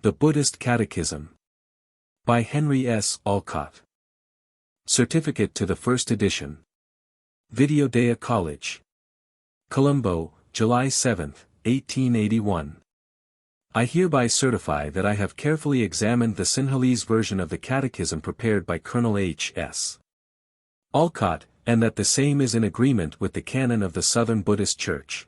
The Buddhist Catechism. By Henry S. Olcott. Certificate to the First Edition. Videodea College. Colombo, July 7, 1881. I hereby certify that I have carefully examined the Sinhalese version of the Catechism prepared by Colonel H. S. Olcott, and that the same is in agreement with the canon of the Southern Buddhist Church.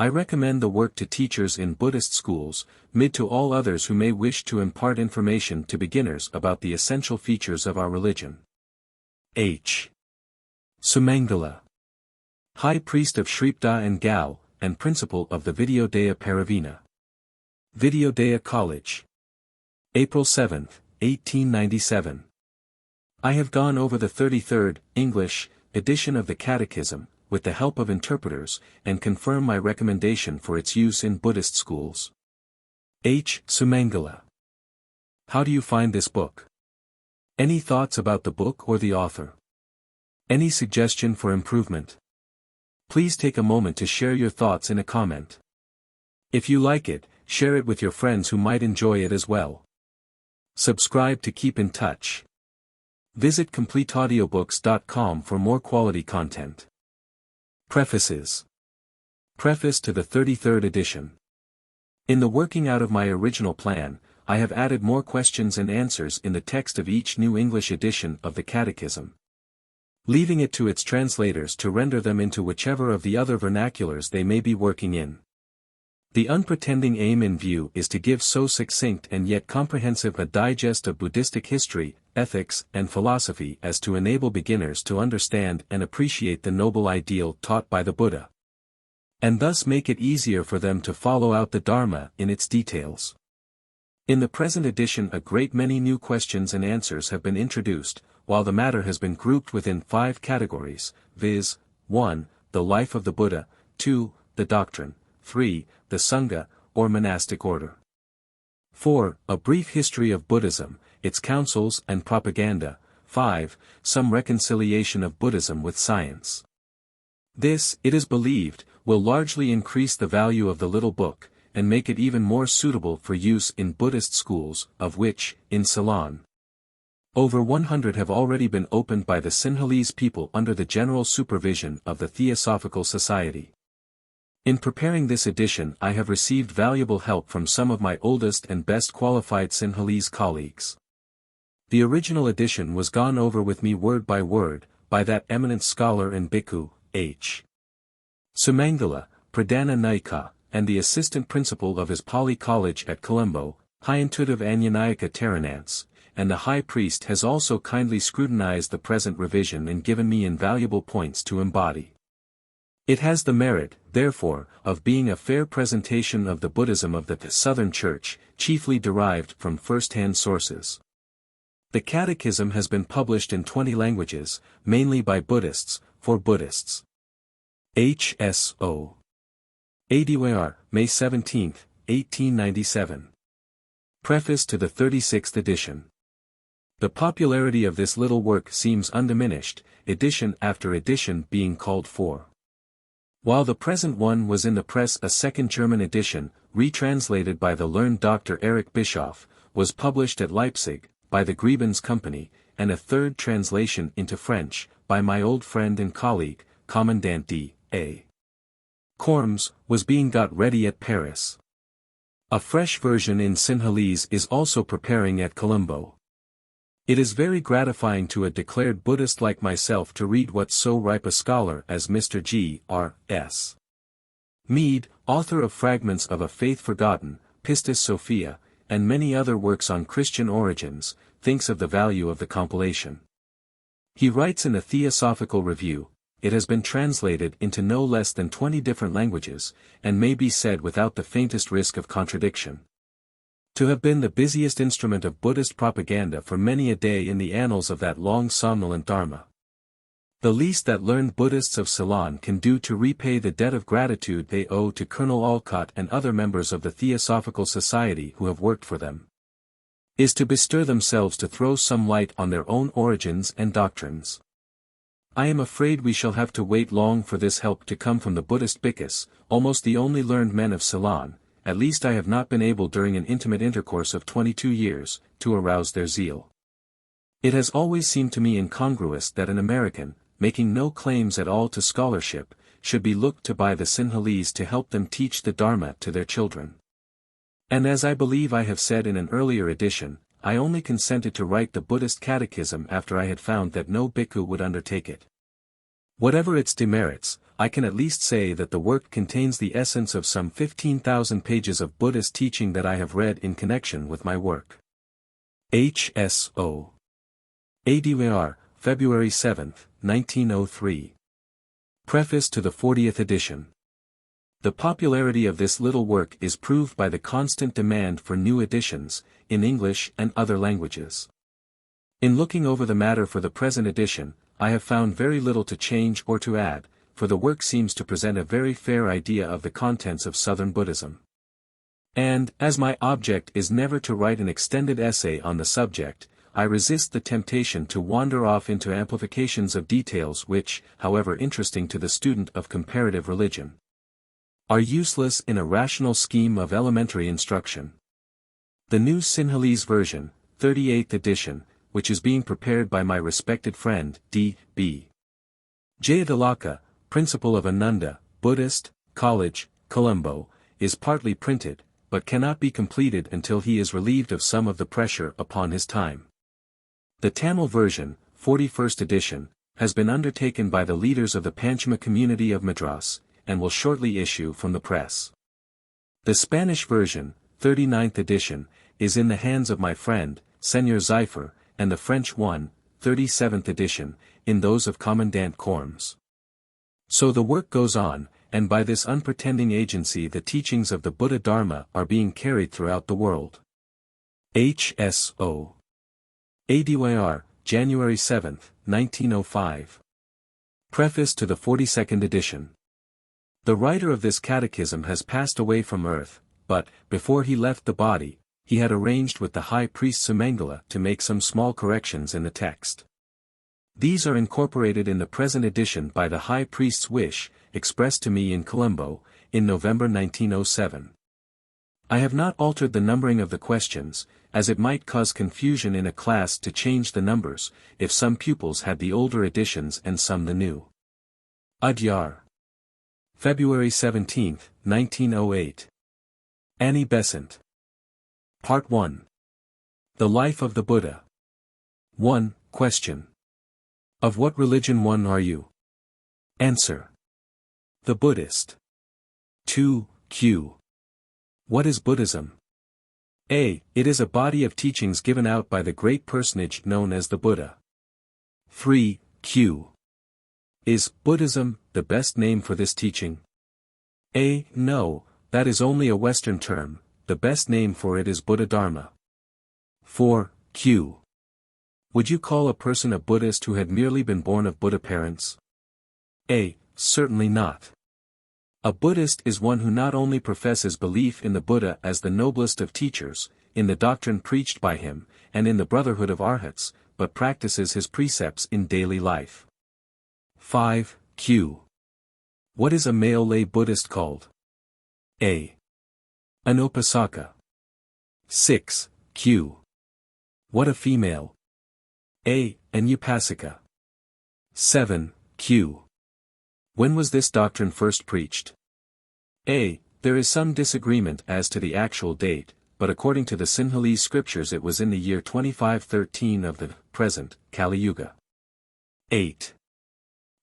I recommend the work to teachers in Buddhist schools, mid to all others who may wish to impart information to beginners about the essential features of our religion. H. Sumangala. High Priest of Shripda and Gao, and Principal of the Videodea Paravina. Videodea College. April 7, 1897. I have gone over the 33rd, English, edition of the Catechism, with the help of interpreters, and confirm my recommendation for its use in Buddhist schools. H. Sumangala. How do you find this book? Any thoughts about the book or the author? Any suggestion for improvement? Please take a moment to share your thoughts in a comment. If you like it, share it with your friends who might enjoy it as well. Subscribe to keep in touch. Visit CompleteAudiobooks.com for more quality content. Prefaces. Preface to the 33rd edition. In the working out of my original plan, I have added more questions and answers in the text of each new English edition of the Catechism, leaving it to its translators to render them into whichever of the other vernaculars they may be working in. The unpretending aim in view is to give so succinct and yet comprehensive a digest of Buddhistic history, ethics, and philosophy as to enable beginners to understand and appreciate the noble ideal taught by the Buddha, and thus make it easier for them to follow out the Dharma in its details. In the present edition, a great many new questions and answers have been introduced, while the matter has been grouped within 5 categories, viz. 1. The life of the Buddha, 2. The doctrine, 3. The Saṅgha, or monastic order. 4. A brief history of Buddhism, its counsels and propaganda. 5. Some reconciliation of Buddhism with science. This, it is believed, will largely increase the value of the little book, and make it even more suitable for use in Buddhist schools, of which, in Ceylon, over 100 have already been opened by the Sinhalese people under the general supervision of the Theosophical Society. In preparing this edition, I have received valuable help from some of my oldest and best qualified Sinhalese colleagues. The original edition was gone over with me word by word, by that eminent scholar and bhikkhu, H. Sumangala, Pradhana Naika, and the assistant principal of his Pali College at Colombo, High Intuitive Anyanayaka Taranance, and the High Priest has also kindly scrutinized the present revision and given me invaluable points to embody. It has the merit, therefore, of being a fair presentation of the Buddhism of the Southern Church, chiefly derived from first-hand sources. The Catechism has been published in 20 languages, mainly by Buddhists, for Buddhists. H.S.O. ADWR, May 17, 1897. Preface to the 36th edition. The popularity of this little work seems undiminished, edition after edition being called for. While the present one was in the press, a second German edition, retranslated by the learned Dr. Erich Bischoff, was published at Leipzig, by the Griebens Company, and a third translation into French, by my old friend and colleague, Commandant D. A. Corms, was being got ready at Paris. A fresh version in Sinhalese is also preparing at Colombo. It is very gratifying to a declared Buddhist like myself to read what so ripe a scholar as Mr. G. R. S. Mead, author of Fragments of a Faith Forgotten, Pistis Sophia, and many other works on Christian origins, thinks of the value of the compilation. He writes in the Theosophical Review, it has been translated into no less than 20 different languages, and may be said without the faintest risk of contradiction to have been the busiest instrument of Buddhist propaganda for many a day in the annals of that long somnolent Dharma. The least that learned Buddhists of Ceylon can do to repay the debt of gratitude they owe to Colonel Olcott and other members of the Theosophical Society who have worked for them, is to bestir themselves to throw some light on their own origins and doctrines. I am afraid we shall have to wait long for this help to come from the Buddhist bhikkhus, almost the only learned men of Ceylon, at least I have not been able during an intimate intercourse of 22 years, to arouse their zeal. It has always seemed to me incongruous that an American, making no claims at all to scholarship, should be looked to by the Sinhalese to help them teach the Dharma to their children. And as I believe I have said in an earlier edition, I only consented to write the Buddhist Catechism after I had found that no bhikkhu would undertake it. Whatever its demerits, I can at least say that the work contains the essence of some 15,000 pages of Buddhist teaching that I have read in connection with my work. H.S.O. Audiobook, February 7, 1903. Preface to the 40th edition. The popularity of this little work is proved by the constant demand for new editions, in English and other languages. In looking over the matter for the present edition, I have found very little to change or to add, for the work seems to present a very fair idea of the contents of Southern Buddhism. And, as my object is never to write an extended essay on the subject, I resist the temptation to wander off into amplifications of details which, however interesting to the student of comparative religion, are useless in a rational scheme of elementary instruction. The new Sinhalese version, 38th edition, which is being prepared by my respected friend, D.B. Jayadalaka, Principal of Ananda, Buddhist College, Colombo, is partly printed, but cannot be completed until he is relieved of some of the pressure upon his time. The Tamil version, 41st edition, has been undertaken by the leaders of the Panchama community of Madras, and will shortly issue from the press. The Spanish version, 39th edition, is in the hands of my friend, Senor Zeifer, and the French one, 37th edition, in those of Commandant Corms. So the work goes on, and by this unpretending agency the teachings of the Buddha Dharma are being carried throughout the world. H.S.O. Audiobook, January 7, 1905. Preface to the 42nd edition. The writer of this catechism has passed away from earth, but, before he left the body, he had arranged with the high priest Sumangala to make some small corrections in the text. These are incorporated in the present edition by the high priest's wish, expressed to me in Colombo, in November 1907. I have not altered the numbering of the questions, as it might cause confusion in a class to change the numbers, if some pupils had the older editions and some the new. Adyar. February 17, 1908. Annie Besant. Part 1. The Life of the Buddha. 1. Question. Of what religion one are you? Answer. The Buddhist. 2. Q. What is Buddhism? A. It is a body of teachings given out by the great personage known as the Buddha. 3. Q. Is Buddhism the best name for this teaching? A. No, that is only a Western term, the best name for it is Buddha Dharma. 4. Q. Would you call a person a Buddhist who had merely been born of Buddha parents? A. Certainly not. A Buddhist is one who not only professes belief in the Buddha as the noblest of teachers, in the doctrine preached by him, and in the brotherhood of arhats, but practices his precepts in daily life. 5. Q. What is a male lay Buddhist called? A. An Upasaka. 6. Q. What a female? A. An Upasika. 7. Q. When was this doctrine first preached? A. There is some disagreement as to the actual date, but according to the Sinhalese scriptures it was in the year 2513 of the present Kali Yuga. 8.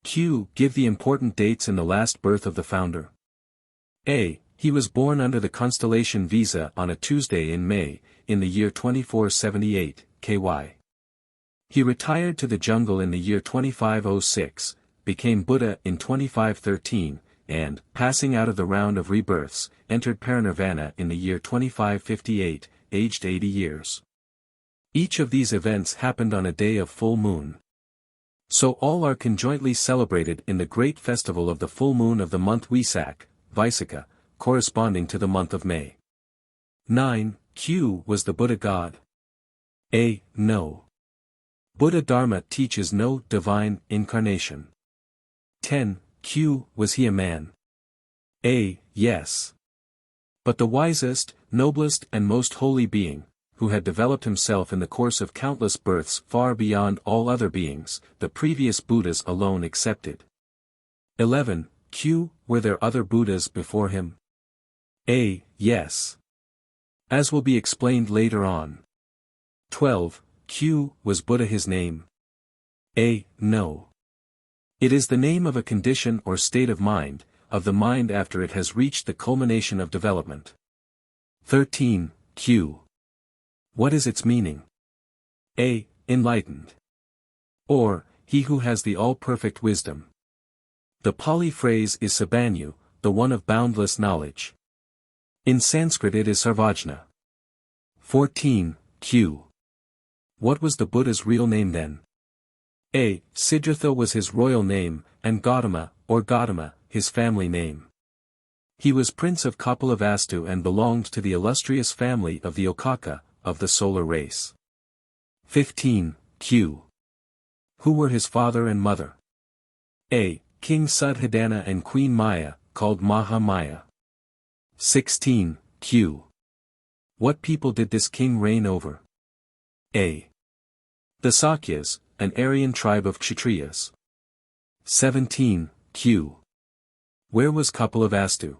Q. Give the important dates in the last birth of the founder. A. He was born under the constellation Visa on a Tuesday in May, in the year 2478, KY. He retired to the jungle in the year 2506, became Buddha in 2513, and, passing out of the round of rebirths, entered Parinirvana in the year 2558, aged 80 years. Each of these events happened on a day of full moon. So all are conjointly celebrated in the great festival of the full moon of the month Wesak, Vaisakha, corresponding to the month of May. 9. Q. Was the Buddha God? A. No. Buddha Dharma teaches no divine incarnation. 10. Q. Was he a man? A. Yes. But the wisest, noblest and most holy being, who had developed himself in the course of countless births far beyond all other beings, the previous Buddhas alone excepted. 11. Q. Were there other Buddhas before him? A. Yes. As will be explained later on. 12. Q. Was Buddha his name? A. No. It is the name of a condition or state of mind, of the mind after it has reached the culmination of development. 13. Q. What is its meaning? A. Enlightened. Or, he who has the all-perfect wisdom. The Pali phrase is Sabbanyu, the one of boundless knowledge. In Sanskrit it is Sarvajna. 14. Q. What was the Buddha's real name then? A. Siddhartha was his royal name, and Gautama, or Gautama, his family name. He was prince of Kapilavastu and belonged to the illustrious family of the Olcott, of the solar race. 15. Q. Who were his father and mother? A. King Suddhodana and Queen Maya, called Maha Maya. 16. Q. What people did this king reign over? A. The Sakyas, an Aryan tribe of Kshatriyas. 17. Q. Where was Kapilavastu?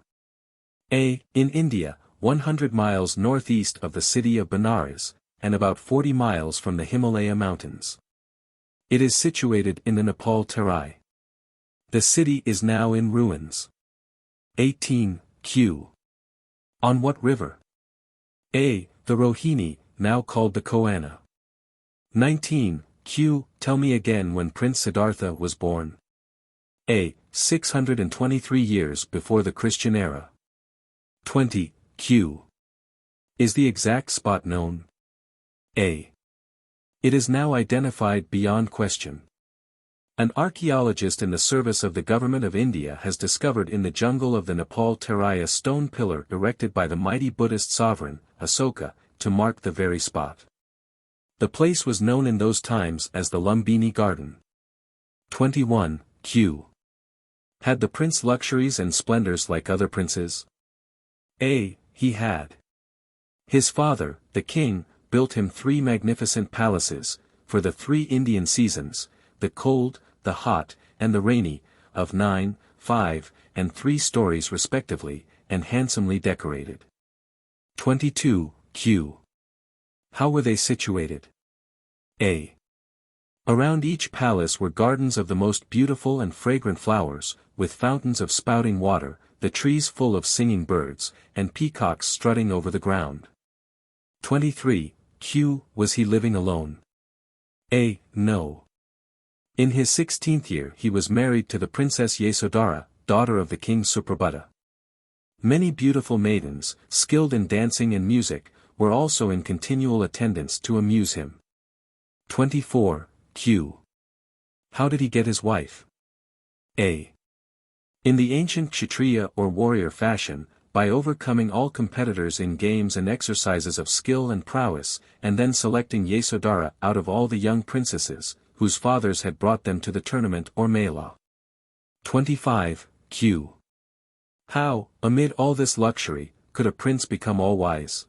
A. In India, 100 miles northeast of the city of Benares, and about 40 miles from the Himalaya mountains. It is situated in the Nepal Terai. The city is now in ruins. 18. Q. On what river? A. The Rohini, now called the Koana. 19. Q. Tell me again when Prince Siddhartha was born. A. 623 years before the Christian era. 20. Q. Is the exact spot known? A. It is now identified beyond question. An archaeologist in the service of the government of India has discovered in the jungle of the Nepal Terai a stone pillar erected by the mighty Buddhist sovereign, Asoka, to mark the very spot. The place was known in those times as the Lumbini Garden. 21. Q. Had the prince luxuries and splendors like other princes? A. He had. His father, the king, built him 3 magnificent palaces, for the 3 Indian seasons, the cold, the hot, and the rainy, of 9, 5, and 3 stories respectively, and handsomely decorated. 22. Q. How were they situated? A. Around each palace were gardens of the most beautiful and fragrant flowers, with fountains of spouting water, the trees full of singing birds, and peacocks strutting over the ground. 23. Q. Was he living alone? A. No. In his 16th year he was married to the Princess Yasodhara, daughter of the king Suprabhuta. Many beautiful maidens, skilled in dancing and music, were also in continual attendance to amuse him. 24. Q. How did he get his wife? A. In the ancient Kshatriya or warrior fashion, by overcoming all competitors in games and exercises of skill and prowess, and then selecting Yasodhara out of all the young princesses, whose fathers had brought them to the tournament or mela. 25. Q. How, amid all this luxury, could a prince become all-wise?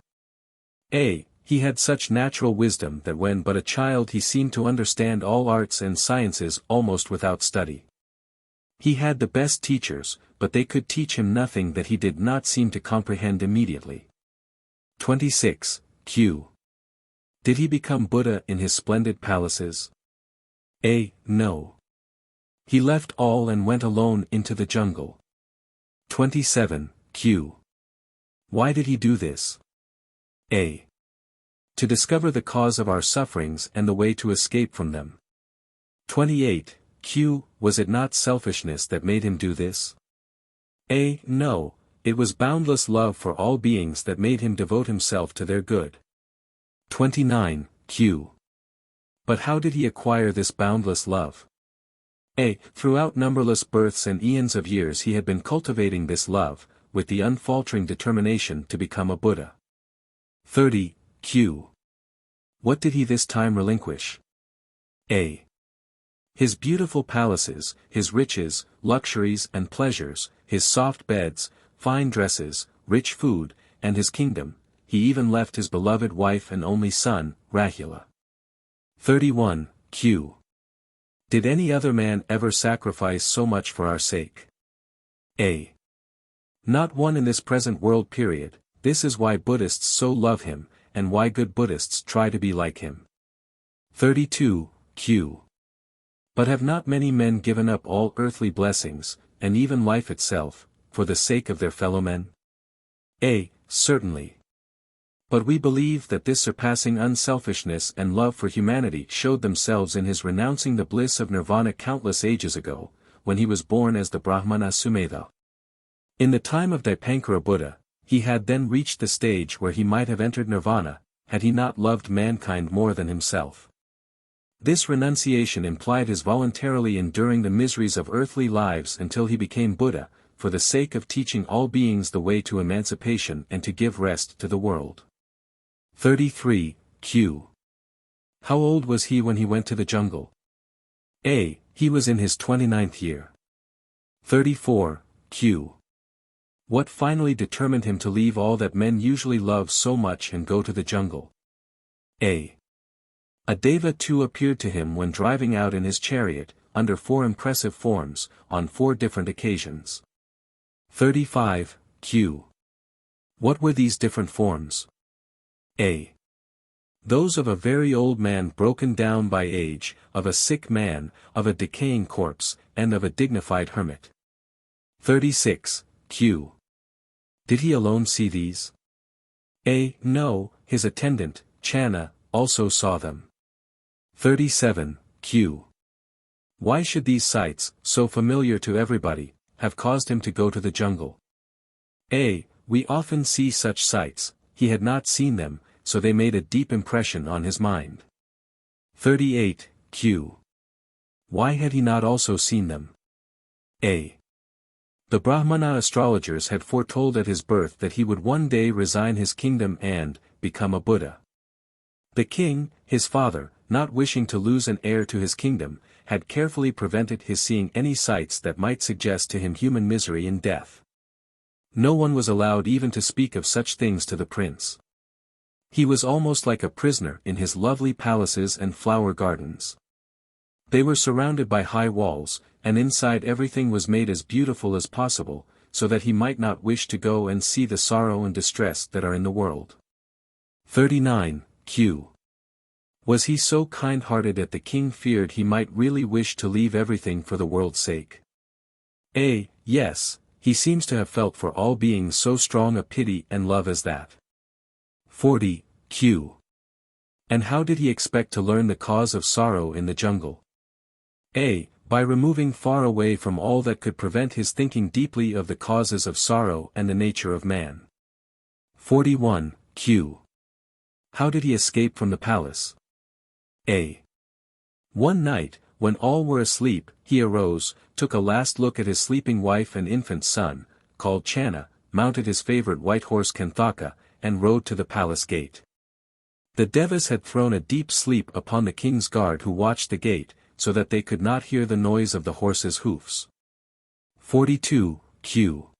A. He had such natural wisdom that when but a child he seemed to understand all arts and sciences almost without study. He had the best teachers, but they could teach him nothing that he did not seem to comprehend immediately. 26. Q. Did he become Buddha in his splendid palaces? A. No. He left all and went alone into the jungle. 27. Q. Why did he do this? A. To discover the cause of our sufferings and the way to escape from them. 28. Q. Was it not selfishness that made him do this? A. No, it was boundless love for all beings that made him devote himself to their good. 29. Q. But how did he acquire this boundless love? A. Throughout numberless births and eons of years he had been cultivating this love, with the unfaltering determination to become a Buddha. 30. Q. What did he this time relinquish? A. His beautiful palaces, his riches, luxuries and pleasures, his soft beds, fine dresses, rich food, and his kingdom. He even left his beloved wife and only son, Rahula. 31. Q. Did any other man ever sacrifice so much for our sake? A. Not one in this present world period. This is why Buddhists so love him, and why good Buddhists try to be like him. 32. Q. But have not many men given up all earthly blessings, and even life itself, for the sake of their fellow men? A. Certainly. But we believe that this surpassing unselfishness and love for humanity showed themselves in his renouncing the bliss of Nirvana countless ages ago, when he was born as the Brahmana Sumedha. In the time of Dipankara Buddha, he had then reached the stage where he might have entered Nirvana, had he not loved mankind more than himself. This renunciation implied his voluntarily enduring the miseries of earthly lives until he became Buddha, for the sake of teaching all beings the way to emancipation and to give rest to the world. 33. Q. How old was he when he went to the jungle? A. He was in his 29th year. 34. Q. What finally determined him to leave all that men usually love so much and go to the jungle? A. A deva too appeared to him when driving out in his chariot, under 4 impressive forms, on 4 different occasions. 35. Q. What were these different forms? A. Those of a very old man broken down by age, of a sick man, of a decaying corpse, and of a dignified hermit. 36. Q. Did he alone see these? A. No, his attendant, Channa, also saw them. 37. Q. Why should these sights, so familiar to everybody, have caused him to go to the jungle? A. We often see such sights. He had not seen them, so they made a deep impression on his mind. 38. Q. Why had he not also seen them? A. The Brahmana astrologers had foretold at his birth that he would one day resign his kingdom and become a Buddha. The king, his father, not wishing to lose an heir to his kingdom, had carefully prevented his seeing any sights that might suggest to him human misery and death. No one was allowed even to speak of such things to the prince. He was almost like a prisoner in his lovely palaces and flower gardens. They were surrounded by high walls, and inside everything was made as beautiful as possible, so that he might not wish to go and see the sorrow and distress that are in the world. 39. Q. Was he so kind-hearted that the king feared he might really wish to leave everything for the world's sake? A. Yes, he seems to have felt for all beings so strong a pity and love as that. 40. Q. And how did he expect to learn the cause of sorrow in the jungle? A. By removing far away from all that could prevent his thinking deeply of the causes of sorrow and the nature of man. 41. Q. How did he escape from the palace? A. One night, when all were asleep, he arose, took a last look at his sleeping wife and infant son, called Channa, mounted his favorite white horse Kanthaka, and rode to the palace gate. The devas had thrown a deep sleep upon the king's guard who watched the gate, so that they could not hear the noise of the horse's hoofs. 42. Q.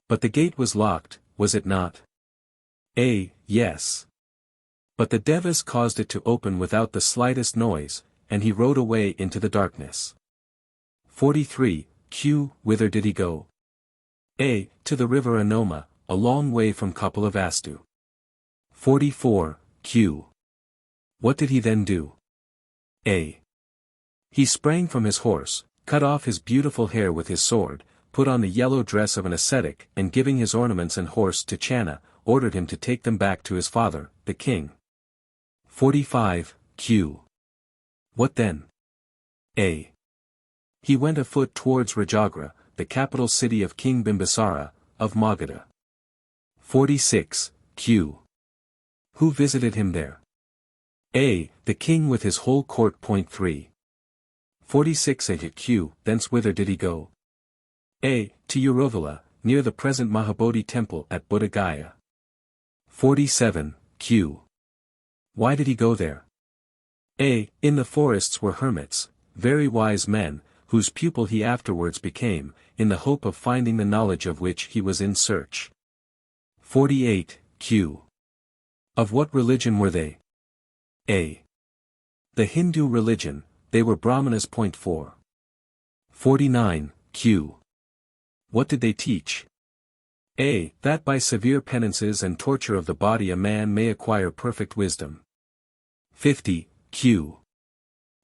But the gate was locked, was it not? A. Yes. But the devas caused it to open without the slightest noise, and he rode away into the darkness. 43. Q. Whither did he go? A. To the river Anoma, a long way from Kapilavastu. 44. Q. What did he then do? A. He sprang from his horse, cut off his beautiful hair with his sword, put on the yellow dress of an ascetic, and giving his ornaments and horse to Channa, ordered him to take them back to his father, the king. 45. Q. What then? A. He went afoot towards Rajagra, the capital city of King Bimbisara, of Magadha. 46. Q. Who visited him there? A. The king with his whole court. 3. 46. Q. Thence whither did he go? A. To Urovala, near the present Mahabodhi temple at Buddha Gaya. 47. Q. Why did he go there? A. In the forests were hermits, very wise men, whose pupil he afterwards became, in the hope of finding the knowledge of which he was in search. 48, Q. Of what religion were they? A. The Hindu religion, they were Brahmanas. 4. 49, Q. What did they teach? A. That by severe penances and torture of the body a man may acquire perfect wisdom. 50, Q.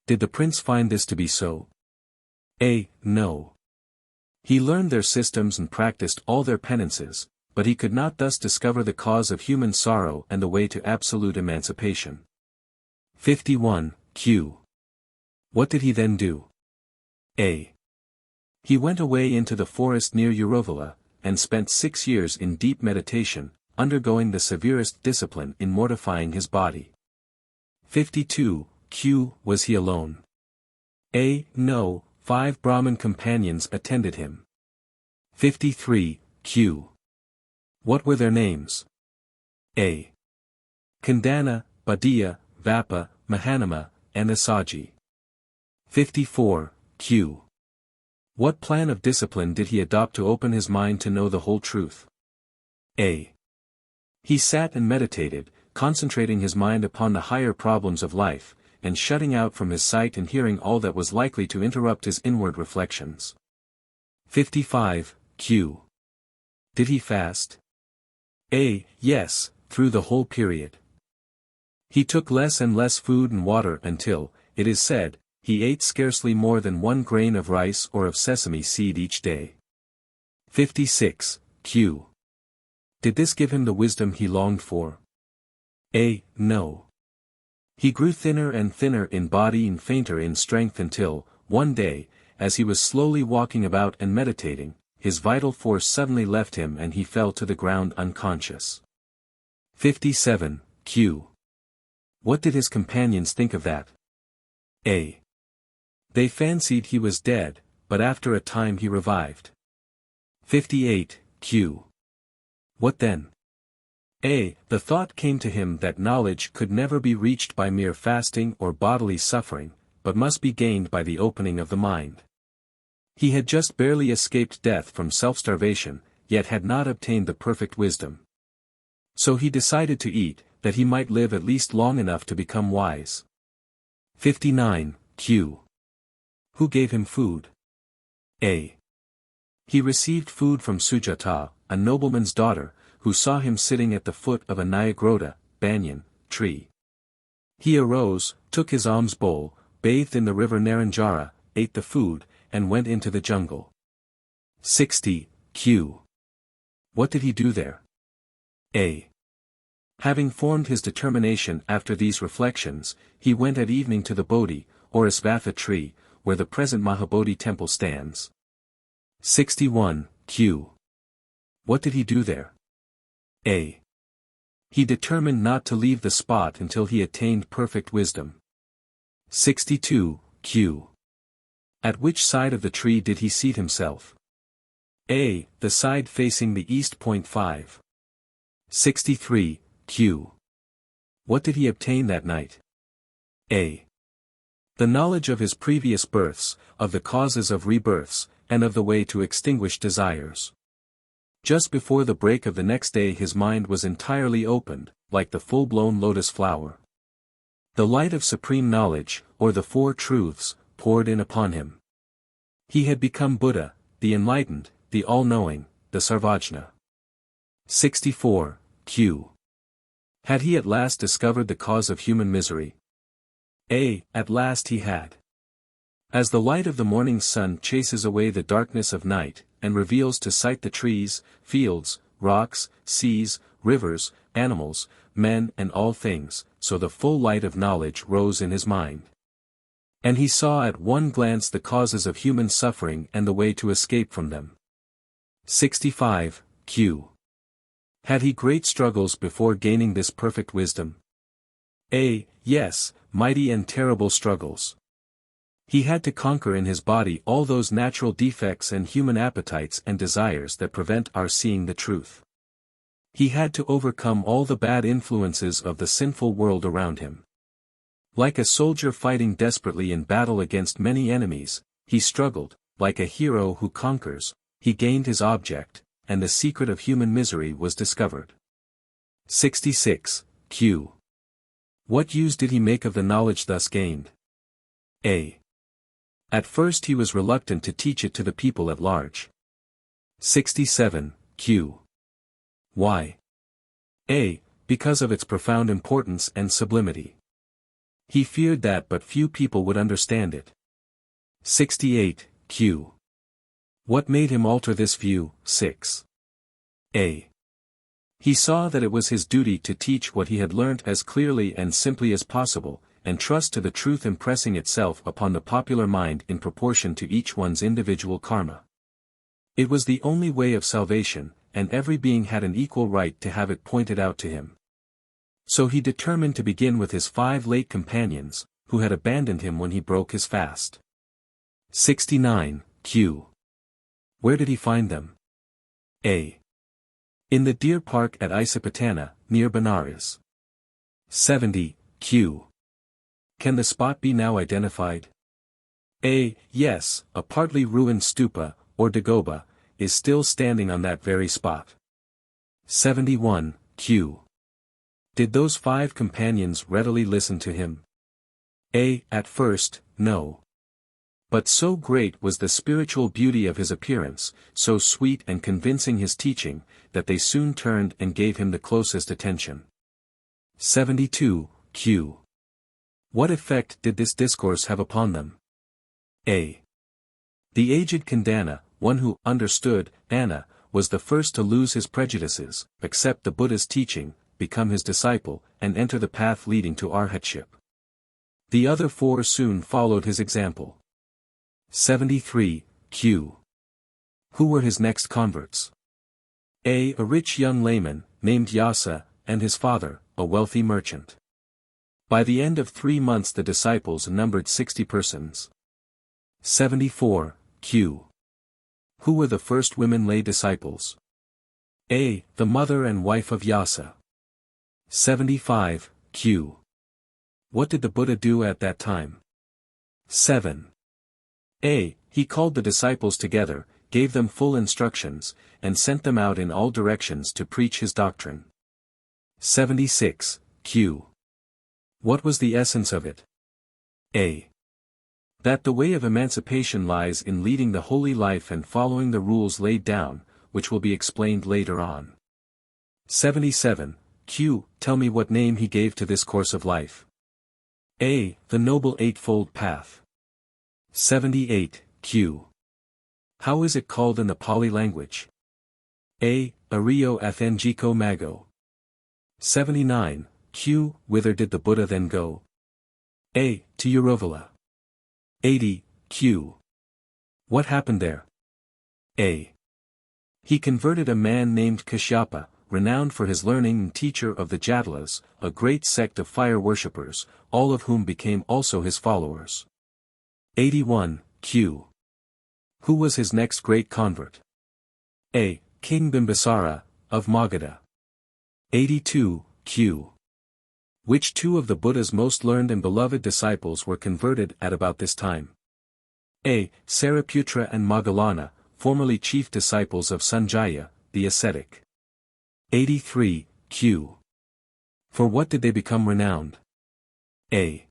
Did the prince find this to be so? A. No. He learned their systems and practiced all their penances, but he could not thus discover the cause of human sorrow and the way to absolute emancipation. 51, Q. What did he then do? A. He went away into the forest near Urovala, and spent 6 years in deep meditation, undergoing the severest discipline in mortifying his body. 52, Q. Was he alone? A. No, 5 Brahmin companions attended him. 53, Q. What were their names? A. Kandana, Badiya, Vapa, Mahanama, and Asaji. 54, Q. What plan of discipline did he adopt to open his mind to know the whole truth? A. He sat and meditated, concentrating his mind upon the higher problems of life, and shutting out from his sight and hearing all that was likely to interrupt his inward reflections. 55, Q. Did he fast? A. Yes, through the whole period. He took less and less food and water until, it is said, he ate scarcely more than 1 grain of rice or of sesame seed each day. 56, Q. Did this give him the wisdom he longed for? A. No. He grew thinner and thinner in body and fainter in strength until, one day, as he was slowly walking about and meditating, his vital force suddenly left him and he fell to the ground unconscious. 57, Q. What did his companions think of that? A. They fancied he was dead, but after a time he revived. 58, Q. What then? A. The thought came to him that knowledge could never be reached by mere fasting or bodily suffering, but must be gained by the opening of the mind. He had just barely escaped death from self-starvation, yet had not obtained the perfect wisdom. So he decided to eat, that he might live at least long enough to become wise. 59, Q. Who gave him food? A. He received food from Sujata, a nobleman's daughter, who saw him sitting at the foot of a Nyagroda, banyan, tree. He arose, took his alms bowl, bathed in the river Naranjara, ate the food, and went into the jungle. 60, Q. What did he do there? A. Having formed his determination after these reflections, he went at evening to the Bodhi, or Asvatha tree, where the present Mahabodhi temple stands. 61, Q. What did he do there? A. He determined not to leave the spot until he attained perfect wisdom. 62, Q. At which side of the tree did he seat himself? A. The side facing the east. 5. 63, Q. What did he obtain that night? A. The knowledge of his previous births, of the causes of rebirths, and of the way to extinguish desires. Just before the break of the next day his mind was entirely opened, like the full-blown lotus flower. The light of supreme knowledge, or the Four Truths, poured in upon him. He had become Buddha, the enlightened, the all-knowing, the Sarvajna. 64, Q. Had he at last discovered the cause of human misery? A. At last he had. As the light of the morning sun chases away the darkness of night, and reveals to sight the trees, fields, rocks, seas, rivers, animals, men and all things, so the full light of knowledge rose in his mind. And he saw at one glance the causes of human suffering and the way to escape from them. 65, Q. Had he great struggles before gaining this perfect wisdom? A. Yes, mighty and terrible struggles. He had to conquer in his body all those natural defects and human appetites and desires that prevent our seeing the truth. He had to overcome all the bad influences of the sinful world around him. Like a soldier fighting desperately in battle against many enemies, he struggled, like a hero who conquers, he gained his object, and the secret of human misery was discovered. 66. Q. What use did he make of the knowledge thus gained? A. At first he was reluctant to teach it to the people at large. 67. Q. Why? A. Because of its profound importance and sublimity. He feared that but few people would understand it. 68. Q. What made him alter this view? 6. A. He saw that it was his duty to teach what he had learnt as clearly and simply as possible, and trust to the truth impressing itself upon the popular mind in proportion to each one's individual karma. It was the only way of salvation, and every being had an equal right to have it pointed out to him. So he determined to begin with his 5 late companions, who had abandoned him when he broke his fast. 69. Q. Where did he find them? A. In the deer park at Isipatana, near Benares. 70. Q. Can the spot be now identified? A. Yes, a partly ruined stupa, or dagoba, is still standing on that very spot. 71. Q. Did those 5 companions readily listen to him? A. At first, no. But so great was the spiritual beauty of his appearance, so sweet and convincing his teaching, that they soon turned and gave him the closest attention. 72. Q. What effect did this discourse have upon them? A. The aged Kandana, one who understood Anna, was the first to lose his prejudices, accept the Buddha's teaching, become his disciple, and enter the path leading to arhatship. The other 4 soon followed his example. 73. Q. Who were his next converts? A. A rich young layman, named Yasa, and his father, a wealthy merchant. By the end of 3 months the disciples numbered 60 persons. 74. Q. Who were the first women lay disciples? A. The mother and wife of Yasa. 75. Q. What did the Buddha do at that time? 7. A. He called the disciples together, gave them full instructions, and sent them out in all directions to preach his doctrine. 76. Q. What was the essence of it? A. That the way of emancipation lies in leading the holy life and following the rules laid down, which will be explained later on. 77. Q. Tell me what name he gave to this course of life. A. The Noble Eightfold Path. 78. Q. How is it called in the Pali language? A. Ariyo Athenjiko Mago. 79. Q. Whither did the Buddha then go? A. To Yerovala. 80. Q. What happened there? A. He converted a man named Kashyapa, renowned for his learning and teacher of the Jatalas, a great sect of fire worshippers, all of whom became also his followers. 81. Q. Who was his next great convert? A. King Bimbisara, of Magadha. 82. Q. Which 2 of the Buddha's most learned and beloved disciples were converted at about this time? A. Sariputra and Moggallana, formerly chief disciples of Sanjaya, the ascetic. 83. Q. For what did they become renowned? A.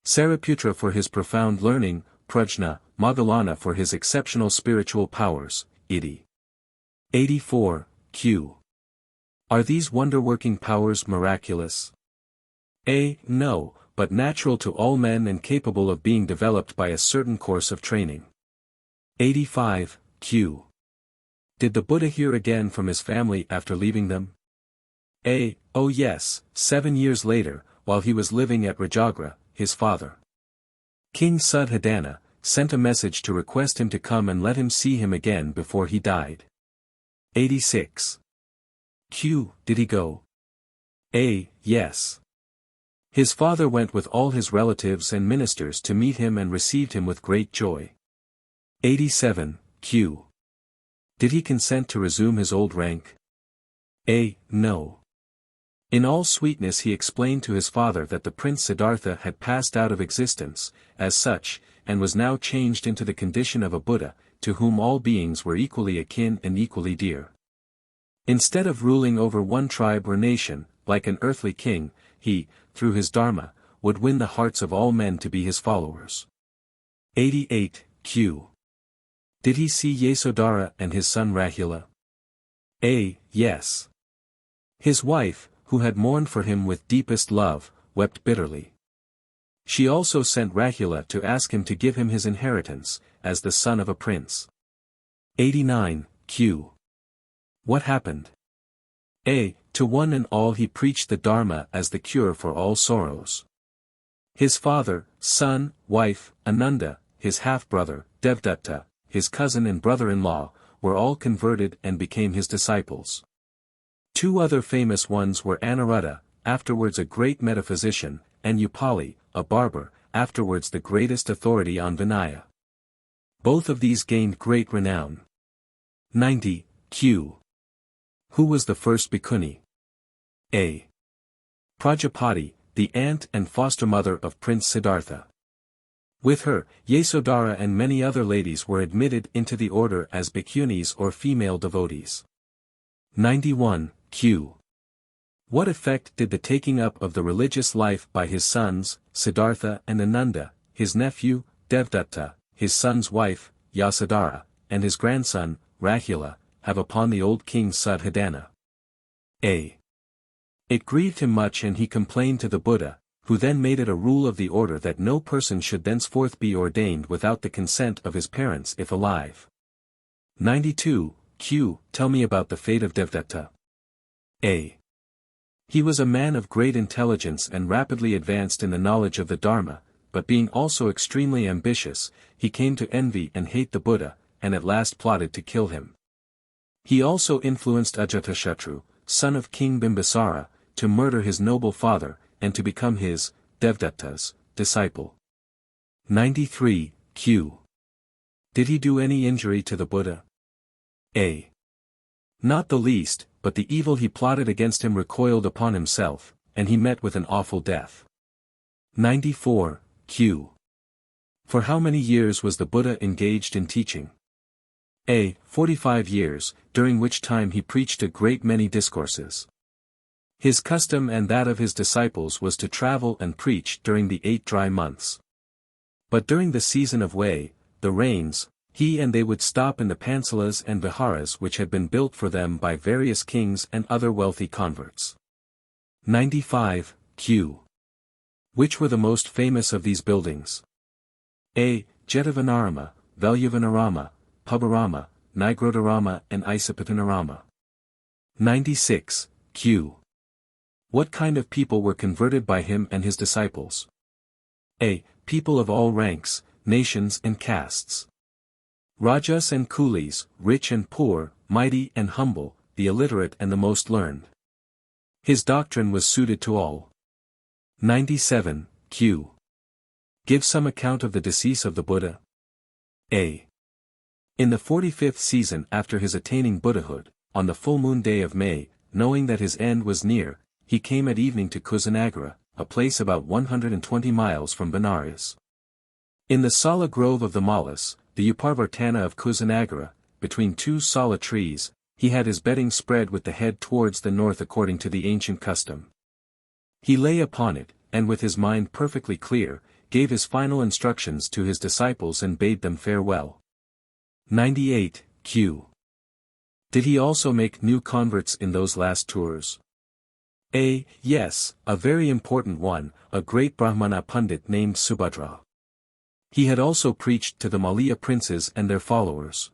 Sariputra for his profound learning, prajna, Moggallana for his exceptional spiritual powers, iti. 84. Q. Are these wonder-working powers miraculous? A. No, but natural to all men and capable of being developed by a certain course of training. 85. Q. Did the Buddha hear again from his family after leaving them? A. Oh yes, 7 years later, while he was living at Rajagra, his father. King Suddhodana sent a message to request him to come and let him see him again before he died. 86. Q. Did he go? A. Yes. His father went with all his relatives and ministers to meet him and received him with great joy. 87. Q. Did he consent to resume his old rank? A. No. In all sweetness he explained to his father that the Prince Siddhartha had passed out of existence, as such, and was now changed into the condition of a Buddha, to whom all beings were equally akin and equally dear. Instead of ruling over one tribe or nation, like an earthly king, he, through his Dharma, would win the hearts of all men to be his followers. 88. Q. Did he see Yasodhara and his son Rahula? A. Yes. His wife, who had mourned for him with deepest love, wept bitterly. She also sent Rahula to ask him to give him his inheritance, as the son of a prince. 89. Q. What happened? A. To one and all he preached the Dharma as the cure for all sorrows. His father, son, wife, Ananda, his half-brother, Devdatta, his cousin and brother-in-law, were all converted and became his disciples. Two other famous ones were Anuruddha, afterwards a great metaphysician, and Upali, a barber, afterwards the greatest authority on Vinaya. Both of these gained great renown. 90. Q. Who was the first bhikkhuni? A. Prajapati, the aunt and foster mother of Prince Siddhartha. With her, Yasodhara and many other ladies were admitted into the order as bhikkhunis or female devotees. 91. Q. What effect did the taking up of the religious life by his sons, Siddhartha and Ananda, his nephew, Devdatta, his son's wife, Yasodhara, and his grandson, Rahula, have upon the old king Suddhodana? A. It grieved him much and he complained to the Buddha, who then made it a rule of the order that no person should thenceforth be ordained without the consent of his parents if alive. 92. Q. Tell me about the fate of Devdatta. A. He was a man of great intelligence and rapidly advanced in the knowledge of the Dharma, but being also extremely ambitious, he came to envy and hate the Buddha, and at last plotted to kill him. He also influenced Ajatashatru, son of King Bimbisara, to murder his noble father, and to become his, Devdatta's, disciple. 93. Q. Did he do any injury to the Buddha? A. Not the least, but the evil he plotted against him recoiled upon himself, and he met with an awful death. 94. Q. For how many years was the Buddha engaged in teaching? A. 45 years, during which time he preached a great many discourses. His custom and that of his disciples was to travel and preach during the 8 dry months. But during the season of Way, the rains, he and they would stop in the pansalas and viharas which had been built for them by various kings and other wealthy converts. 95. Q. Which were the most famous of these buildings? A. Jetavanarama, Velyavanarama, Pubarama, Nigrodharama and Isapatanarama. 96. Q. What kind of people were converted by him and his disciples? A. People of all ranks, nations and castes. Rajas and coolies, rich and poor, mighty and humble, the illiterate and the most learned. His doctrine was suited to all. 97. Q. Give some account of the decease of the Buddha. A. In the 45th season after his attaining Buddhahood, on the full moon day of May, knowing that his end was near, he came at evening to Kusinagara, a place about 120 miles from Benares. In the Sala grove of the Malas, the Uparvartana of Kusinagara, between 2 Sala trees, he had his bedding spread with the head towards the north according to the ancient custom. He lay upon it, and with his mind perfectly clear, gave his final instructions to his disciples and bade them farewell. 98. Q. Did he also make new converts in those last tours? A. Yes, a very important one, a great Brahmana Pundit named Subhadra. He had also preached to the Malaya princes and their followers.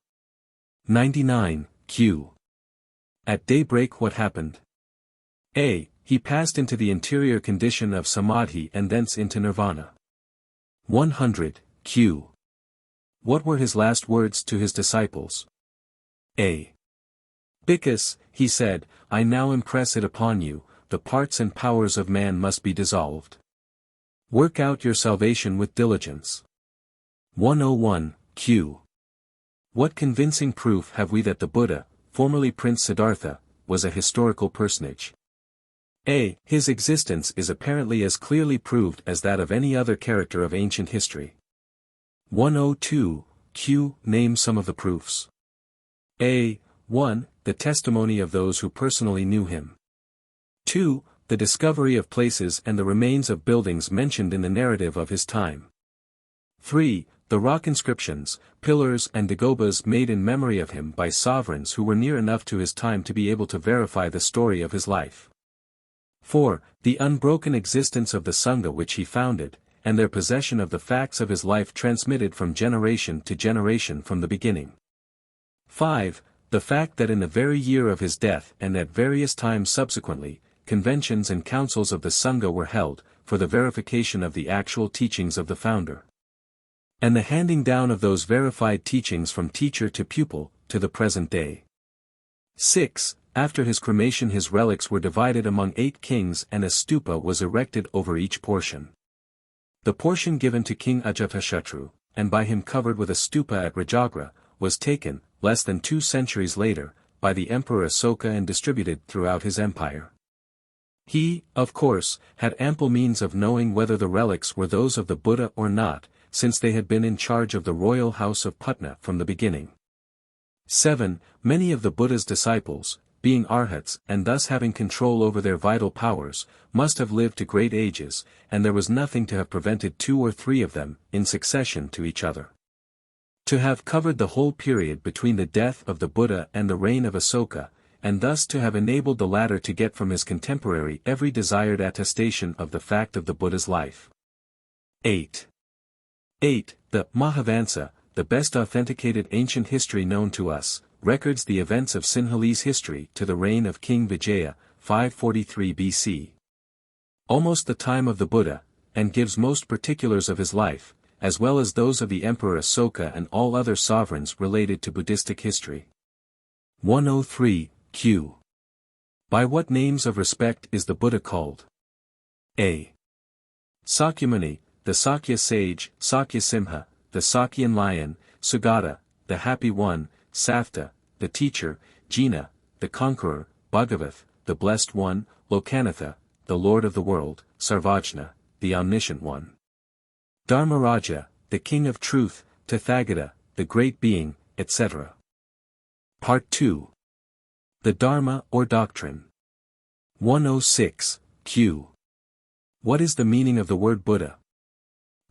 99. Q. At daybreak what happened? A. He passed into the interior condition of Samadhi and thence into Nirvana. 100. Q. What were his last words to his disciples? A. Bhikkhus, he said, I now impress it upon you, the parts and powers of man must be dissolved. Work out your salvation with diligence. 101. Q. What convincing proof have we that the Buddha, formerly Prince Siddhartha, was a historical personage? A. His existence is apparently as clearly proved as that of any other character of ancient history. 102. Q. Name some of the proofs. A. 1. The testimony of those who personally knew him. 2. The discovery of places and the remains of buildings mentioned in the narrative of his time. 3. The rock inscriptions, pillars and dagobas made in memory of him by sovereigns who were near enough to his time to be able to verify the story of his life. 4. The unbroken existence of the Saṅgha which he founded, and their possession of the facts of his life transmitted from generation to generation from the beginning. 5. The fact that in the very year of his death and at various times subsequently, conventions and councils of the Saṅgha were held, for the verification of the actual teachings of the founder. And the handing down of those verified teachings from teacher to pupil, to the present day. 6. After his cremation his relics were divided among 8 kings and a stupa was erected over each portion. The portion given to King Ajatashatru, and by him covered with a stupa at Rajagra, was taken, less than 2 centuries later, by the Emperor Asoka and distributed throughout his empire. He, of course, had ample means of knowing whether the relics were those of the Buddha or not, since they had been in charge of the royal house of Patna from the beginning. 7. Many of the Buddha's disciples, being arhats and thus having control over their vital powers, must have lived to great ages, and there was nothing to have prevented 2 or 3 of them, in succession to each other, to have covered the whole period between the death of the Buddha and the reign of Asoka, and thus to have enabled the latter to get from his contemporary every desired attestation of the fact of the Buddha's life. 8. 8. The Mahavansa, the best authenticated ancient history known to us, records the events of Sinhalese history to the reign of King Vijaya, 543 BC. Almost the time of the Buddha, and gives most particulars of his life, as well as those of the Emperor Asoka and all other sovereigns related to Buddhistic history. 103. Q. By what names of respect is the Buddha called? A. Sakyamuni, the Sakya sage, Sakya Simha, the Sakyan lion, Sugata, the happy one, Safta, the teacher, Jina, the conqueror, Bhagavath, the blessed one, Lokanatha, the lord of the world, Sarvajna, the omniscient one. Dharmaraja, the king of truth, Tathagata, the great being, etc. Part 2. The Dharma or Doctrine. 106. Q. What is the meaning of the word Buddha?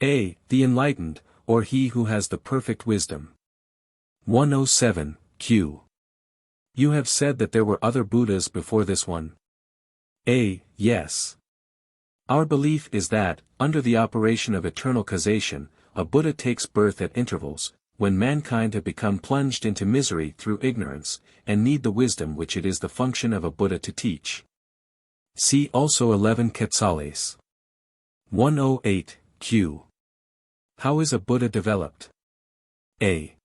A. The enlightened, or he who has the perfect wisdom. 107. Q. You have said that there were other Buddhas before this one. A. Yes. Our belief is that, under the operation of eternal causation, a Buddha takes birth at intervals, when mankind have become plunged into misery through ignorance, and need the wisdom which it is the function of a Buddha to teach. See also 11 Quetzales. 108. Q. How is a Buddha developed? A.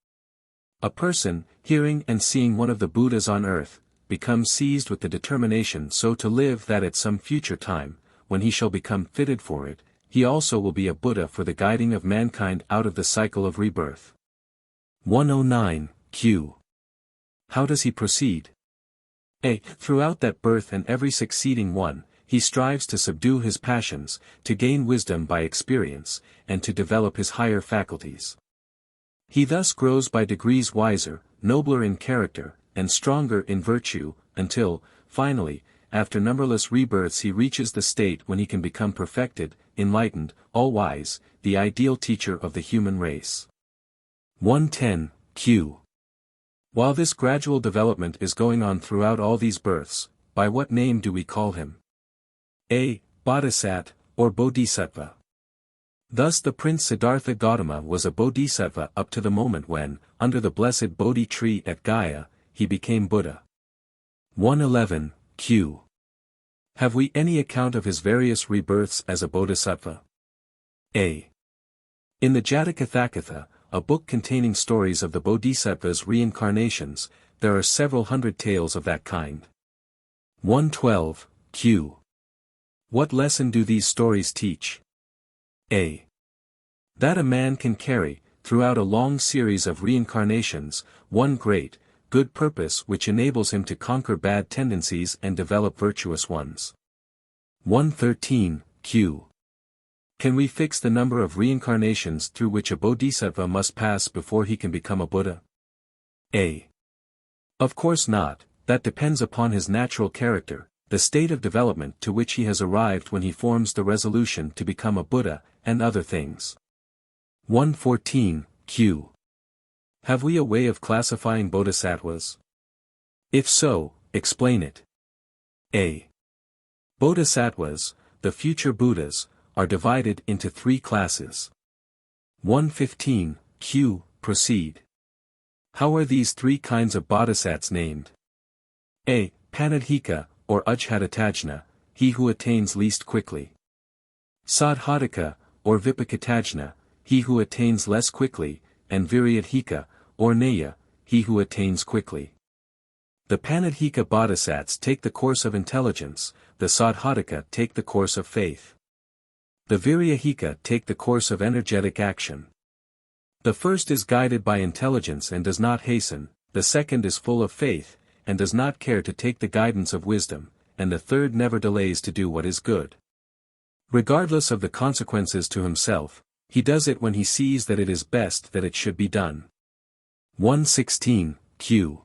A person, hearing and seeing one of the Buddhas on earth, becomes seized with the determination so to live that at some future time, when he shall become fitted for it, he also will be a Buddha for the guiding of mankind out of the cycle of rebirth. 109. Q. How does he proceed? A. Throughout that birth and every succeeding one, he strives to subdue his passions, to gain wisdom by experience, and to develop his higher faculties. He thus grows by degrees wiser, nobler in character, and stronger in virtue, until, finally, after numberless rebirths he reaches the state when he can become perfected, enlightened, all-wise, the ideal teacher of the human race. 110. Q. While this gradual development is going on throughout all these births, by what name do we call him? A. Bodhisat, or Bodhisattva. Thus the Prince Siddhartha Gautama was a Bodhisattva up to the moment when, under the blessed Bodhi tree at Gaya, he became Buddha. 111. Q. Have we any account of his various rebirths as a Bodhisattva? A. In the Jatakatthakatha, a book containing stories of the Bodhisattva's reincarnations, there are several hundred tales of that kind. 112. Q. What lesson do these stories teach? A. That a man can carry, throughout a long series of reincarnations, one great, good purpose which enables him to conquer bad tendencies and develop virtuous ones. 113. Q. Can we fix the number of reincarnations through which a bodhisattva must pass before he can become a Buddha? A. Of course not, that depends upon his natural character, the state of development to which he has arrived when he forms the resolution to become a Buddha, and other things. 114, Q. Have we a way of classifying bodhisattvas? If so, explain it. A. Bodhisattvas, the future Buddhas, are divided into three classes. 115, Q. Proceed. How are these three kinds of bodhisattvas named? A. Panadhika, or Ujhadatajna, he who attains least quickly. Sadhadika, or Vipakatajna, he who attains less quickly, and Viryadhika, or Naya, he who attains quickly. The Panadhika bodhisattvas take the course of intelligence, the Sadhadika take the course of faith. The Viryahika take the course of energetic action. The first is guided by intelligence and does not hasten, the second is full of faith, and does not care to take the guidance of wisdom, and the third never delays to do what is good. Regardless of the consequences to himself, he does it when he sees that it is best that it should be done. 116, Q.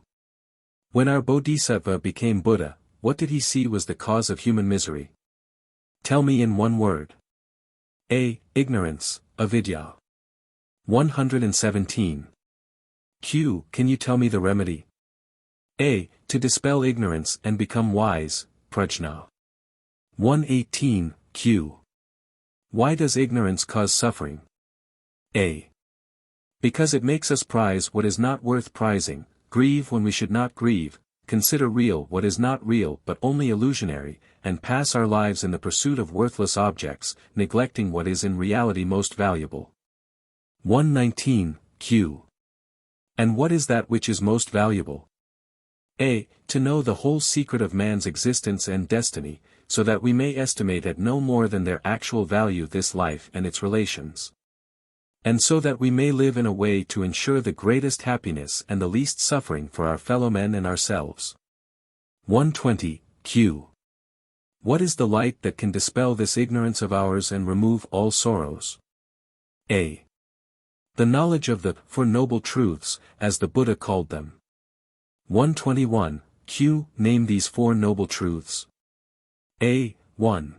When our Bodhisattva became Buddha, what did he see was the cause of human misery? Tell me in one word. A. Ignorance, avidya. 117. Q. Can you tell me the remedy? A. To dispel ignorance and become wise, prajna. 118, Q. Why does ignorance cause suffering? A. Because it makes us prize what is not worth prizing, grieve when we should not grieve, consider real what is not real but only illusionary, and pass our lives in the pursuit of worthless objects, neglecting what is in reality most valuable. 119, Q. And what is that which is most valuable? A. To know the whole secret of man's existence and destiny, so that we may estimate at no more than their actual value this life and its relations. And so that we may live in a way to ensure the greatest happiness and the least suffering for our fellow men and ourselves. 120, Q. What is the light that can dispel this ignorance of ours and remove all sorrows? A. The knowledge of the Four Noble Truths, as the Buddha called them. 121, Q. Name these Four Noble Truths. A. 1.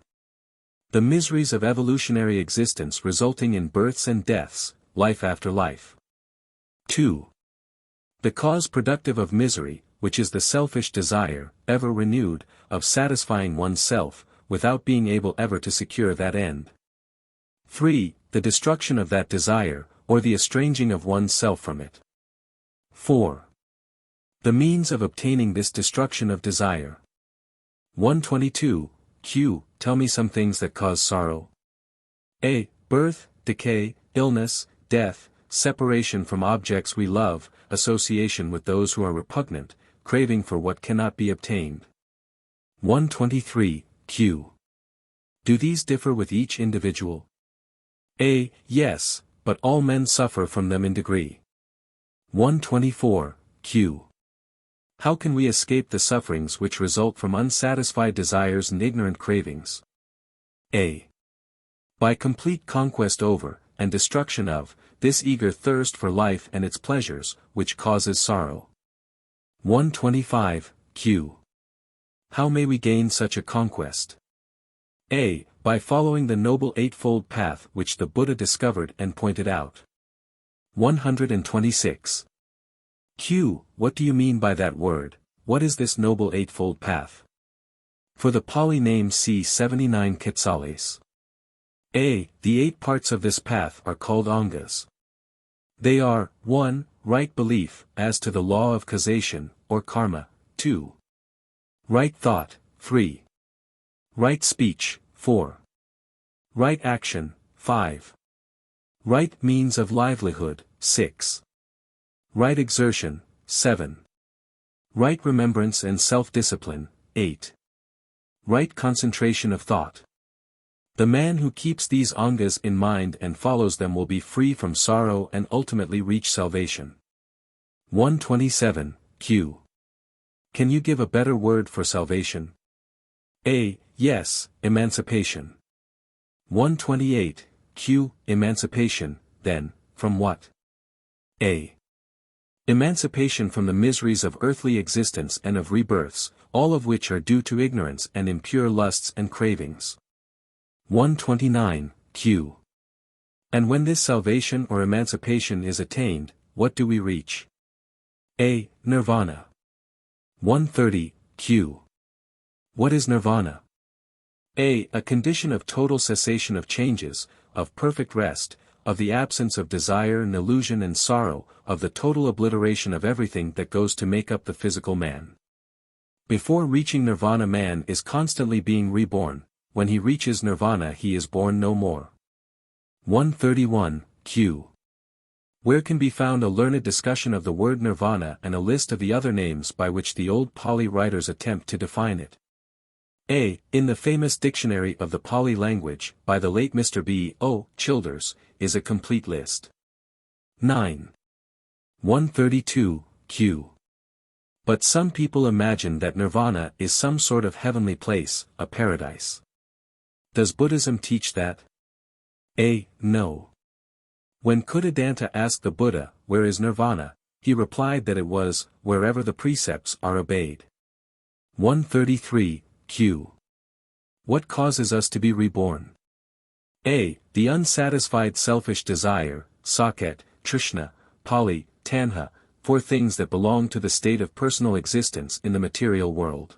The miseries of evolutionary existence resulting in births and deaths, life after life. 2. The cause productive of misery, which is the selfish desire, ever renewed, of satisfying oneself, without being able ever to secure that end. 3. The destruction of that desire, or the estranging of one's self from it. 4. The means of obtaining this destruction of desire. 122, Q. Tell me some things that cause sorrow. A. Birth, decay, illness, death, separation from objects we love, association with those who are repugnant, craving for what cannot be obtained. 123, Q. Do these differ with each individual? A. Yes, but all men suffer from them in degree. 124, Q. How can we escape the sufferings which result from unsatisfied desires and ignorant cravings? A. By complete conquest over, and destruction of, this eager thirst for life and its pleasures, which causes sorrow. 125, Q. How may we gain such a conquest? A. By following the noble Eightfold Path which the Buddha discovered and pointed out. 126. Q. What do you mean by that word? What is this noble Eightfold Path? For the Pali name see 79 Quetzales. A. The 8 parts of this path are called Angas. They are, 1. Right belief, as to the law of causation, or karma, 2. Right thought, 3. Right speech, 4. Right action, 5. Right means of livelihood, 6. Right exertion, 7. Right remembrance and self-discipline, 8. Right concentration of thought. The man who keeps these angas in mind and follows them will be free from sorrow and ultimately reach salvation. 127, Q. Can you give a better word for salvation? A. Yes, emancipation. 128, Q. Emancipation, then, from what? A. Emancipation from the miseries of earthly existence and of rebirths, all of which are due to ignorance and impure lusts and cravings. 129, Q. And when this salvation or emancipation is attained, what do we reach? A. Nirvana. 130, Q. What is nirvana? A condition of total cessation of changes, of perfect rest, of the absence of desire and illusion and sorrow, of the total obliteration of everything that goes to make up the physical man. Before reaching nirvana, man is constantly being reborn. When he reaches nirvana, he is born no more. 131, Q. Where can be found a learned discussion of the word nirvana and a list of the other names by which the old Pali writers attempt to define it? A. In the famous Dictionary of the Pali Language, by the late Mr. B. O. Childers, is a complete list. 9. 132, Q. But some people imagine that nirvana is some sort of heavenly place, a paradise. Does Buddhism teach that? A. No. When Kuddhadanta asked the Buddha, "Where is nirvana?" he replied that it was, wherever the precepts are obeyed. 133, Q. What causes us to be reborn? A. The unsatisfied selfish desire, saket, trishna, pali, tanha, for things that belong to the state of personal existence in the material world.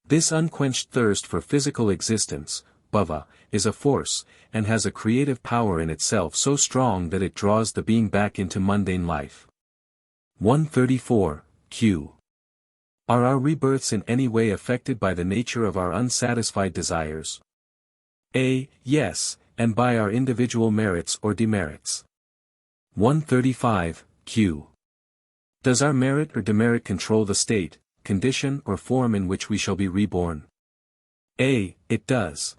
This unquenched thirst for physical existence, bhava, is a force, and has a creative power in itself so strong that it draws the being back into mundane life. 134, Q. Are our rebirths in any way affected by the nature of our unsatisfied desires? A. Yes, and by our individual merits or demerits. 135, Q. Does our merit or demerit control the state, condition or form in which we shall be reborn? A. It does.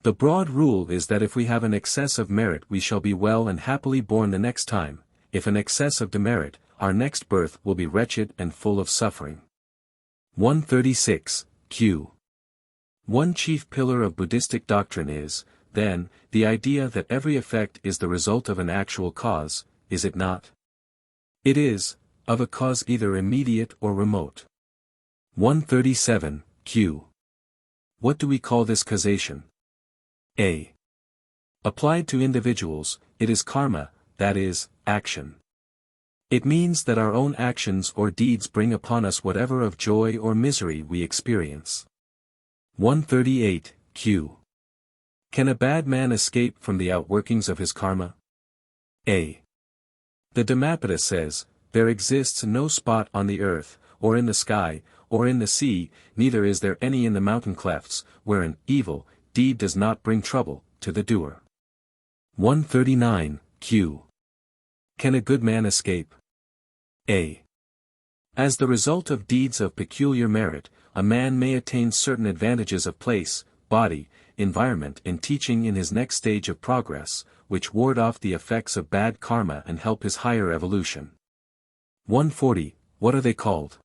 The broad rule is that if we have an excess of merit we shall be well and happily born the next time, if an excess of demerit, our next birth will be wretched and full of suffering. 136, Q. One chief pillar of Buddhistic doctrine is, then, the idea that every effect is the result of an actual cause, is it not? It is, of a cause either immediate or remote. 137, Q. What do we call this causation? A. Applied to individuals, it is karma, that is, action. It means that our own actions or deeds bring upon us whatever of joy or misery we experience. 138, Q. Can a bad man escape from the outworkings of his karma? A. The Dhammapada says, "There exists no spot on the earth, or in the sky, or in the sea, neither is there any in the mountain clefts, where an evil deed does not bring trouble to the doer." 139, Q. Can a good man escape? A. As the result of deeds of peculiar merit, a man may attain certain advantages of place, body, environment and teaching in his next stage of progress, which ward off the effects of bad karma and help his higher evolution. 140, what are they called?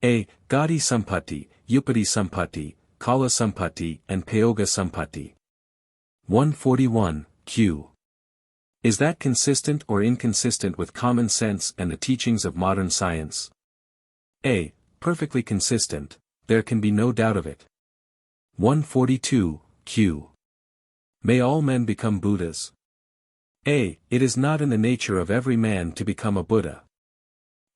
A. Gati Sampatti, Upati Sampatti, Kala Sampatti and Payoga Sampatti. 141, Q. Is that consistent or inconsistent with common sense and the teachings of modern science? A. Perfectly consistent, there can be no doubt of it. 142, Q. May all men become Buddhas? A. It is not in the nature of every man to become a Buddha.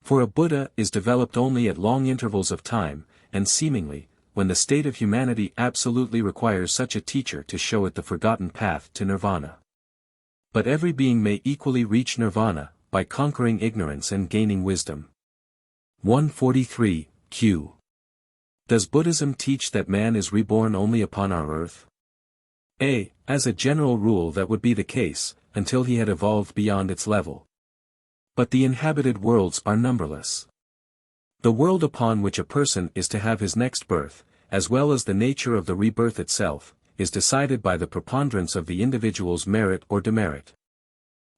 For a Buddha is developed only at long intervals of time, and seemingly, when the state of humanity absolutely requires such a teacher to show it the forgotten path to nirvana. But every being may equally reach nirvana, by conquering ignorance and gaining wisdom. 143, Q. Does Buddhism teach that man is reborn only upon our earth? A. As a general rule that would be the case, until he had evolved beyond its level. But the inhabited worlds are numberless. The world upon which a person is to have his next birth, as well as the nature of the rebirth itself, is decided by the preponderance of the individual's merit or demerit.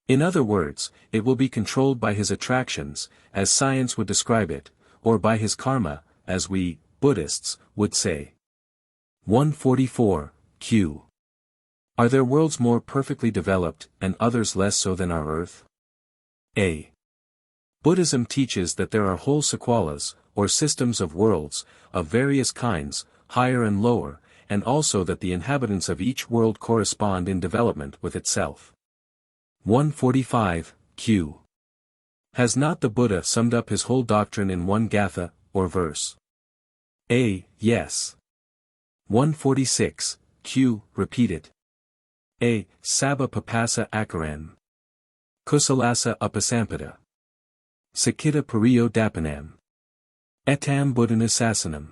In other words, it will be controlled by his attractions, as science would describe it, or by his karma, as we, Buddhists, would say. 144, Q. Are there worlds more perfectly developed, and others less so than our Earth? A. Buddhism teaches that there are whole sequalas, or systems of worlds, of various kinds, higher and lower, and also that the inhabitants of each world correspond in development with itself. 145, q. Has not the Buddha summed up his whole doctrine in one gatha, or verse? A. Yes. 146, q. Repeated. A. Sabba papasa akaran. Kusalasa upasampada. Sakita pariyo dapanam. Etam buddhanasasanam.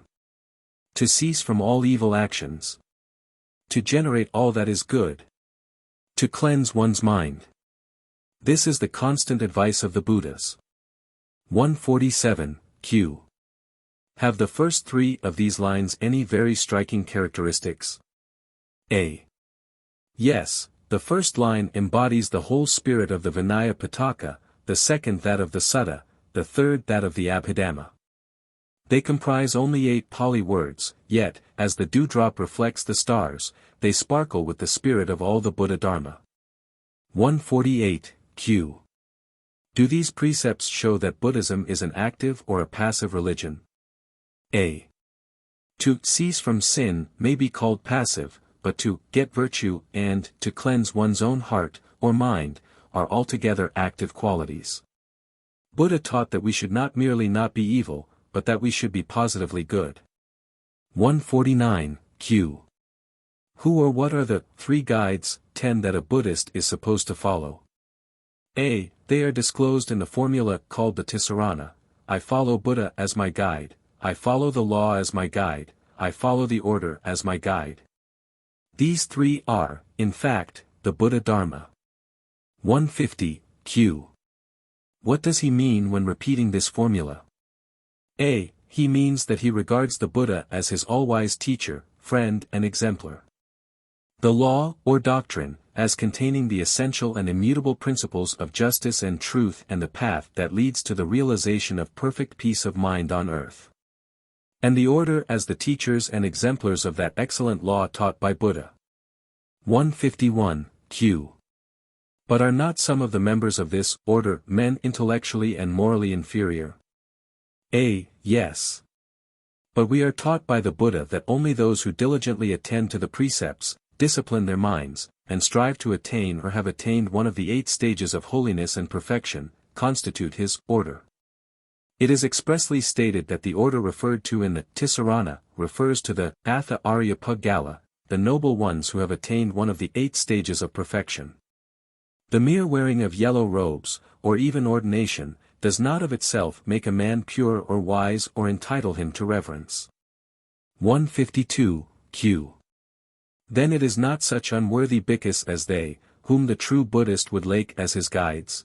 To cease from all evil actions. To generate all that is good. To cleanse one's mind. This is the constant advice of the Buddhas. 147, q. Have the first three of these lines any very striking characteristics? A. Yes, the first line embodies the whole spirit of the Vinaya Pitaka, the second that of the Sutta, the third that of the Abhidhamma. They comprise only 8 Pali words, yet, as the dewdrop reflects the stars, they sparkle with the spirit of all the Buddha Dharma. 148, q. Do these precepts show that Buddhism is an active or a passive religion? A. To cease from sin may be called passive, but to get virtue and to cleanse one's own heart, or mind, are altogether active qualities. Buddha taught that we should not merely not be evil, but that we should be positively good. 149, q. Who or what are the 3 guides, 10 that a Buddhist is supposed to follow? A. They are disclosed in the formula called the Tisarana. I follow Buddha as my guide, I follow the law as my guide, I follow the order as my guide. These 3 are, in fact, the Buddha Dharma. 150, q. What does he mean when repeating this formula? A. He means that he regards the Buddha as his all-wise teacher, friend and exemplar. The law, or doctrine, as containing the essential and immutable principles of justice and truth and the path that leads to the realization of perfect peace of mind on earth. And the order as the teachers and exemplars of that excellent law taught by Buddha. 151, q. But are not some of the members of this order men intellectually and morally inferior? A. Yes. But we are taught by the Buddha that only those who diligently attend to the precepts, discipline their minds, and strive to attain or have attained one of the 8 stages of holiness and perfection, constitute his order. It is expressly stated that the order referred to in the Tisarana refers to the Atha Arya Puggala, the noble ones who have attained one of the 8 stages of perfection. The mere wearing of yellow robes, or even ordination, does not of itself make a man pure or wise or entitle him to reverence. 152, q. Then it is not such unworthy bhikkhus as they, whom the true Buddhist would lake as his guides?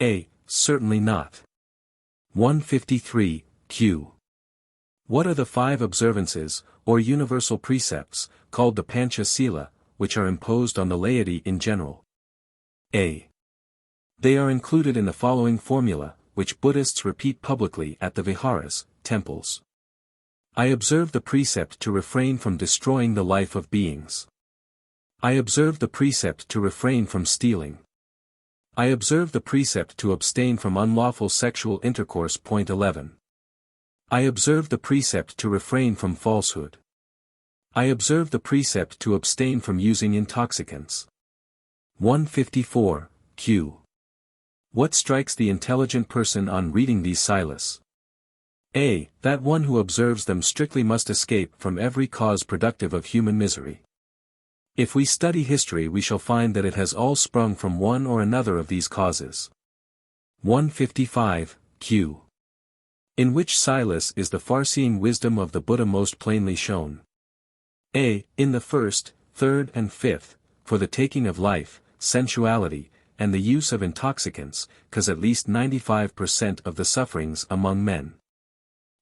A. Certainly not. 153, q. What are the 5 observances, or universal precepts, called the Pancha Sila, which are imposed on the laity in general? A. They are included in the following formula, which Buddhists repeat publicly at the viharas, temples. I observe the precept to refrain from destroying the life of beings. I observe the precept to refrain from stealing. I observe the precept to abstain from unlawful sexual intercourse. 11. I observe the precept to refrain from falsehood. I observe the precept to abstain from using intoxicants. 154, q. What strikes the intelligent person on reading these silas? A. That one who observes them strictly must escape from every cause productive of human misery. If we study history we shall find that it has all sprung from one or another of these causes. 155, q. In which silas is the far-seeing wisdom of the Buddha most plainly shown? A. In the first, third and fifth, for the taking of life, sensuality, and the use of intoxicants, cause at least 95% of the sufferings among men.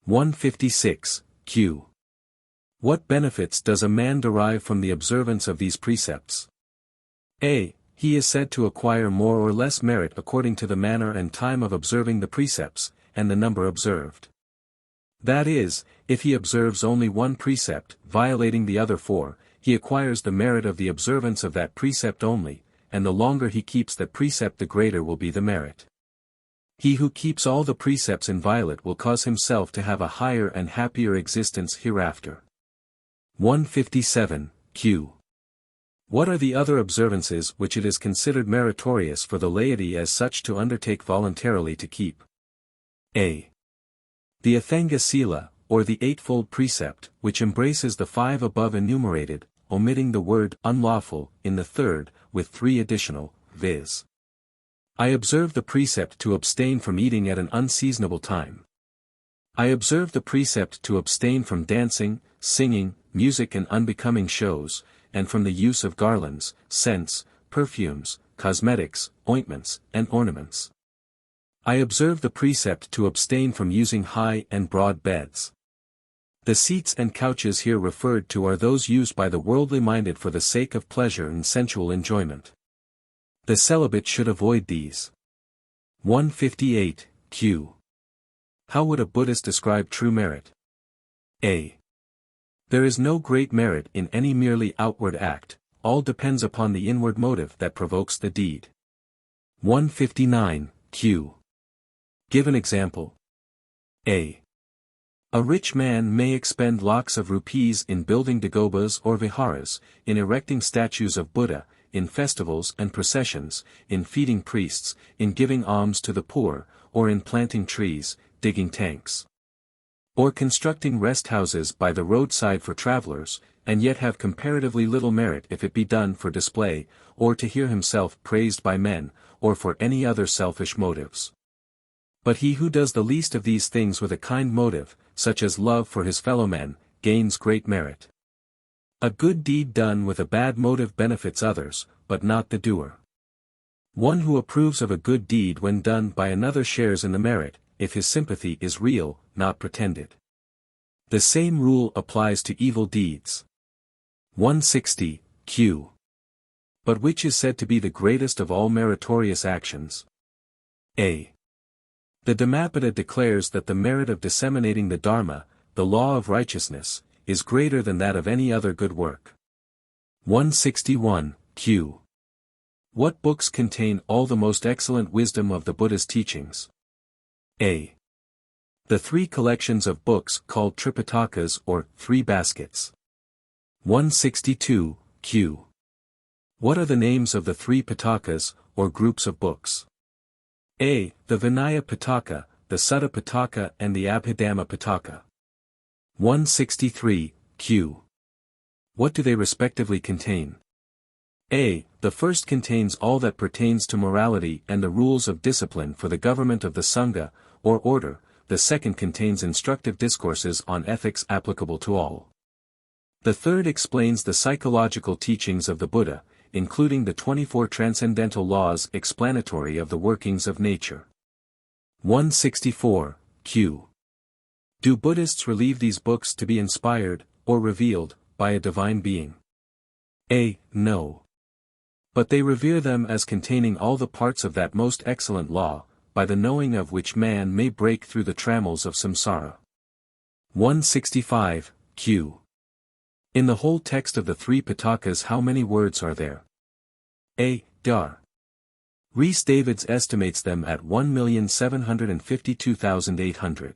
156, q. What benefits does a man derive from the observance of these precepts? A. He is said to acquire more or less merit according to the manner and time of observing the precepts, and the number observed. That is, if he observes only one precept, violating the other 4, he acquires the merit of the observance of that precept only, and the longer he keeps that precept the greater will be the merit. He who keeps all the precepts inviolate will cause himself to have a higher and happier existence hereafter. 157, Q. What are the other observances which it is considered meritorious for the laity as such to undertake voluntarily to keep? A. The Athanga Sila, or the Eightfold Precept, which embraces the 5 above enumerated, omitting the word unlawful in the third, with 3 additional, viz. I observe the precept to abstain from eating at an unseasonable time. I observe the precept to abstain from dancing, singing, music and unbecoming shows, and from the use of garlands, scents, perfumes, cosmetics, ointments, and ornaments. I observe the precept to abstain from using high and broad beds. The seats and couches here referred to are those used by the worldly minded for the sake of pleasure and sensual enjoyment. The celibate should avoid these. 158, Q. How would a Buddhist describe true merit? A. There is no great merit in any merely outward act, all depends upon the inward motive that provokes the deed. 159, Q. Give an example. A. A rich man may expend lakhs of rupees in building dagobas or viharas, in erecting statues of Buddha, in festivals and processions, in feeding priests, in giving alms to the poor, or in planting trees, digging tanks, or constructing rest houses by the roadside for travelers, and yet have comparatively little merit if it be done for display, or to hear himself praised by men, or for any other selfish motives. But he who does the least of these things with a kind motive, such as love for his fellow men, gains great merit. A good deed done with a bad motive benefits others, but not the doer. One who approves of a good deed when done by another shares in the merit, if his sympathy is real, not pretended. The same rule applies to evil deeds. 160, Q. But which is said to be the greatest of all meritorious actions? A. The Dhammapada declares that the merit of disseminating the Dharma, the law of righteousness, is greater than that of any other good work. 161, Q. What books contain all the most excellent wisdom of the Buddha's teachings? A. The 3 collections of books called Tripitakas or 3 baskets. 162, Q. What are the names of the 3 Pitakas, or groups of books? A. The Vinaya Pitaka, the Sutta Pitaka and the Abhidhamma Pitaka. 163, Q. What do they respectively contain? A. The first contains all that pertains to morality and the rules of discipline for the government of the Saṅgha, or order, the second contains instructive discourses on ethics applicable to all. The third explains the psychological teachings of the Buddha, including the 24 transcendental laws explanatory of the workings of nature. 164, Q. Do Buddhists believe these books to be inspired, or revealed, by a divine being? A. No. But they revere them as containing all the parts of that most excellent law, by the knowing of which man may break through the trammels of samsara. 165, Q. In the whole text of the 3 Pitakas how many words are there? A. Dar. Rhys Davids estimates them at 1,752,800.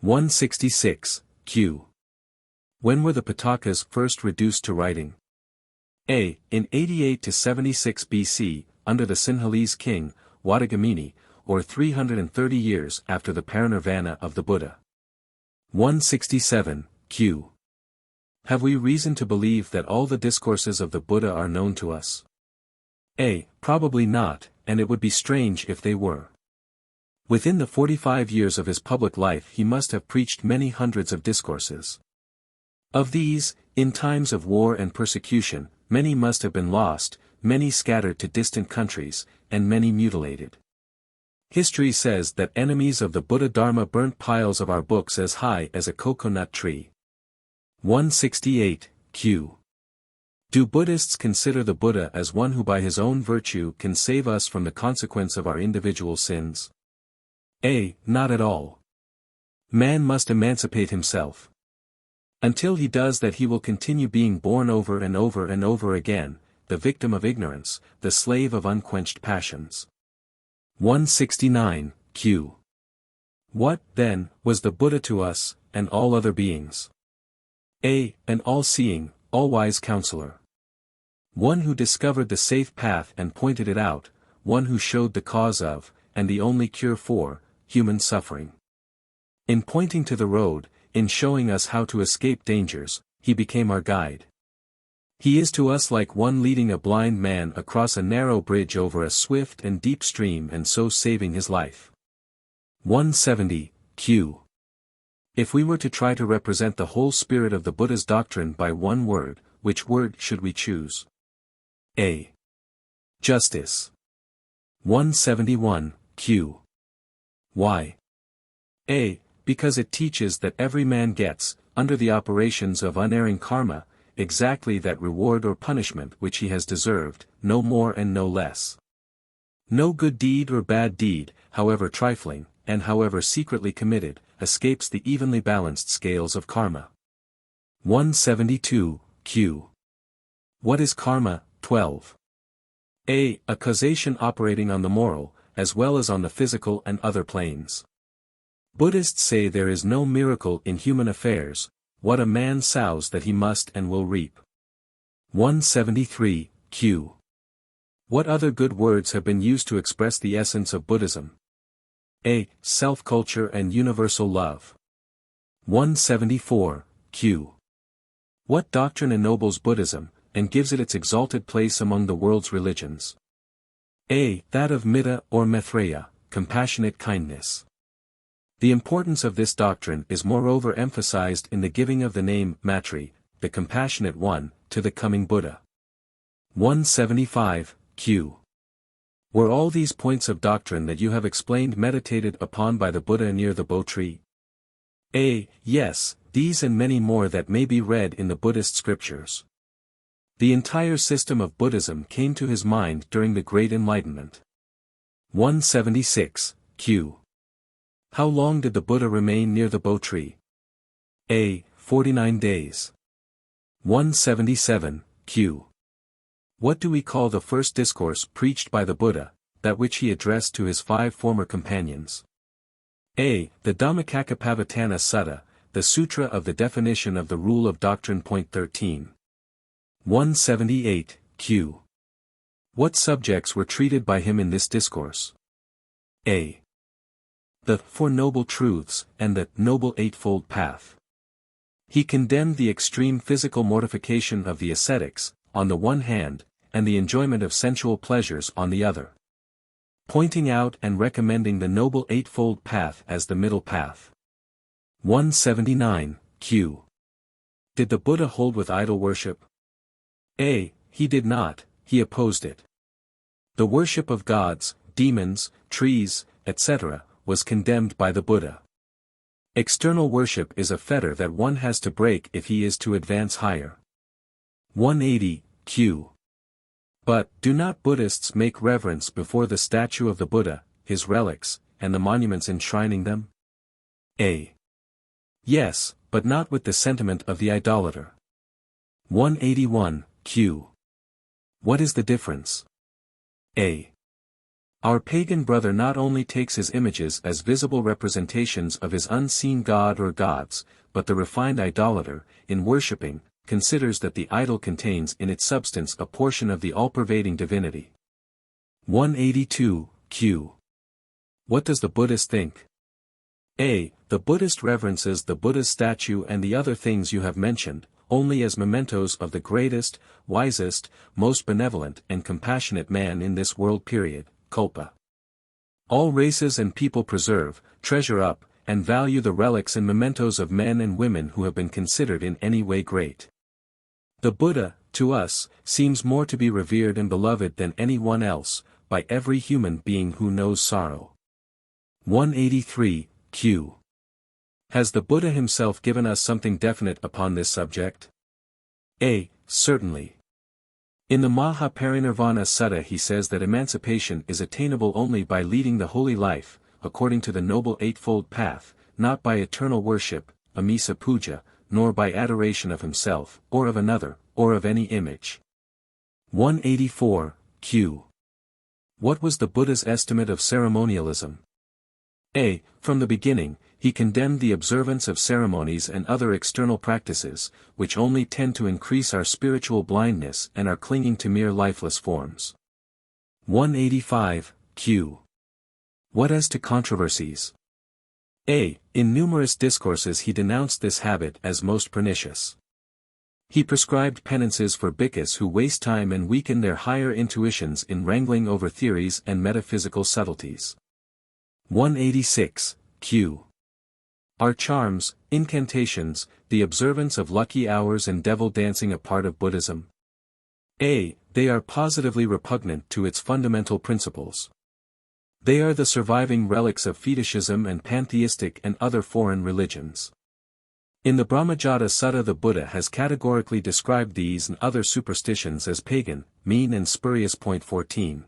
166, Q. When were the Pitakas first reduced to writing? A. In 88 to 76 BC, under the Sinhalese king, Wadagamini, or 330 years after the parinirvana of the Buddha. 167, Q. Have we reason to believe that all the discourses of the Buddha are known to us? A. Probably not, and it would be strange if they were. Within the 45 years of his public life he must have preached many hundreds of discourses. Of these, in times of war and persecution, many must have been lost, many scattered to distant countries, and many mutilated. History says that enemies of the Buddha Dharma burnt piles of our books as high as a coconut tree. 168, Q. Do Buddhists consider the Buddha as one who by his own virtue can save us from the consequence of our individual sins? A. Not at all. Man must emancipate himself. Until he does that he will continue being born over and over and over again, the victim of ignorance, the slave of unquenched passions. 169, q. What, then, was the Buddha to us, and all other beings? A. An all-seeing, all-wise counselor. One who discovered the safe path and pointed it out, one who showed the cause of, and the only cure for, human suffering. In pointing to the road, in showing us how to escape dangers, he became our guide. He is to us like one leading a blind man across a narrow bridge over a swift and deep stream and so saving his life. 170, q. If we were to try to represent the whole spirit of the Buddha's doctrine by one word, which word should we choose? A. Justice. 171, q. Why? A. Because it teaches that every man gets, under the operations of unerring karma, exactly that reward or punishment which he has deserved, no more and no less. No good deed or bad deed, however trifling, and however secretly committed, escapes the evenly balanced scales of karma. 172, q. What is karma? 12. A. A causation operating on the moral, as well as on the physical and other planes. Buddhists say there is no miracle in human affairs, what a man sows that he must and will reap. 173, q. What other good words have been used to express the essence of Buddhism? A. Self-culture and universal love. 174, q. What doctrine ennobles Buddhism, and gives it its exalted place among the world's religions? A. That of Metta or Maitreya, compassionate kindness. The importance of this doctrine is moreover emphasized in the giving of the name Maitri, the compassionate one, to the coming Buddha. 175, q. Were all these points of doctrine that you have explained meditated upon by the Buddha near the Bo tree? A. Yes, these and many more that may be read in the Buddhist scriptures. The entire system of Buddhism came to his mind during the Great Enlightenment. 176, q. How long did the Buddha remain near the Bo tree? A. 49 days. 177, q. What do we call the first discourse preached by the Buddha, that which he addressed to his 5 former companions? A. The Dhammacakkappavattana Sutta, the Sutra of the Definition of the Rule of Doctrine. 13. 178, q. What subjects were treated by him in this discourse? A. The Four Noble Truths, and the Noble Eightfold Path. He condemned the extreme physical mortification of the ascetics, on the one hand, and the enjoyment of sensual pleasures on the other. Pointing out and recommending the Noble Eightfold Path as the middle path. 179, q. Did the Buddha hold with idol worship? A. He did not, he opposed it. The worship of gods, demons, trees, etc., was condemned by the Buddha. External worship is a fetter that one has to break if he is to advance higher. 180, q. But, do not Buddhists make reverence before the statue of the Buddha, his relics, and the monuments enshrining them? A. Yes, but not with the sentiment of the idolater. 181, q. What is the difference? A. Our pagan brother not only takes his images as visible representations of his unseen god or gods, but the refined idolater, in worshipping, considers that the idol contains in its substance a portion of the all-pervading divinity. 182, q. What does the Buddhist think? A. The Buddhist reverences the Buddha's statue and the other things you have mentioned, only as mementos of the greatest, wisest, most benevolent and compassionate man in this world period, Kalpa. All races and people preserve, treasure up, and value the relics and mementos of men and women who have been considered in any way great. The Buddha, to us, seems more to be revered and beloved than any one else, by every human being who knows sorrow. 183, q. Has the Buddha himself given us something definite upon this subject? A. Certainly. In the Mahaparinirvana Sutta he says that emancipation is attainable only by leading the holy life, according to the Noble Eightfold Path, not by eternal worship, amisa puja, nor by adoration of himself, or of another, or of any image. 184, Q. What was the Buddha's estimate of ceremonialism? A. From the beginning, he condemned the observance of ceremonies and other external practices, which only tend to increase our spiritual blindness and our clinging to mere lifeless forms. 185, Q. What as to controversies? A. In numerous discourses he denounced this habit as most pernicious. He prescribed penances for bhikkhus who waste time and weaken their higher intuitions in wrangling over theories and metaphysical subtleties. 186, Q. Are charms, incantations, the observance of lucky hours and devil dancing a part of Buddhism? A. They are positively repugnant to its fundamental principles. They are the surviving relics of fetishism and pantheistic and other foreign religions. In the Brahmajata Sutta the Buddha has categorically described these and other superstitions as pagan, mean and spurious. 14.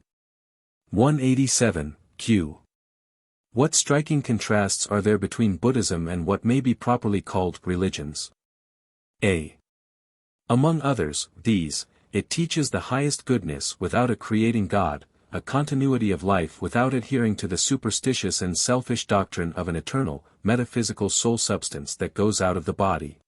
187, Q. What striking contrasts are there between Buddhism and what may be properly called religions? A. Among others, these, it teaches the highest goodness without a creating God, a continuity of life without adhering to the superstitious and selfish doctrine of an eternal, metaphysical soul substance that goes out of the body.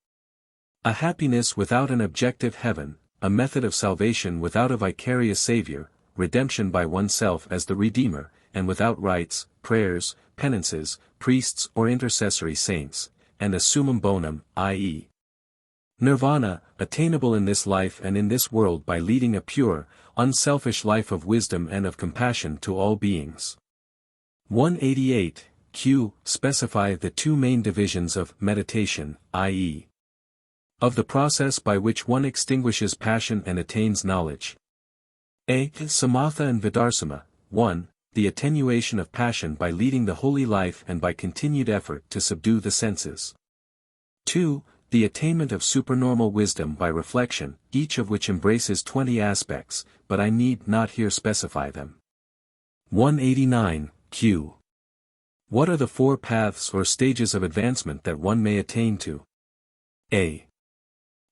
A happiness without an objective heaven, a method of salvation without a vicarious Savior, redemption by oneself as the Redeemer, and without rites, prayers, penances, priests or intercessory saints, and a summum bonum, i.e. Nirvana, attainable in this life and in this world by leading a pure, unselfish life of wisdom and of compassion to all beings. 188, Q. Specify the two main divisions of meditation, i.e. of the process by which one extinguishes passion and attains knowledge. A. Samatha and Vidarsama. 1. The attenuation of passion by leading the holy life and by continued effort to subdue the senses. 2. The attainment of supernormal wisdom by reflection, each of which embraces 20 aspects, but I need not here specify them. 189, Q. What are the four paths or stages of advancement that one may attain to? A.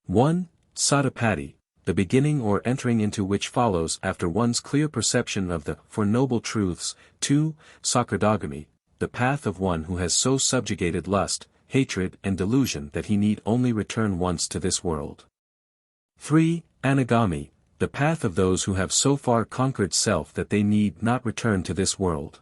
1. Satapatti, the beginning or entering into which follows after one's clear perception of the Four Noble Truths. 2. Sakardagami, the path of one who has so subjugated lust, hatred and delusion that he need only return once to this world. 3. Anagami, the path of those who have so far conquered self that they need not return to this world.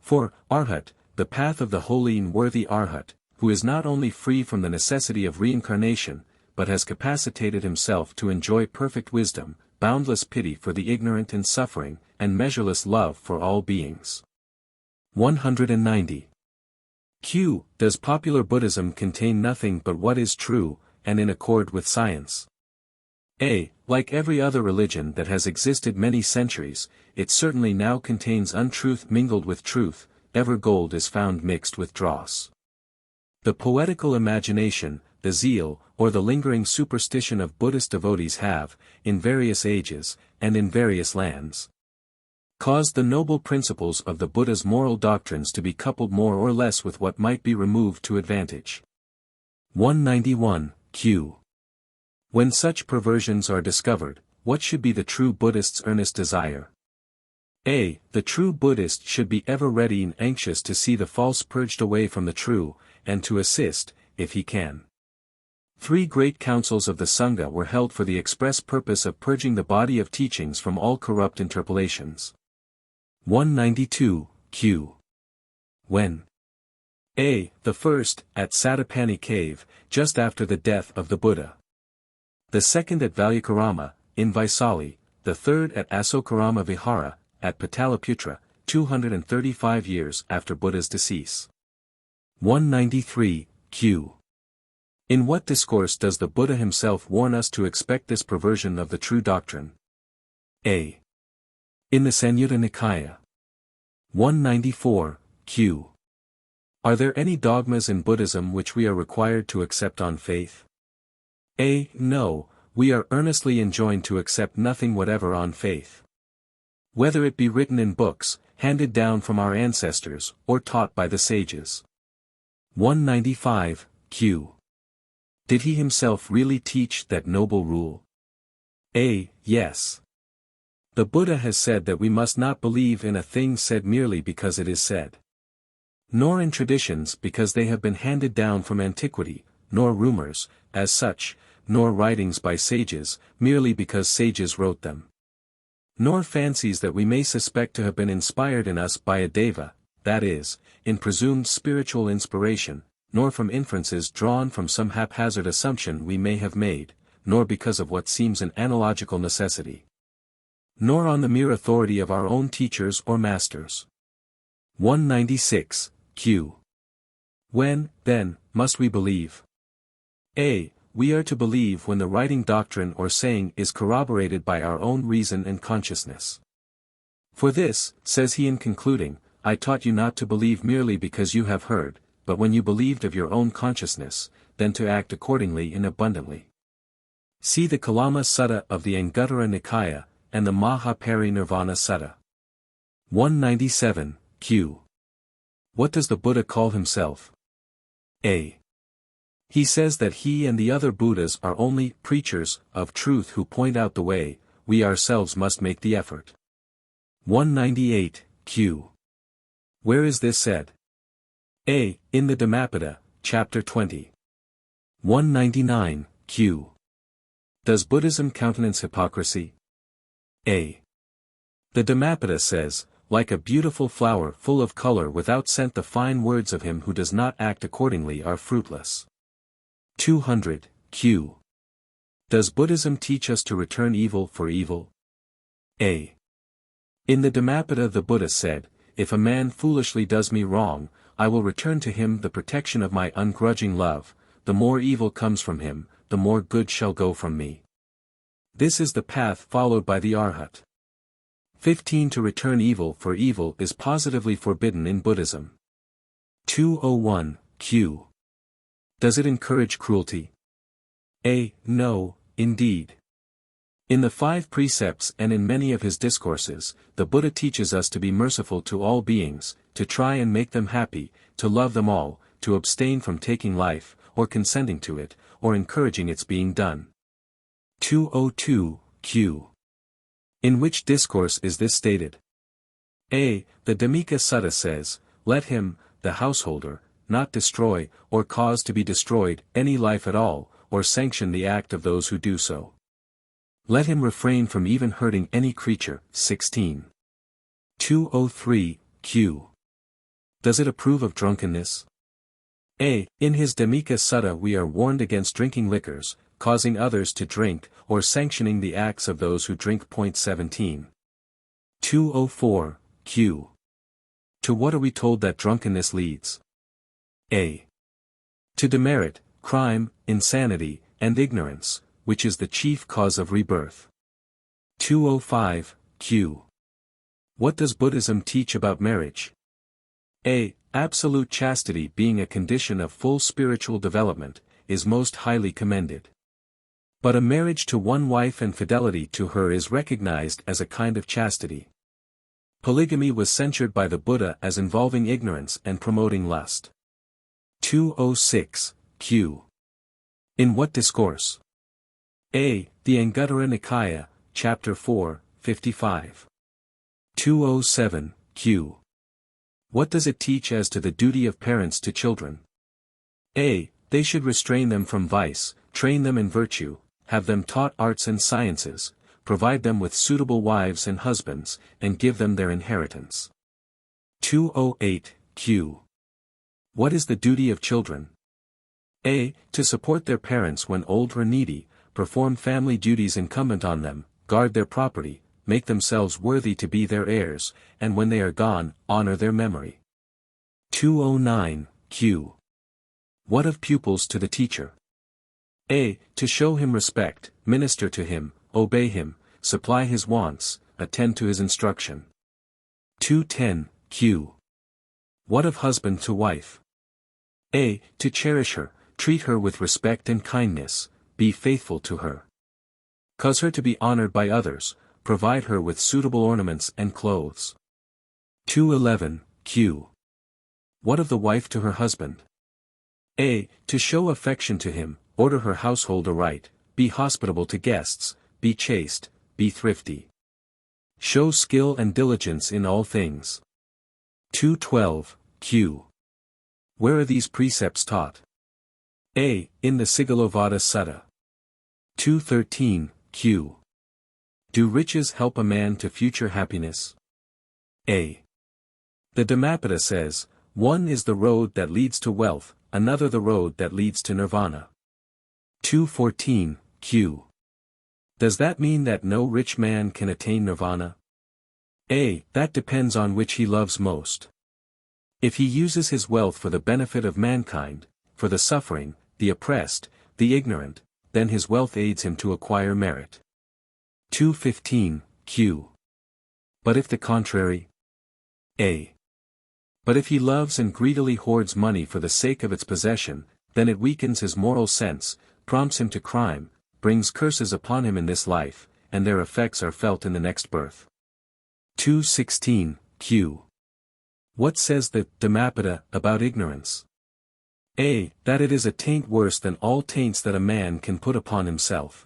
4. Arhat, the path of the holy and worthy Arhat, who is not only free from the necessity of reincarnation, but has capacitated himself to enjoy perfect wisdom, boundless pity for the ignorant and suffering, and measureless love for all beings. 190. Q. Does popular Buddhism contain nothing but what is true, and in accord with science? A. Like every other religion that has existed many centuries, it certainly now contains untruth mingled with truth, ever gold is found mixed with dross. The poetical imagination, the zeal, or the lingering superstition of Buddhist devotees have, in various ages, and in various lands, caused the noble principles of the Buddha's moral doctrines to be coupled more or less with what might be removed to advantage. 191, Q. When such perversions are discovered, what should be the true Buddhist's earnest desire? A. The true Buddhist should be ever ready and anxious to see the false purged away from the true, and to assist, if he can. 3 great councils of the Saṅgha were held for the express purpose of purging the body of teachings from all corrupt interpolations. 192, Q. When? A. The first, at Satapani cave, just after the death of the Buddha. The second at Valyakarama, in Vaisali, the third at Asokarama Vihara, at Pataliputra, 235 years after Buddha's decease. 193, Q. In what discourse does the Buddha himself warn us to expect this perversion of the true doctrine? A. In the Samyutta Nikaya. 194, Q. Are there any dogmas in Buddhism which we are required to accept on faith? A. No, we are earnestly enjoined to accept nothing whatever on faith. Whether it be written in books, handed down from our ancestors, or taught by the sages. 195, Q. Did he himself really teach that noble rule? A. Yes. The Buddha has said that we must not believe in a thing said merely because it is said. Nor in traditions because they have been handed down from antiquity, nor rumors, as such, nor writings by sages, merely because sages wrote them. Nor fancies that we may suspect to have been inspired in us by a deva, that is, in presumed spiritual inspiration, nor from inferences drawn from some haphazard assumption we may have made, nor because of what seems an analogical necessity. Nor on the mere authority of our own teachers or masters. 196, Q. When, then, must we believe? A. We are to believe when the writing doctrine or saying is corroborated by our own reason and consciousness. For this, says he in concluding, I taught you not to believe merely because you have heard, but when you believed of your own consciousness, then to act accordingly and abundantly. See the Kalama Sutta of the Anguttara Nikaya, and the Mahaparinirvana Sutta. 197, Q. What does the Buddha call himself? A. He says that he and the other Buddhas are only preachers of truth who point out the way, we ourselves must make the effort. 198, Q. Where is this said? A. In the Dhammapada, chapter 20. 199, Q. Does Buddhism countenance hypocrisy? A. The Dhammapada says, like a beautiful flower full of color without scent, the fine words of him who does not act accordingly are fruitless. 200, Q. Does Buddhism teach us to return evil for evil? A. In the Dhammapada the Buddha said, if a man foolishly does me wrong, I will return to him the protection of my ungrudging love, the more evil comes from him, the more good shall go from me. This is the path followed by the Arhat. 15 To return evil for evil is positively forbidden in Buddhism. 201, Q. Does it encourage cruelty? A. No, indeed. In the 5 precepts and in many of his discourses, the Buddha teaches us to be merciful to all beings, to try and make them happy, to love them all, to abstain from taking life, or consenting to it, or encouraging its being done. 202, Q. In which discourse is this stated? A. The Dhammika Sutta says, let him, the householder, not destroy, or cause to be destroyed, any life at all, or sanction the act of those who do so. Let him refrain from even hurting any creature. 16. 203, Q. Does it approve of drunkenness? A. In his Dhammika Sutta we are warned against drinking liquors, causing others to drink, or sanctioning the acts of those who drink. 17. 204, Q. To what are we told that drunkenness leads? A. To demerit, crime, insanity, and ignorance, which is the chief cause of rebirth. 205, Q. What does Buddhism teach about marriage? A. Absolute chastity being a condition of full spiritual development, is most highly commended. But a marriage to one wife and fidelity to her is recognized as a kind of chastity. Polygamy was censured by the Buddha as involving ignorance and promoting lust. 206, Q. In what discourse? A. The Anguttara Nikaya, chapter 4, 55. 207, Q. What does it teach as to the duty of parents to children? A. They should restrain them from vice, train them in virtue, have them taught arts and sciences, provide them with suitable wives and husbands, and give them their inheritance. 208, Q. What is the duty of children? A. To support their parents when old or needy, perform family duties incumbent on them, guard their property, make themselves worthy to be their heirs, and when they are gone, honor their memory. 209, Q. What of pupils to the teacher? A. To show him respect, minister to him, obey him, supply his wants, attend to his instruction. 210, Q. What of husband to wife? A. To cherish her, treat her with respect and kindness, be faithful to her. Cause her to be honored by others, provide her with suitable ornaments and clothes. 211, Q. What of the wife to her husband? A. To show affection to him, order her household aright, be hospitable to guests, be chaste, be thrifty. Show skill and diligence in all things. 212, q. Where are these precepts taught? A. In the Sigalovada Sutta. 213, q. Do riches help a man to future happiness? A. The Dhammapada says, one is the road that leads to wealth, another the road that leads to Nirvana. 214, q. Does that mean that no rich man can attain Nirvana? A. That depends on which he loves most. If he uses his wealth for the benefit of mankind, for the suffering, the oppressed, the ignorant, then his wealth aids him to acquire merit. 215, q. But if the contrary? A. But if he loves and greedily hoards money for the sake of its possession, then it weakens his moral sense, prompts him to crime, brings curses upon him in this life, and their effects are felt in the next birth. 216, q. What says the Dhammapada about ignorance? A. That it is a taint worse than all taints that a man can put upon himself.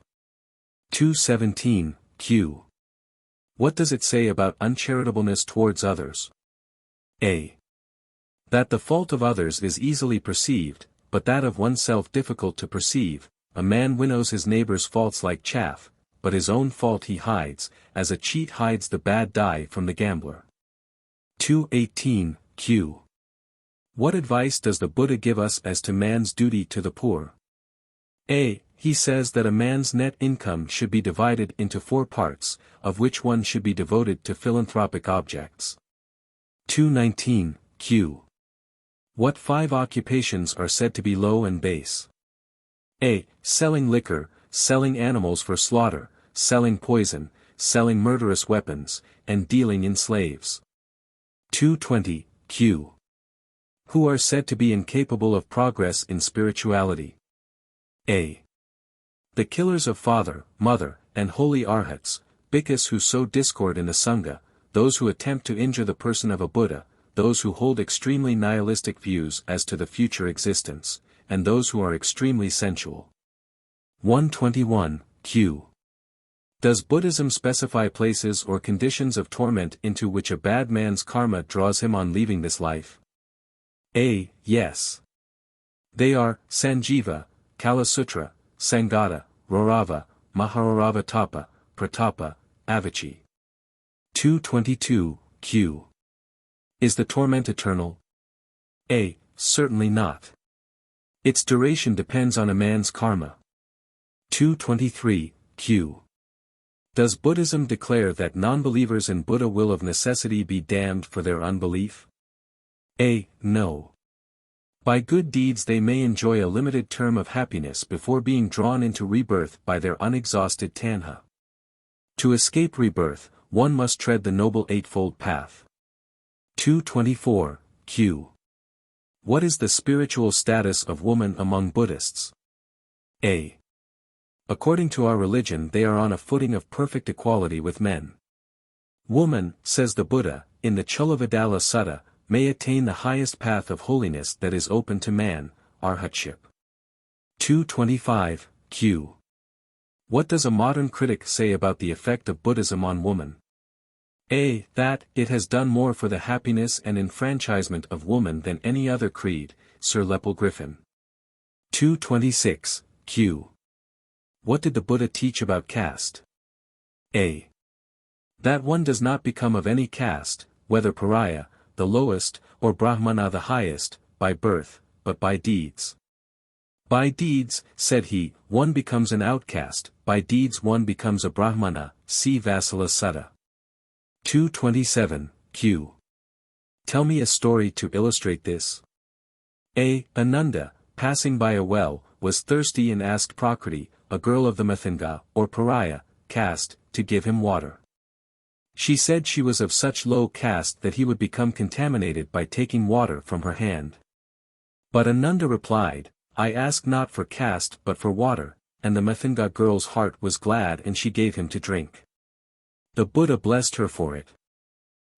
217, q. What does it say about uncharitableness towards others? A. That the fault of others is easily perceived, but that of oneself difficult to perceive. A man winnows his neighbor's faults like chaff, but his own fault he hides, as a cheat hides the bad die from the gambler. 218, q. What advice does the Buddha give us as to man's duty to the poor? A. He says that a man's net income should be divided into 4 parts, of which one should be devoted to philanthropic objects. 219, q. What 5 occupations are said to be low and base? A. Selling liquor, selling animals for slaughter, selling poison, selling murderous weapons, and dealing in slaves. 220, q. Who are said to be incapable of progress in spirituality? A. The killers of father, mother, and holy arhats, bhikkhus who sow discord in the Saṅgha, those who attempt to injure the person of a Buddha, those who hold extremely nihilistic views as to the future existence, and those who are extremely sensual. 121, q. Does Buddhism specify places or conditions of torment into which a bad man's karma draws him on leaving this life? A. Yes. They are, Sanjiva, Kalasutra, Sangata, Rorava, Maharorava Tapa, Pratapa, Avicii. 222, q. Is the torment eternal? A. Certainly not. Its duration depends on a man's karma. 223, q. Does Buddhism declare that non-believers in Buddha will of necessity be damned for their unbelief? A. No. By good deeds they may enjoy a limited term of happiness before being drawn into rebirth by their unexhausted tanha. To escape rebirth, one must tread the noble Eightfold Path. 224, q. What is the spiritual status of woman among Buddhists? A. According to our religion they are on a footing of perfect equality with men. Woman, says the Buddha, in the Chullavedalla Sutta, may attain the highest path of holiness that is open to man, arhatship. 225, q. What does a modern critic say about the effect of Buddhism on woman? A. That it has done more for the happiness and enfranchisement of woman than any other creed, Sir Lepel Griffin. 226, q. What did the Buddha teach about caste? A. That one does not become of any caste, whether pariah, the lowest, or brahmana the highest, by birth, but by deeds. By deeds, said he, one becomes an outcast, by deeds one becomes a brahmana, see Vassala Sutta. 227, q. Tell me a story to illustrate this. A. Ananda, passing by a well, was thirsty and asked Prakriti, a girl of the Mathinga, or pariah, caste, to give him water. She said she was of such low caste that he would become contaminated by taking water from her hand. But Ananda replied, I ask not for caste but for water, and the Mathinga girl's heart was glad and she gave him to drink. The Buddha blessed her for it.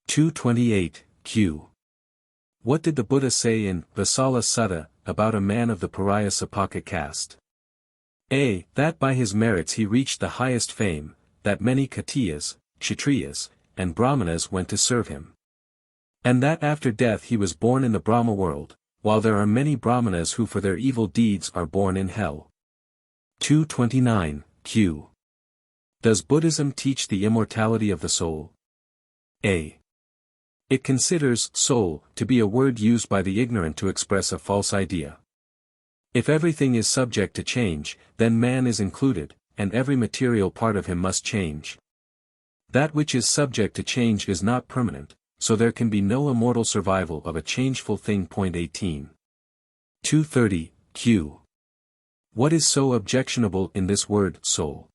228, q. What did the Buddha say in Vassala Sutta about a man of the pariah Sapaka caste? A. That by his merits he reached the highest fame, that many Kshatriyas, Kshatriyas, and Brahmanas went to serve him. And that after death he was born in the Brahma world, while there are many Brahmanas who for their evil deeds are born in hell. 229, Q. Does Buddhism teach the immortality of the soul? A. It considers soul to be a word used by the ignorant to express a false idea. If everything is subject to change, then man is included, and every material part of him must change. That which is subject to change is not permanent, so there can be no immortal survival of a changeful thing. 18. 230, Q. What is so objectionable in this word, soul?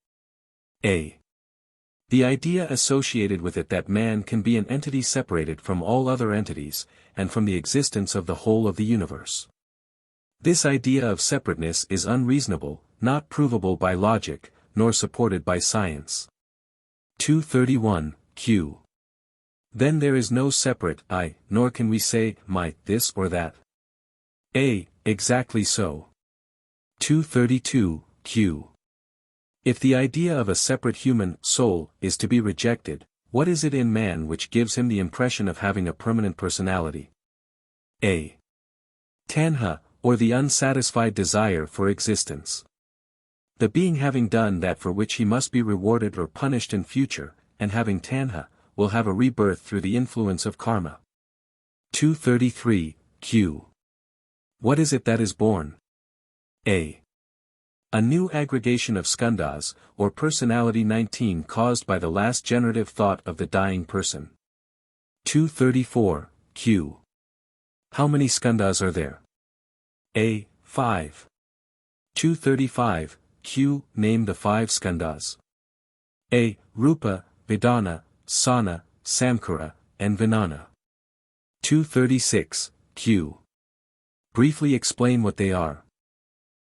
A. The idea associated with it that man can be an entity separated from all other entities, and from the existence of the whole of the universe. This idea of separateness is unreasonable, not provable by logic, nor supported by science. 231, Q. Then there is no separate I, nor can we say, my, this or that. A. Exactly so. 232, Q. If the idea of a separate human soul is to be rejected, what is it in man which gives him the impression of having a permanent personality? A. Tanha, or the unsatisfied desire for existence. The being having done that for which he must be rewarded or punished in future, and having tanha, will have a rebirth through the influence of karma. 233, Q. What is it that is born? A. A new aggregation of skandhas, or personality 19 caused by the last generative thought of the dying person. 234, Q. How many skandhas are there? A. 5. 235, Q. Name the 5 skandhas. A. Rupa, Vedana, Sana, Samkhara, and Vijnana. 236, Q. Briefly explain what they are.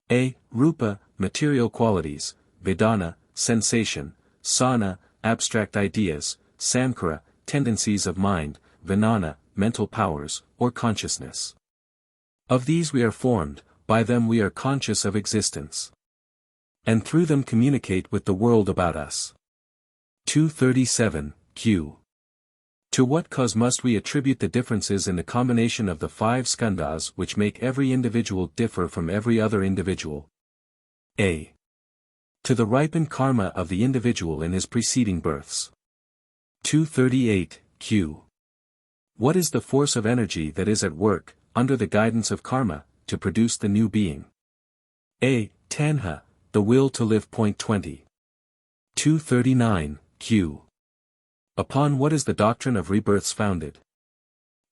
A. Rupa, material qualities, Vedana, sensation, Sana, abstract ideas, Samkhara, tendencies of mind, Vijnana, mental powers, or consciousness. Of these we are formed, by them we are conscious of existence. And through them communicate with the world about us. 237, Q. To what cause must we attribute the differences in the combination of the 5 skandhas which make every individual differ from every other individual? A. To the ripened karma of the individual in his preceding births. 238, Q. What is the force of energy that is at work, under the guidance of karma, to produce the new being? A. Tanha, the will to live. 20. 239, Q. Upon what is the doctrine of rebirths founded?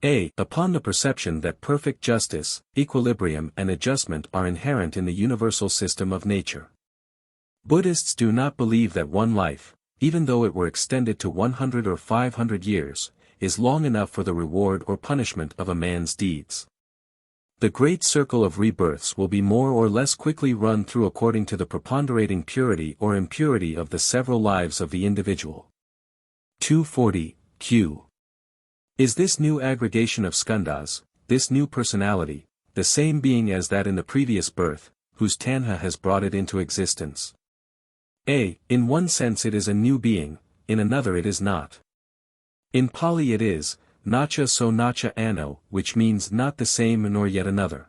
A. Upon the perception that perfect justice, equilibrium and adjustment are inherent in the universal system of nature. Buddhists do not believe that one life, even though it were extended to 100 or 500 years, is long enough for the reward or punishment of a man's deeds. The great circle of rebirths will be more or less quickly run through according to the preponderating purity or impurity of the several lives of the individual. 240, Q. Is this new aggregation of skandhas, this new personality, the same being as that in the previous birth, whose tanha has brought it into existence? A. In one sense it is a new being, in another it is not. In Pali it is, nacha so nacha ano, which means not the same nor yet another.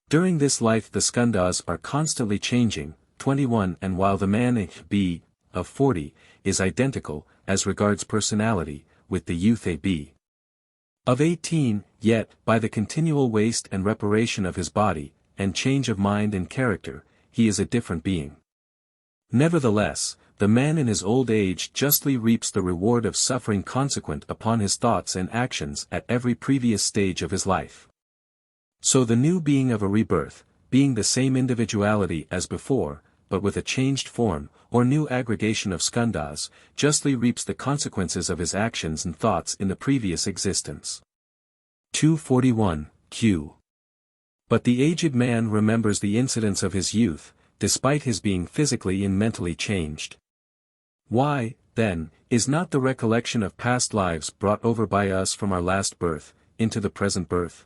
During this life the skandhas are constantly changing, 21, and while the man B, of 40, is identical, as regards personality, with the youth AB. Of 18, yet, by the continual waste and reparation of his body, and change of mind and character, he is a different being. Nevertheless, the man in his old age justly reaps the reward of suffering consequent upon his thoughts and actions at every previous stage of his life. So the new being of a rebirth, being the same individuality as before, but with a changed form, or new aggregation of skandhas, justly reaps the consequences of his actions and thoughts in the previous existence. 241, Q. But the aged man remembers the incidents of his youth, despite his being physically and mentally changed. Why, then, is not the recollection of past lives brought over by us from our last birth, into the present birth?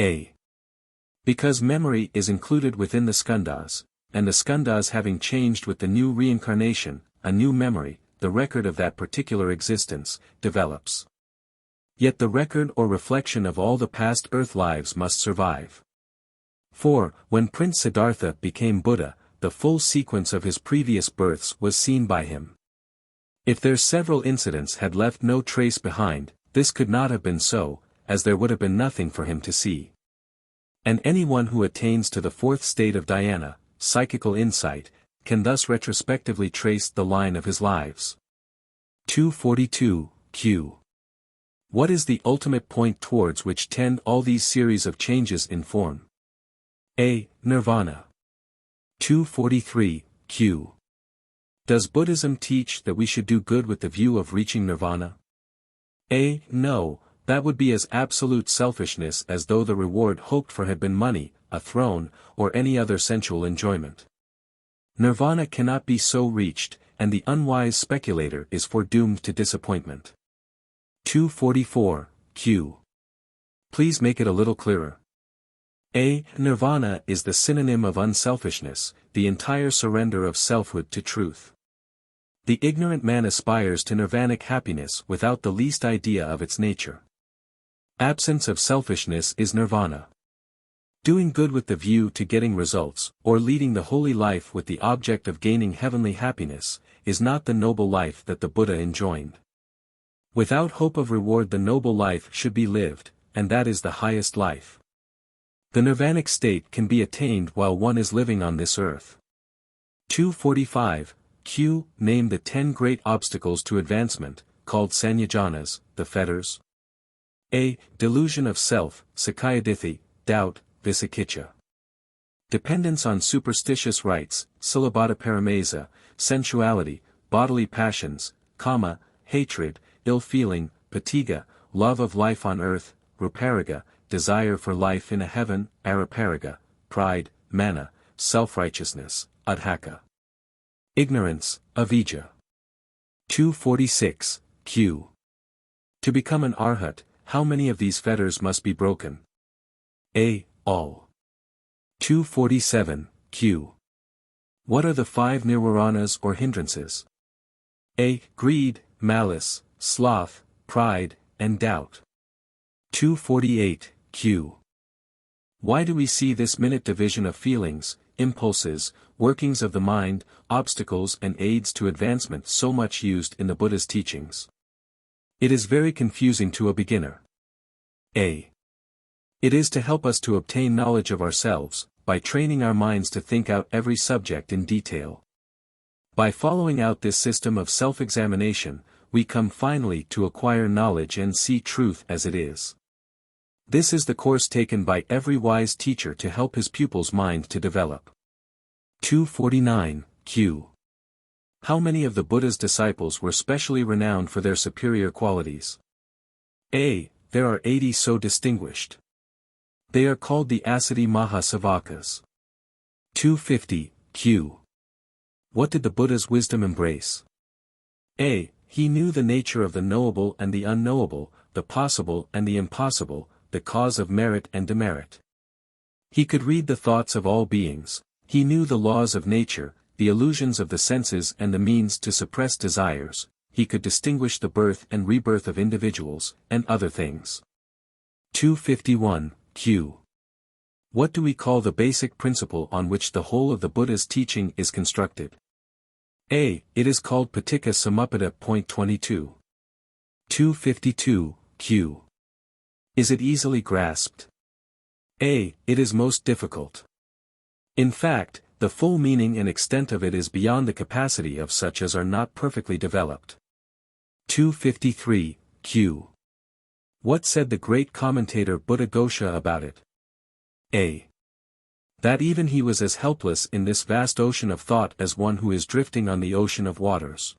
A. Because memory is included within the skandhas, and the skandhas having changed with the new reincarnation, a new memory, the record of that particular existence, develops. Yet the record or reflection of all the past earth lives must survive. For, when Prince Siddhartha became Buddha, the full sequence of his previous births was seen by him. If their several incidents had left no trace behind, this could not have been so, as there would have been nothing for him to see. And anyone who attains to the fourth state of dhyana, psychical insight, can thus retrospectively trace the line of his lives. 242, Q. What is the ultimate point towards which tend all these series of changes in form? A. Nirvana. 243, Q. Does Buddhism teach that we should do good with the view of reaching nirvana? A. No, that would be as absolute selfishness as though the reward hoped for had been money, a throne, or any other sensual enjoyment. Nirvana cannot be so reached, and the unwise speculator is foredoomed to disappointment. 244, Q. Please make it a little clearer. A. Nirvana is the synonym of unselfishness, the entire surrender of selfhood to truth. The ignorant man aspires to nirvanic happiness without the least idea of its nature. Absence of selfishness is nirvana. Doing good with the view to getting results, or leading the holy life with the object of gaining heavenly happiness, is not the noble life that the Buddha enjoined. Without hope of reward the noble life should be lived, and that is the highest life. The nirvanic state can be attained while one is living on this earth. 245, Q. Name the 10 great obstacles to advancement, called sanyajanas, the fetters. A. Delusion of self, sakayadithi, doubt, visakicha. Dependence on superstitious rites, silabhata paramesa, sensuality, bodily passions, kama, hatred, ill-feeling, patiga, love of life on earth, ruparaga, desire for life in a heaven, araparaga, pride, mana, self-righteousness, adhaka. Ignorance, avijja. 246, Q. To become an arhat, how many of these fetters must be broken? A. All. 247, Q. What are the 5 nirvaranas or hindrances? A. Greed, malice, sloth, pride, and doubt. 248, Q. Why do we see this minute division of feelings, impulses, workings of the mind, obstacles and aids to advancement so much used in the Buddha's teachings? It is very confusing to a beginner. A. It is to help us to obtain knowledge of ourselves, by training our minds to think out every subject in detail. By following out this system of self-examination, we come finally to acquire knowledge and see truth as it is. This is the course taken by every wise teacher to help his pupil's mind to develop. 249, Q. How many of the Buddha's disciples were specially renowned for their superior qualities? A. There are 80 so distinguished. They are called the Asati Mahasavakas. 250, Q. What did the Buddha's wisdom embrace? A. He knew the nature of the knowable and the unknowable, the possible and the impossible, the cause of merit and demerit. He could read the thoughts of all beings, he knew the laws of nature, the illusions of the senses and the means to suppress desires, he could distinguish the birth and rebirth of individuals, and other things. 251, Q. What do we call the basic principle on which the whole of the Buddha's teaching is constructed? A. It is called Paticca Samuppada. 22. 252, Q. Is it easily grasped? A. It is most difficult. In fact, the full meaning and extent of it is beyond the capacity of such as are not perfectly developed. 253, Q. What said the great commentator Buddhaghosa about it? A. That even he was as helpless in this vast ocean of thought as one who is drifting on the ocean of waters.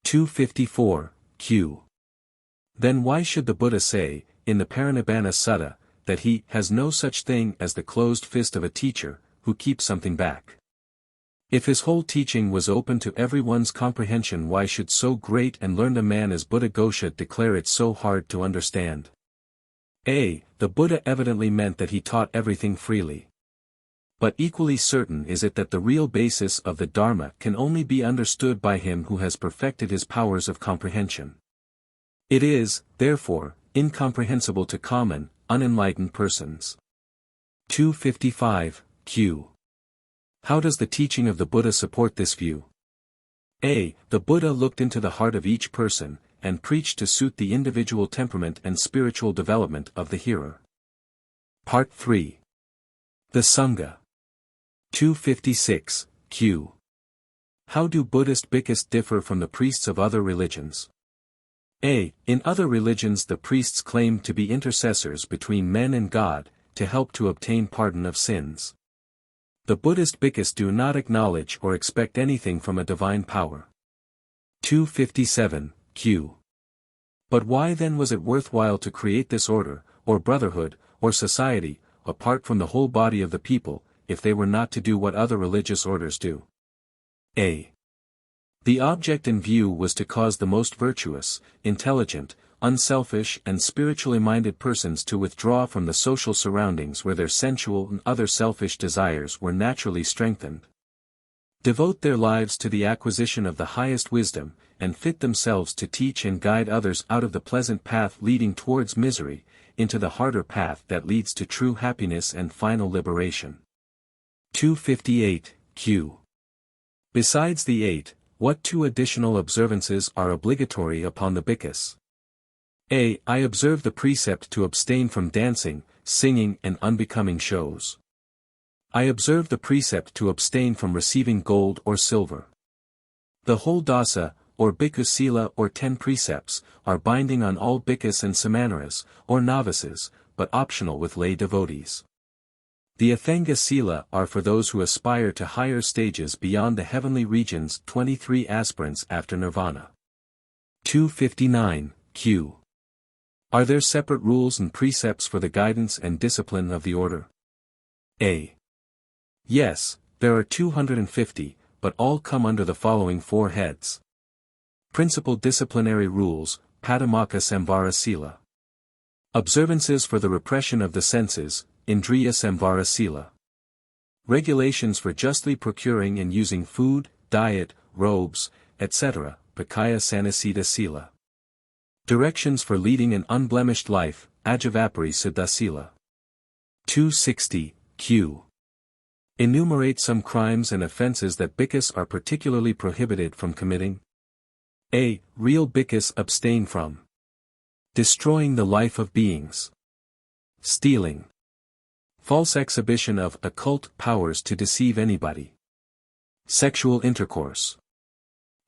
254, Q. Then why should the Buddha say, in the Parinibbana Sutta, that he has no such thing as the closed fist of a teacher, who keeps something back? If his whole teaching was open to everyone's comprehension, why should so great and learned a man as Buddhaghosa declare it so hard to understand? A. The Buddha evidently meant that he taught everything freely. But equally certain is it that the real basis of the Dharma can only be understood by him who has perfected his powers of comprehension. It is, therefore, incomprehensible to common, unenlightened persons. 255, Q. How does the teaching of the Buddha support this view? A. The Buddha looked into the heart of each person, and preached to suit the individual temperament and spiritual development of the hearer. Part 3. The Saṅgha. 256, Q. How do Buddhist bhikkhus differ from the priests of other religions? A. In other religions the priests claim to be intercessors between men and God, to help to obtain pardon of sins. The Buddhist bhikkhus do not acknowledge or expect anything from a divine power. 257, Q. But why then was it worthwhile to create this order, or brotherhood, or society, apart from the whole body of the people, if they were not to do what other religious orders do? A. The object in view was to cause the most virtuous, intelligent, unselfish and spiritually minded persons to withdraw from the social surroundings where their sensual and other selfish desires were naturally strengthened. Devote their lives to the acquisition of the highest wisdom, and fit themselves to teach and guide others out of the pleasant path leading towards misery, into the harder path that leads to true happiness and final liberation. 258, Q. Besides the 8, what 2 additional observances are obligatory upon the bhikkhus? A. I observe the precept to abstain from dancing, singing and unbecoming shows. I observe the precept to abstain from receiving gold or silver. The whole dasa, or bhikkhu sila or 10 precepts, are binding on all bhikkhus and samaneras, or novices, but optional with lay devotees. The Athanga sila are for those who aspire to higher stages beyond the heavenly regions, 23 aspirants after nirvana. 259, Q. Are there separate rules and precepts for the guidance and discipline of the order? A. Yes, there are 250, but all come under the following 4 heads. Principal disciplinary rules, Padamaka Samvara Sila. Observances for the repression of the senses, Indriya Samvara Sila. Regulations for justly procuring and using food, diet, robes, etc., Pakaya Sanasita Sila. Directions for leading an unblemished life, Ajavapari Siddha Sila. 260, Q. Enumerate some crimes and offences that bhikkhus are particularly prohibited from committing. A. Real bhikkhus abstain from destroying the life of beings, stealing, false exhibition of occult powers to deceive anybody, sexual intercourse,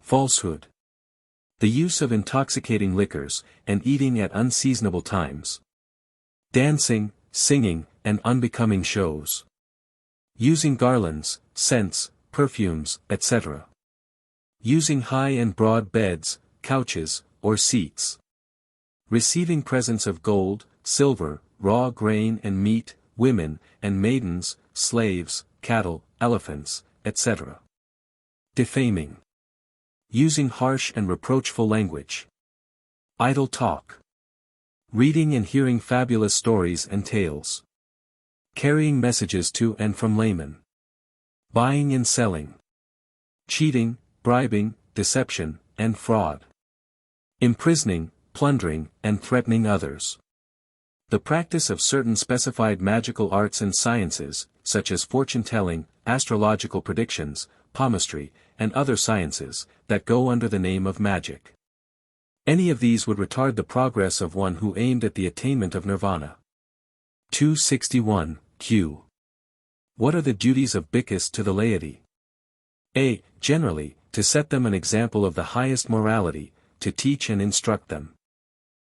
falsehood, the use of intoxicating liquors, and eating at unseasonable times, dancing, singing, and unbecoming shows, using garlands, scents, perfumes, etc., using high and broad beds, couches, or seats, receiving presents of gold, silver, raw grain and meat, women, and maidens, slaves, cattle, elephants, etc., defaming, using harsh and reproachful language, idle talk, reading and hearing fabulous stories and tales, carrying messages to and from laymen, buying and selling, cheating, bribing, deception, and fraud, imprisoning, plundering, and threatening others. The practice of certain specified magical arts and sciences, such as fortune-telling, astrological predictions, palmistry, and other sciences, that go under the name of magic. Any of these would retard the progress of one who aimed at the attainment of nirvana. 261, Q. What are the duties of bhikkhus to the laity? A. Generally, to set them an example of the highest morality, to teach and instruct them,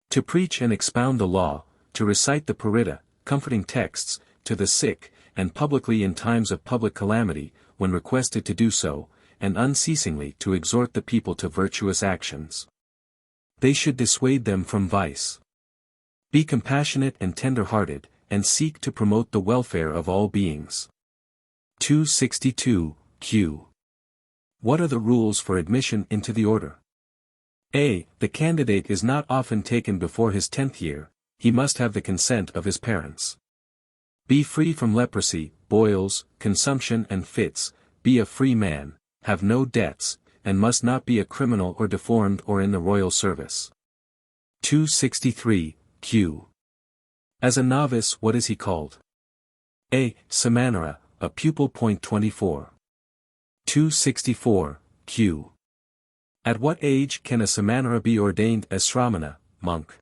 to preach and expound the law, to recite the Paritta, comforting texts, to the sick, and publicly in times of public calamity, when requested to do so, and unceasingly to exhort the people to virtuous actions. They should dissuade them from vice. Be compassionate and tender-hearted, and seek to promote the welfare of all beings. 262, Q. What are the rules for admission into the order? A. The candidate is not often taken before his 10th year, he must have the consent of his parents. Be free from leprosy, boils, consumption and fits, be a free man, have no debts, and must not be a criminal or deformed or in the royal service. 263, q. As a novice what is he called? A. Samanera, a pupil. 24. 264, q. At what age can a Samanera be ordained as Shramana, monk?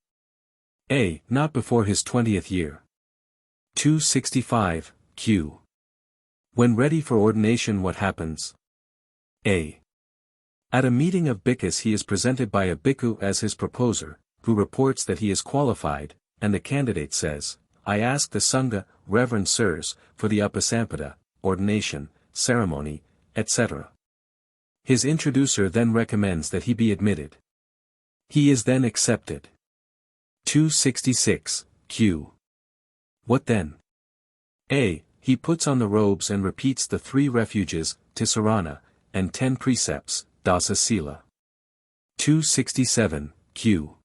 A. Not before his 20th year. 265, q. When ready for ordination what happens? A. At a meeting of bhikkhus he is presented by a bhikkhu as his proposer, who reports that he is qualified, and the candidate says, I ask the Saṅgha, Reverend Sirs, for the upasampada, ordination, ceremony, etc. His introducer then recommends that he be admitted. He is then accepted. 266, q. What then? A. He puts on the robes and repeats the 3 refuges, Tisarana, and 10 precepts, Dasa Sila. 267, q.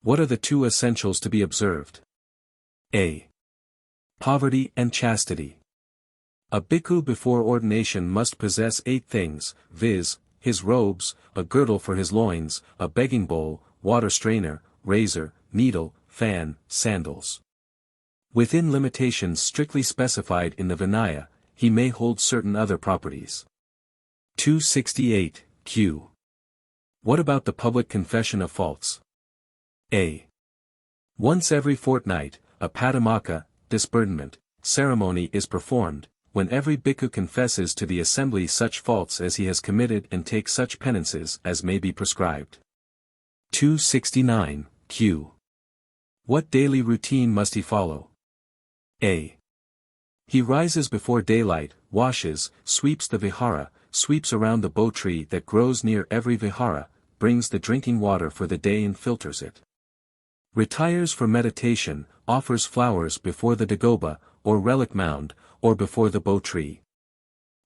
What are the 2 essentials to be observed? A. Poverty and chastity. A bhikkhu before ordination must possess 8 things, viz., his robes, a girdle for his loins, a begging bowl, water strainer, razor, needle, fan, sandals. Within limitations strictly specified in the Vinaya, he may hold certain other properties. 268, q. What about the public confession of faults? A. Once every fortnight, a padamaka, disburdenment, ceremony is performed, when every bhikkhu confesses to the assembly such faults as he has committed and takes such penances as may be prescribed. 269, q. What daily routine must he follow? A. He rises before daylight, washes, sweeps the vihara, sweeps around the bo tree that grows near every vihara, brings the drinking water for the day and filters it. Retires for meditation, offers flowers before the dagoba, or relic mound, or before the bo tree.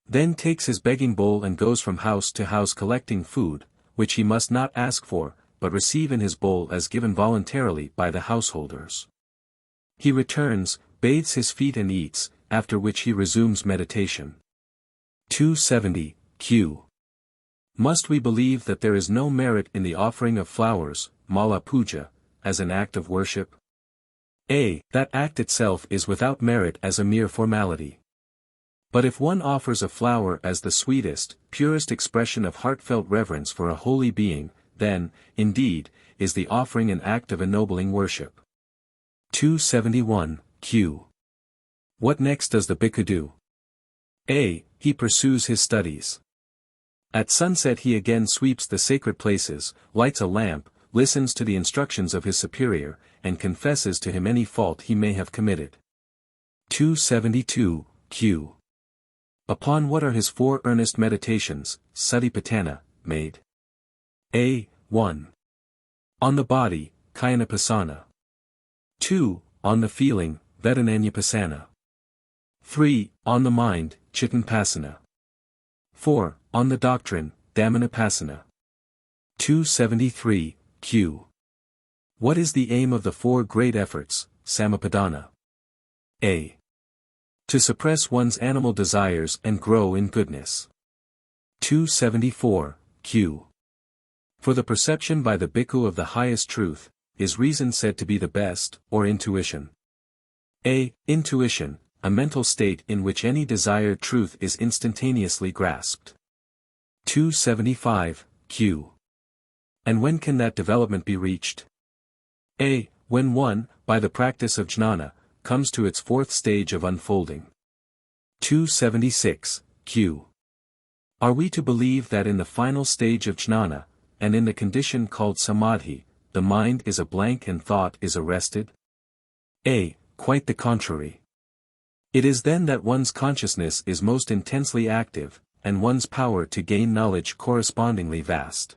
Then takes his begging bowl and goes from house to house collecting food, which he must not ask for, but receive in his bowl as given voluntarily by the householders. He returns, bathes his feet and eats, after which he resumes meditation. 270, q. Must we believe that there is no merit in the offering of flowers, mala puja, as an act of worship? A. That act itself is without merit as a mere formality. But if one offers a flower as the sweetest, purest expression of heartfelt reverence for a holy being, then, indeed, is the offering an act of ennobling worship. 271, q. What next does the bhikkhu do? A. He pursues his studies. At sunset he again sweeps the sacred places, lights a lamp, listens to the instructions of his superior, and confesses to him any fault he may have committed. 272, q. Upon what are his 4 earnest meditations, satipatthana, made? A. 1. On the body, kayanapasana. 2. On the feeling, vedananyapasana. 3. On the mind, chittanpasana. 4. On the doctrine, dhammanapasana. 273, q. What is the aim of the 4 great efforts, samapadana? A. To suppress one's animal desires and grow in goodness. 274, q. For the perception by the bhikkhu of the highest truth, is reason said to be the best, or intuition? A. Intuition, a mental state in which any desired truth is instantaneously grasped. 275, q. And when can that development be reached? A. When one, by the practice of jnana, comes to its 4th stage of unfolding. 276, q. Are we to believe that in the final stage of jnana, and in the condition called samadhi, the mind is a blank and thought is arrested? A. Quite the contrary. It is then that one's consciousness is most intensely active, and one's power to gain knowledge correspondingly vast.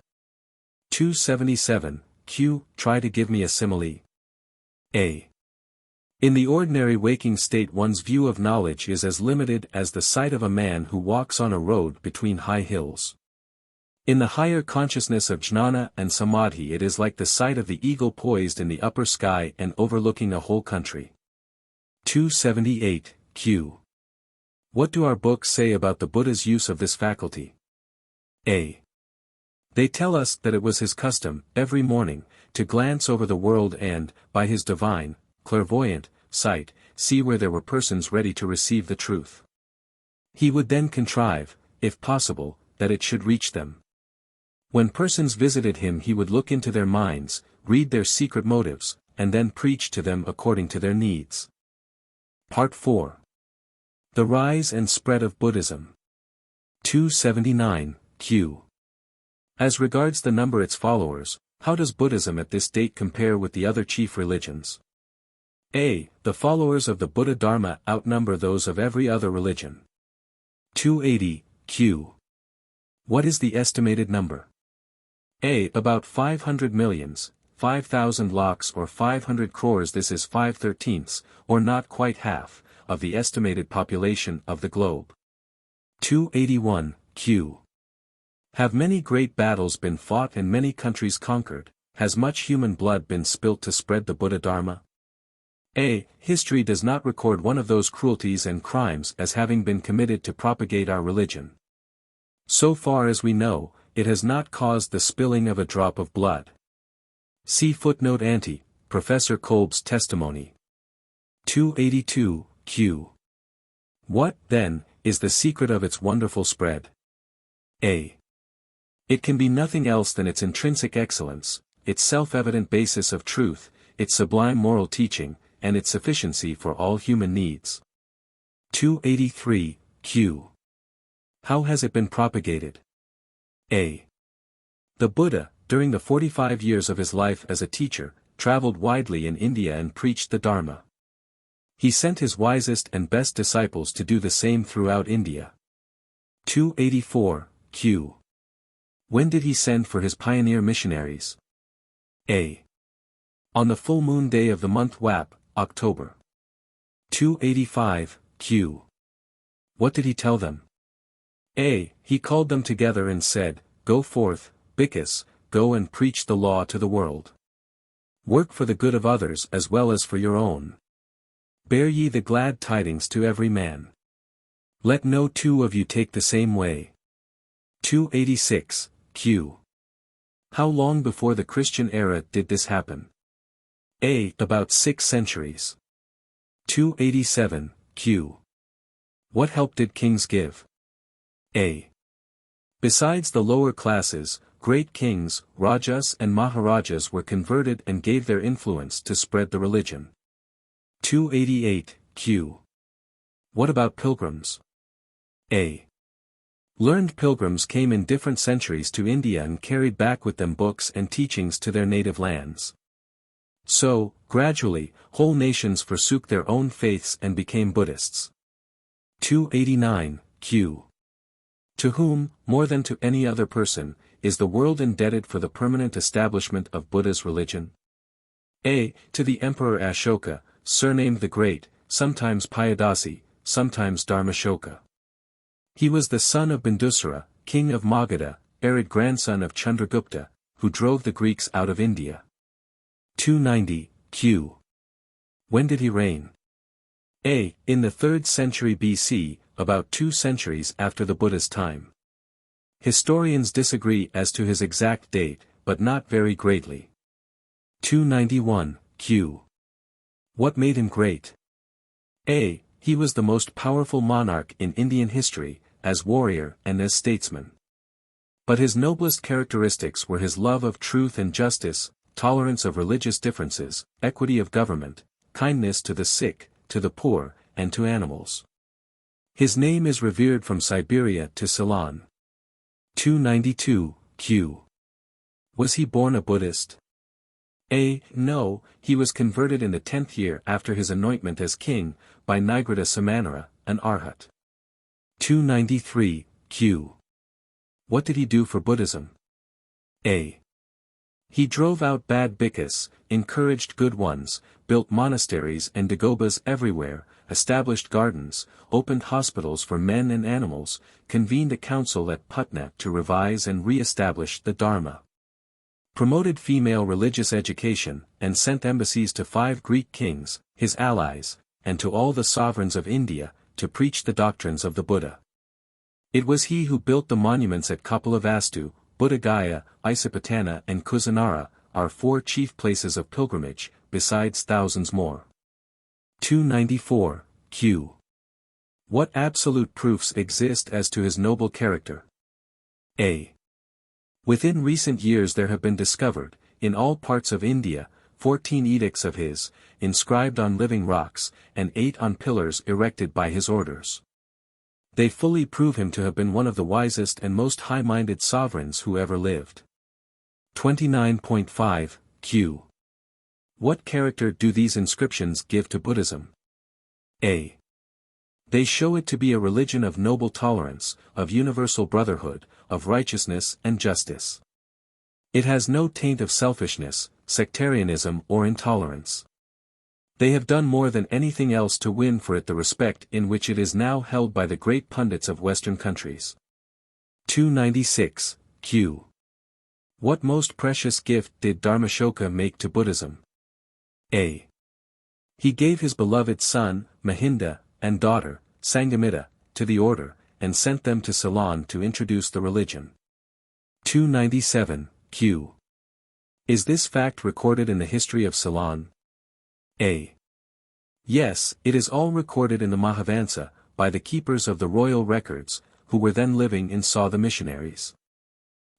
277, q. Try to give me a simile. A. In the ordinary waking state one's view of knowledge is as limited as the sight of a man who walks on a road between high hills. In the higher consciousness of jnana and samadhi it is like the sight of the eagle poised in the upper sky and overlooking a whole country. 278, q. What do our books say about the Buddha's use of this faculty? A. They tell us that it was his custom, every morning, to glance over the world and, by his divine, clairvoyant, sight, see where there were persons ready to receive the truth. He would then contrive, if possible, that it should reach them. When persons visited him he would look into their minds, read their secret motives, and then preach to them according to their needs. Part 4. The Rise and Spread of Buddhism. 279, Q. As regards the number its followers, how does Buddhism at this date compare with the other chief religions? A. The followers of the Buddha Dharma outnumber those of every other religion. 280, Q. What is the estimated number? A. About 500 millions, 5,000 lakhs or 500 crores. This is 5/13, or not quite half, of the estimated population of the globe. 281, Q. Have many great battles been fought and many countries conquered? Has much human blood been spilt to spread the Buddha Dharma? A. History does not record one of those cruelties and crimes as having been committed to propagate our religion. So far as we know, it has not caused the spilling of a drop of blood. See footnote ante, Professor Kolb's testimony. 282, Q. What, then, is the secret of its wonderful spread? A. It can be nothing else than its intrinsic excellence, its self-evident basis of truth, its sublime moral teaching, and its sufficiency for all human needs. 283, Q. How has it been propagated? A. The Buddha, during the 45 years of his life as a teacher, traveled widely in India and preached the Dharma. He sent his wisest and best disciples to do the same throughout India. 284, Q. When did he send for his pioneer missionaries? A. On the full moon day of the month Wap, October. 285, Q. What did he tell them? A. He called them together and said, Go forth, Bhikkhus, go and preach the law to the world. Work for the good of others as well as for your own. Bear ye the glad tidings to every man. Let no two of you take the same way. 286, Q. How long before the Christian era did this happen? A. About 6 centuries. 287, Q. What help did kings give? A. Besides the lower classes, great kings, rajas and maharajas were converted and gave their influence to spread the religion. 288, Q. What about pilgrims? A. Learned pilgrims came in different centuries to India and carried back with them books and teachings to their native lands. So, gradually, whole nations forsook their own faiths and became Buddhists. 289, Q. To whom, more than to any other person, is the world indebted for the permanent establishment of Buddha's religion? A. To the Emperor Ashoka, surnamed the Great, sometimes Payadasi, sometimes Dharmashoka. He was the son of Bindusara, king of Magadha, arid grandson of Chandragupta, who drove the Greeks out of India. 290, Q. When did he reign? A. In the 3rd century BC, about 2 centuries after the Buddha's time. Historians disagree as to his exact date, but not very greatly. 291, Q. What made him great? A. He was the most powerful monarch in Indian history, as warrior and as statesman. But his noblest characteristics were his love of truth and justice, tolerance of religious differences, equity of government, kindness to the sick, to the poor, and to animals. His name is revered from Siberia to Ceylon. 292, Q. Was he born a Buddhist? A. No, he was converted in the 10th year after his anointment as king, by Nigrata Samanera, an Arhat. 293, Q. What did he do for Buddhism? A. He drove out bad bhikkhus, encouraged good ones, built monasteries and dagobas everywhere, established gardens, opened hospitals for men and animals, convened a council at Putna to revise and re-establish the Dharma. Promoted female religious education, and sent embassies to 5 Greek kings, his allies, and to all the sovereigns of India, to preach the doctrines of the Buddha. It was he who built the monuments at Kapilavastu, Buddha Gaya, Isipatana and Kusinara, our 4 chief places of pilgrimage, besides thousands more. 294, Q. What absolute proofs exist as to his noble character? A. Within recent years there have been discovered, in all parts of India, 14 edicts of his, inscribed on living rocks, and 8 on pillars erected by his orders. They fully prove him to have been one of the wisest and most high-minded sovereigns who ever lived. 29.5, Q. What character do these inscriptions give to Buddhism? A. They show it to be a religion of noble tolerance, of universal brotherhood, of righteousness and justice. It has no taint of selfishness, sectarianism or intolerance. They have done more than anything else to win for it the respect in which it is now held by the great pundits of Western countries. 296, Q. What most precious gift did Dharmashoka make to Buddhism? A. He gave his beloved son, Mahinda, and daughter, Sanghamita, to the order, and sent them to Ceylon to introduce the religion. 297, Q. Is this fact recorded in the history of Ceylon? A. Yes, it is all recorded in the Mahavansa, by the keepers of the royal records, who were then living and saw the missionaries.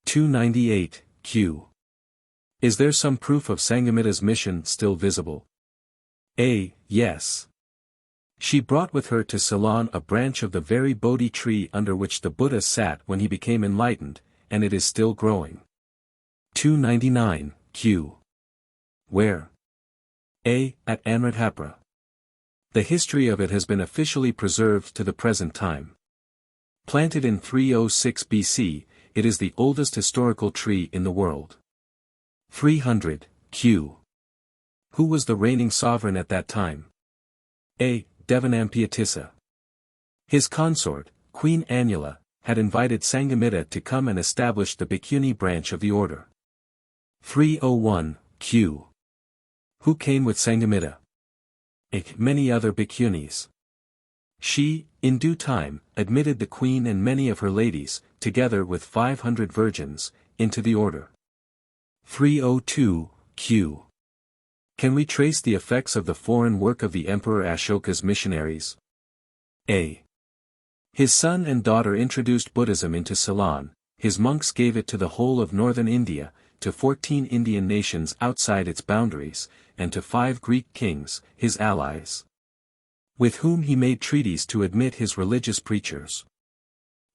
298, Q. Is there some proof of Sanghamita's mission still visible? A. Yes. She brought with her to Ceylon a branch of the very Bodhi tree under which the Buddha sat when he became enlightened, and it is still growing. 299, Q. Where? A. At Anuradhapura. The history of it has been officially preserved to the present time. Planted in 306 BC, it is the oldest historical tree in the world. 300, Q. Who was the reigning sovereign at that time? A. Devanampiatissa. His consort, Queen Anula, had invited Sanghamita to come and establish the Bhikkhuni branch of the order. 301, Q. Who came with Sanghamita? A. Many other Bhikkhunis. She, in due time, admitted the queen and many of her ladies, together with 500 virgins, into the order. 302, Q. Can we trace the effects of the foreign work of the Emperor Ashoka's missionaries? A. His son and daughter introduced Buddhism into Ceylon, his monks gave it to the whole of northern India, to 14 Indian nations outside its boundaries, and to 5 Greek kings, his allies, with whom he made treaties to admit his religious preachers.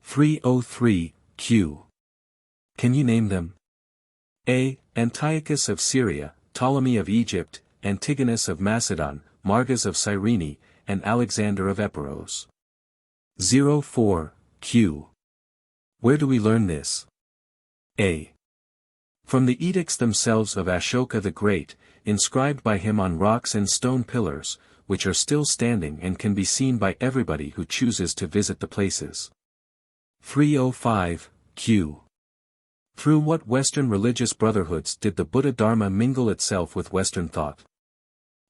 303, Q. Can you name them? A. Antiochus of Syria, Ptolemy of Egypt, Antigonus of Macedon, Margas of Cyrene, and Alexander of Epirus. 04, Q. Where do we learn this? A. From the edicts themselves of Ashoka the Great, inscribed by him on rocks and stone pillars, which are still standing and can be seen by everybody who chooses to visit the places. 305, Q. Through what Western religious brotherhoods did the Buddha Dharma mingle itself with Western thought?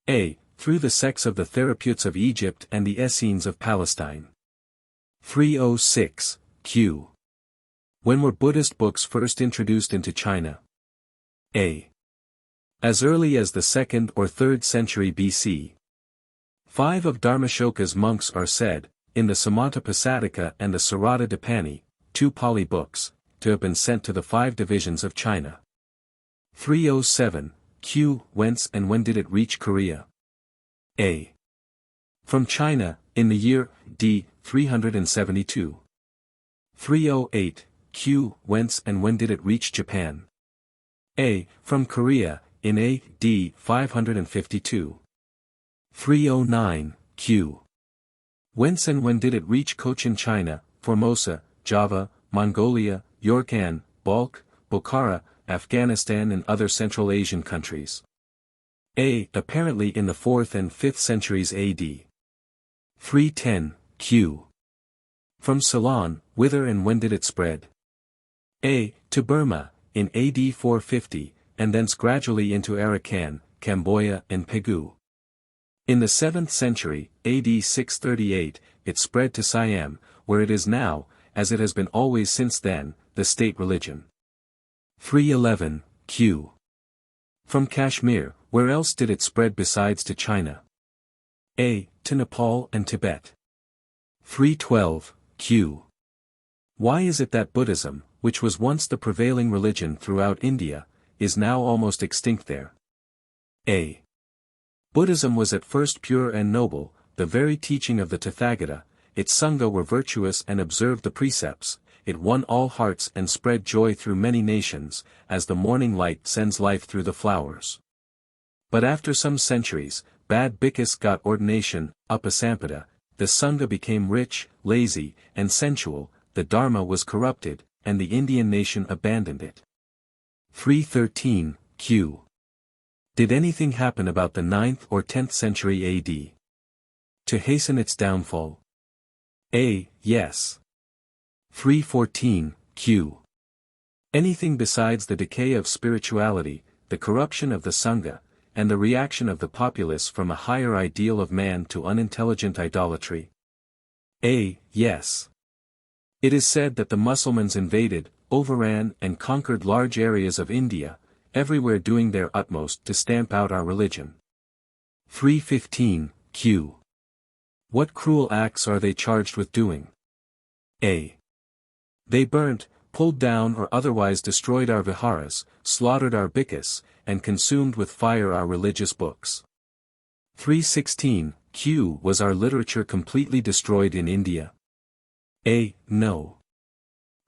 A. Through the sects of the Therapeutes of Egypt and the Essenes of Palestine. 306, Q. When were Buddhist books first introduced into China? A. As early as the 2nd or 3rd century BC. 5 of Dharmashoka's monks are said, in the Samantapasadika and the Sarada Dipani, 2 Pali books, to have been sent to the 5 divisions of China. 307, Q. Whence and when did it reach Korea? A. From China, in the year d. 372. 308, Q. Whence and when did it reach Japan? A. From Korea, in A.D. 552. 309, Q. Whence and when did it reach Cochin China, Formosa, Java, Mongolia, Yorkhan, Balkh, Bokhara, Afghanistan and other Central Asian countries? A. Apparently in the 4th and 5th centuries AD. 310, Q. From Ceylon, whither and when did it spread? A. To Burma, in AD 450, and thence gradually into Arakan, Cambodia and Pegu. In the 7th century, AD 638, it spread to Siam, where it is now, as it has been always since then, the state religion. 311, q. From Kashmir, where else did it spread besides to China? A. To Nepal and Tibet. 312, q. Why is it that Buddhism, which was once the prevailing religion throughout India, is now almost extinct there? A. Buddhism was at first pure and noble, the very teaching of the Tathagata, its Saṅgha were virtuous and observed the precepts, it won all hearts and spread joy through many nations, as the morning light sends life through the flowers. But after some centuries, bad bhikkhus got ordination, upasampada, the Saṅgha became rich, lazy, and sensual, the Dharma was corrupted, and the Indian nation abandoned it. 313, q. Did anything happen about the 9th or 10th century AD to hasten its downfall? A. Yes. 314, q. Anything besides the decay of spirituality, the corruption of the Saṅgha, and the reaction of the populace from a higher ideal of man to unintelligent idolatry? A. Yes. It is said that the Mussulmans invaded, overran and conquered large areas of India, everywhere doing their utmost to stamp out our religion. 315, q. What cruel acts are they charged with doing? A. They burnt, pulled down or otherwise destroyed our viharas, slaughtered our bhikkhus, and consumed with fire our religious books. 316, q. Was our literature completely destroyed in India? A. No.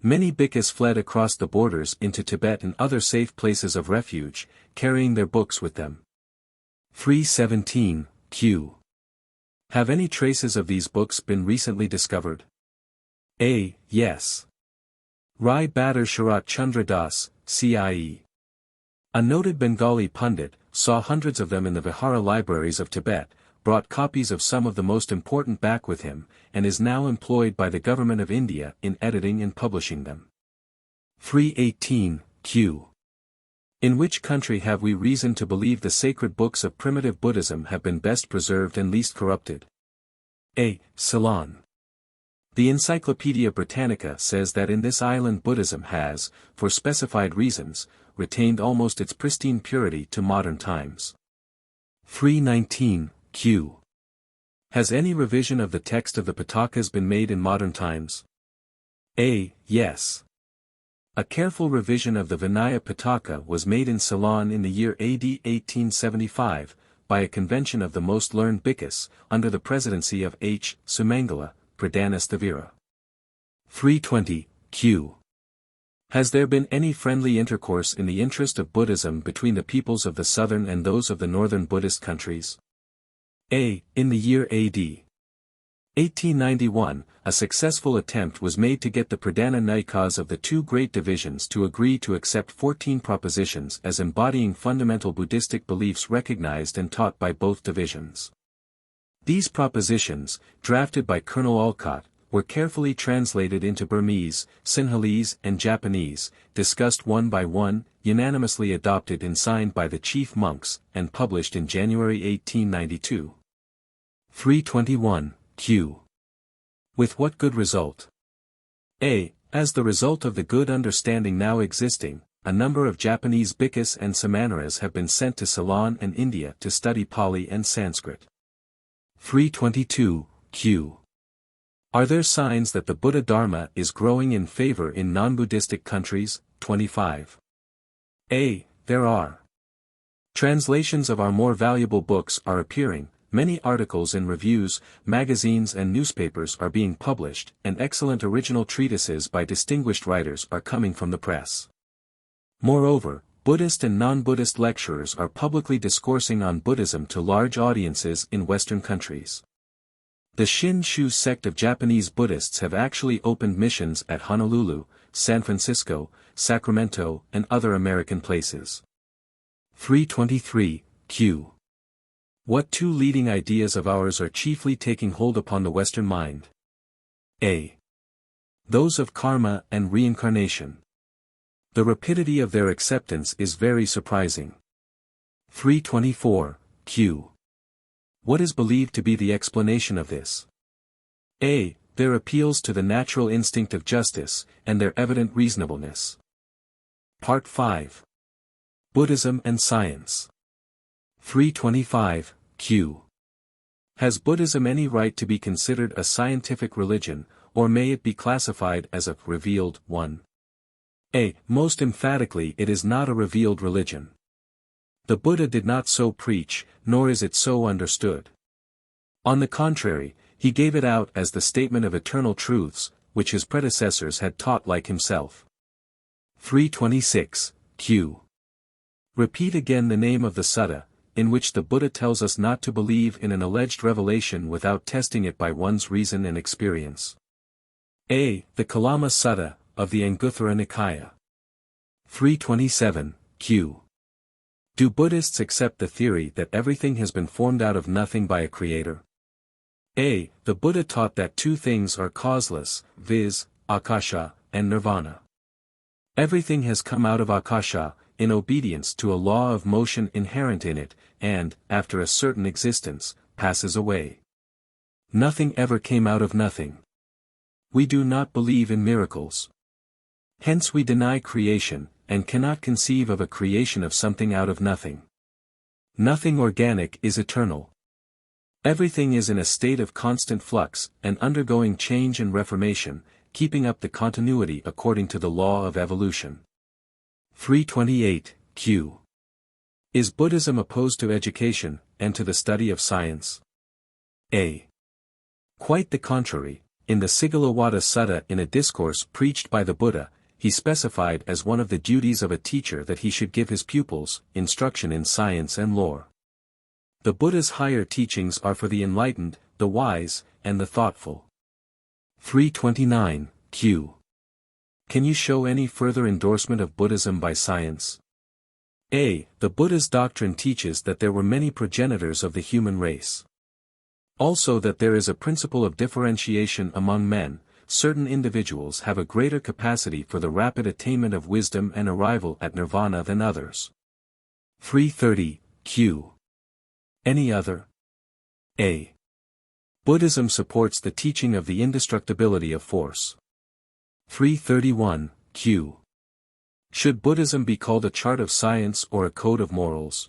Many bhikkhus fled across the borders into Tibet and other safe places of refuge, carrying their books with them. 317, q. Have any traces of these books been recently discovered? A. Yes. Rai Badar Sharat Chandra Das, CIE. A noted Bengali pundit, saw hundreds of them in the Vihara libraries of Tibet, brought copies of some of the most important back with him, and is now employed by the government of India in editing and publishing them. 318, q. In which country have we reason to believe the sacred books of primitive Buddhism have been best preserved and least corrupted? A. Ceylon. The Encyclopaedia Britannica says that in this island Buddhism has, for specified reasons, retained almost its pristine purity to modern times. 319, q. Has any revision of the text of the Pitakas been made in modern times? A. Yes. A careful revision of the Vinaya Pitaka was made in Ceylon in the year AD 1875, by a convention of the most learned bhikkhus, under the presidency of H. Sumangala, Pradhanasthavira. 320, q. Has there been any friendly intercourse in the interest of Buddhism between the peoples of the southern and those of the northern Buddhist countries? A. In the year AD 1891, a successful attempt was made to get the Pradhana Nayikas of the two great divisions to agree to accept 14 propositions as embodying fundamental Buddhistic beliefs recognized and taught by both divisions. These propositions, drafted by Colonel Olcott, were carefully translated into Burmese, Sinhalese and Japanese, discussed one by one, unanimously adopted and signed by the chief monks, and published in January 1892. 321, q. With what good result? A. As the result of the good understanding now existing, a number of Japanese bhikkhus and samanas have been sent to Ceylon and India to study Pali and Sanskrit. 322, q. Are there signs that the Buddha Dharma is growing in favor in non-Buddhistic countries? 25. A. There are. Translations of our more valuable books are appearing, many articles in reviews, magazines and newspapers are being published, and excellent original treatises by distinguished writers are coming from the press. Moreover, Buddhist and non-Buddhist lecturers are publicly discoursing on Buddhism to large audiences in Western countries. The Shin-Shu sect of Japanese Buddhists have actually opened missions at Honolulu, San Francisco, Sacramento, and other American places. 323, q. What two leading ideas of ours are chiefly taking hold upon the Western mind? A. Those of karma and reincarnation. The rapidity of their acceptance is very surprising. 324, q. What is believed to be the explanation of this? A. Their appeals to the natural instinct of justice, and their evident reasonableness. Part 5. Buddhism and Science. 325, Q. Has Buddhism any right to be considered a scientific religion, or may it be classified as a revealed one? A. Most emphatically it is not a revealed religion. The Buddha did not so preach, nor is it so understood. On the contrary, he gave it out as the statement of eternal truths, which his predecessors had taught like himself. 326, Q. Repeat again the name of the sutta, in which the Buddha tells us not to believe in an alleged revelation without testing it by one's reason and experience. A. The Kalama Sutta, of the Anguttara Nikaya. 327, Q. Do Buddhists accept the theory that everything has been formed out of nothing by a creator? A. The Buddha taught that two things are causeless, viz., Akasha, and Nirvana. Everything has come out of Akasha, in obedience to a law of motion inherent in it, and, after a certain existence, passes away. Nothing ever came out of nothing. We do not believe in miracles. Hence we deny creation, and cannot conceive of a creation of something out of nothing. Nothing organic is eternal. Everything is in a state of constant flux, and undergoing change and reformation, keeping up the continuity according to the law of evolution. 328, Q. Is Buddhism opposed to education, and to the study of science? A. Quite the contrary. In the Sigalowada Sutta, in a discourse preached by the Buddha, he specified as one of the duties of a teacher that he should give his pupils instruction in science and lore. The Buddha's higher teachings are for the enlightened, the wise, and the thoughtful. 329, Q. Can you show any further endorsement of Buddhism by science? A. The Buddha's doctrine teaches that there were many progenitors of the human race. Also that there is a principle of differentiation among men. Certain individuals have a greater capacity for the rapid attainment of wisdom and arrival at nirvana than others. 330, Q. Any other? A. Buddhism supports the teaching of the indestructibility of force. 331, Q. Should Buddhism be called a chart of science or a code of morals?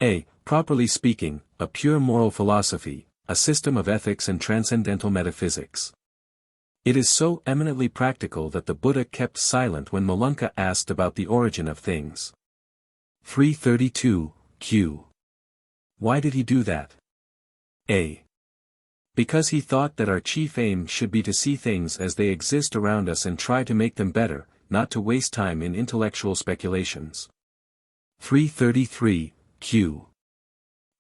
A. Properly speaking, a pure moral philosophy, a system of ethics and transcendental metaphysics. It is so eminently practical that the Buddha kept silent when Molunka asked about the origin of things. 332, Q. Why did he do that? A. Because he thought that our chief aim should be to see things as they exist around us and try to make them better, not to waste time in intellectual speculations. 333, Q.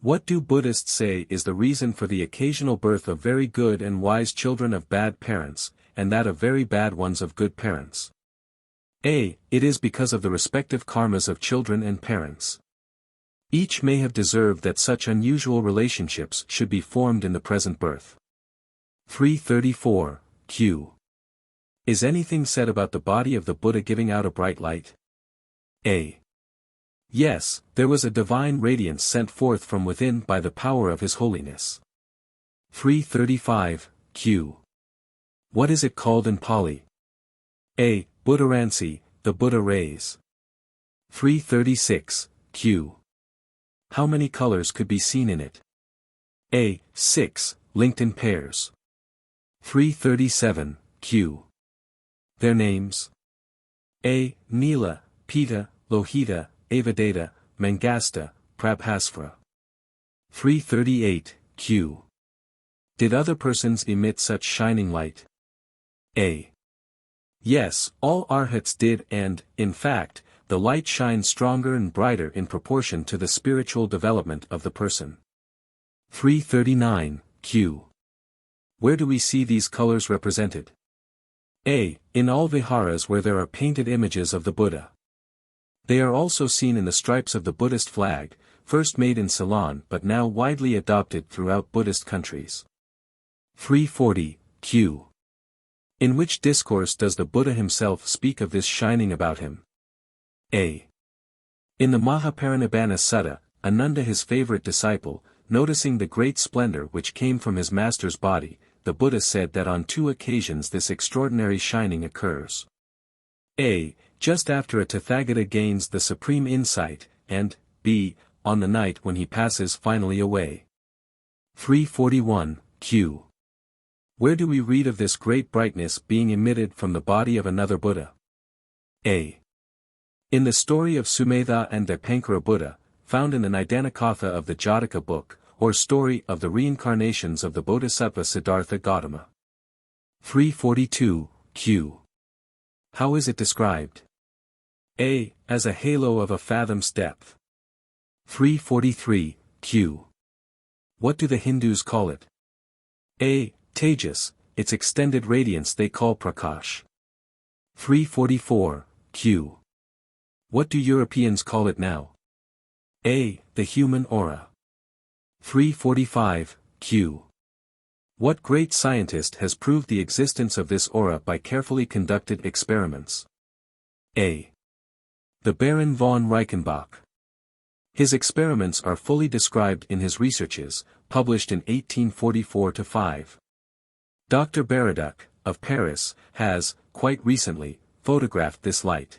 What do Buddhists say is the reason for the occasional birth of very good and wise children of bad parents, and that of very bad ones of good parents? A. It is because of the respective karmas of children and parents. Each may have deserved that such unusual relationships should be formed in the present birth. 334, Q. Is anything said about the body of the Buddha giving out a bright light? A. Yes, there was a divine radiance sent forth from within by the power of His Holiness. 335, Q. What is it called in Pali? A. Buddharansi, the Buddha rays. 336, Q. How many colors could be seen in it? A. 6, linked in pairs. 337, Q. Their names? A. Nila, Pita, Lohita, Avadeta, Mangasta, Prabhasvara. 338, Q. Did other persons emit such shining light? A. Yes, all arhats did and, in fact, the light shines stronger and brighter in proportion to the spiritual development of the person. 339, Q. Where do we see these colors represented? A. In all viharas where there are painted images of the Buddha. They are also seen in the stripes of the Buddhist flag, first made in Ceylon but now widely adopted throughout Buddhist countries. 340, Q. In which discourse does the Buddha himself speak of this shining about him? A. In the Mahaparinibbana Sutta, Ananda his favorite disciple, noticing the great splendor which came from his master's body, the Buddha said that on 2 occasions this extraordinary shining occurs. A. Just after a Tathagata gains the supreme insight, and, b. On the night when he passes finally away. 341, q. Where do we read of this great brightness being emitted from the body of another Buddha? A. In the story of Sumedha and Dipankara Buddha, found in the Nidanakatha of the Jataka book, or story of the reincarnations of the Bodhisattva Siddhartha Gautama. 342, q. How is it described? A. As a halo of a fathom's depth. 343, q. What do the Hindus call it? A. Tejas, its extended radiance they call Prakash. 344, q. What do Europeans call it now? A. The human aura. 345, q. What great scientist has proved the existence of this aura by carefully conducted experiments? A. The Baron von Reichenbach. His experiments are fully described in his researches, published in 1844-5. Dr. Baraduc, of Paris, has, quite recently, photographed this light.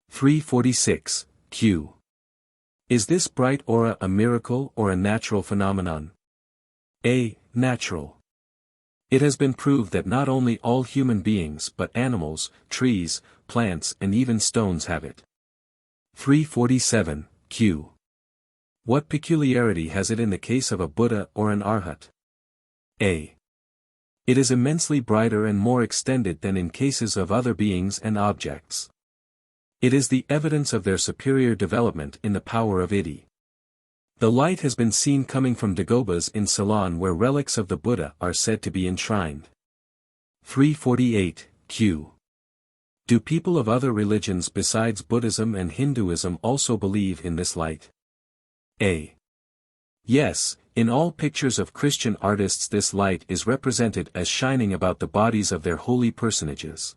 346, q. Is this bright aura a miracle or a natural phenomenon? A. Natural. It has been proved that not only all human beings but animals, trees, plants and even stones have it. 347, q. What peculiarity has it in the case of a Buddha or an Arhat? A. It is immensely brighter and more extended than in cases of other beings and objects. It is the evidence of their superior development in the power of Iddhi. The light has been seen coming from dagobas in Ceylon where relics of the Buddha are said to be enshrined. 348, q. Do people of other religions besides Buddhism and Hinduism also believe in this light? A. Yes, in all pictures of Christian artists this light is represented as shining about the bodies of their holy personages.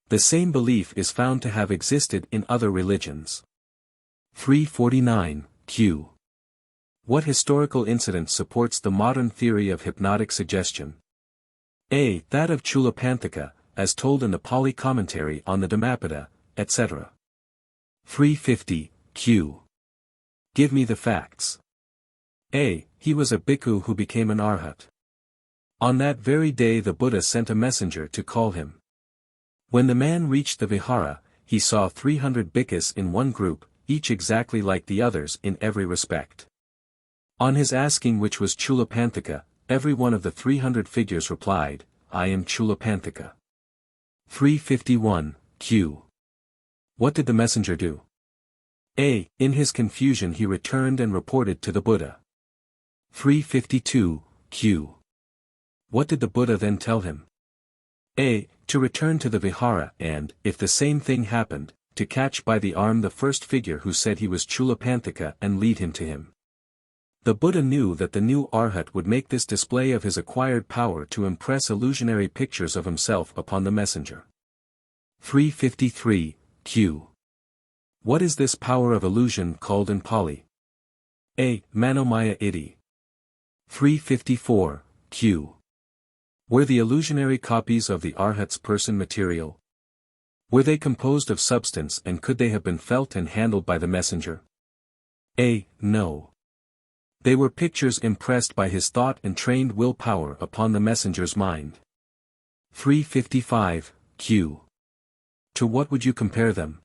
The same belief is found to have existed in other religions. 349, q. What historical incident supports the modern theory of hypnotic suggestion? A. That of Chulapanthaka, as told in the Pali commentary on the Dhammapada, etc. 350, q. Give me the facts. A. He was a bhikkhu who became an arhat. On that very day the Buddha sent a messenger to call him. When the man reached the vihara, he saw 300 bhikkhus in one group, each exactly like the others in every respect. On his asking which was Chulapanthaka, every one of the 300 figures replied, I am Chulapanthaka. 351, q. What did the messenger do? A. In his confusion he returned and reported to the Buddha. 352, q. What did the Buddha then tell him? A. To return to the vihara and, if the same thing happened, to catch by the arm the first figure who said he was Chulapanthaka and lead him to him. The Buddha knew that the new arhat would make this display of his acquired power to impress illusionary pictures of himself upon the messenger. 353, q. What is this power of illusion called in Pali? A. Manomaya Iddhi. 354, q. Were the illusionary copies of the arhat's person material? Were they composed of substance and could they have been felt and handled by the messenger? A. No. They were pictures impressed by his thought and trained willpower upon the messenger's mind. 355, q. To what would you compare them?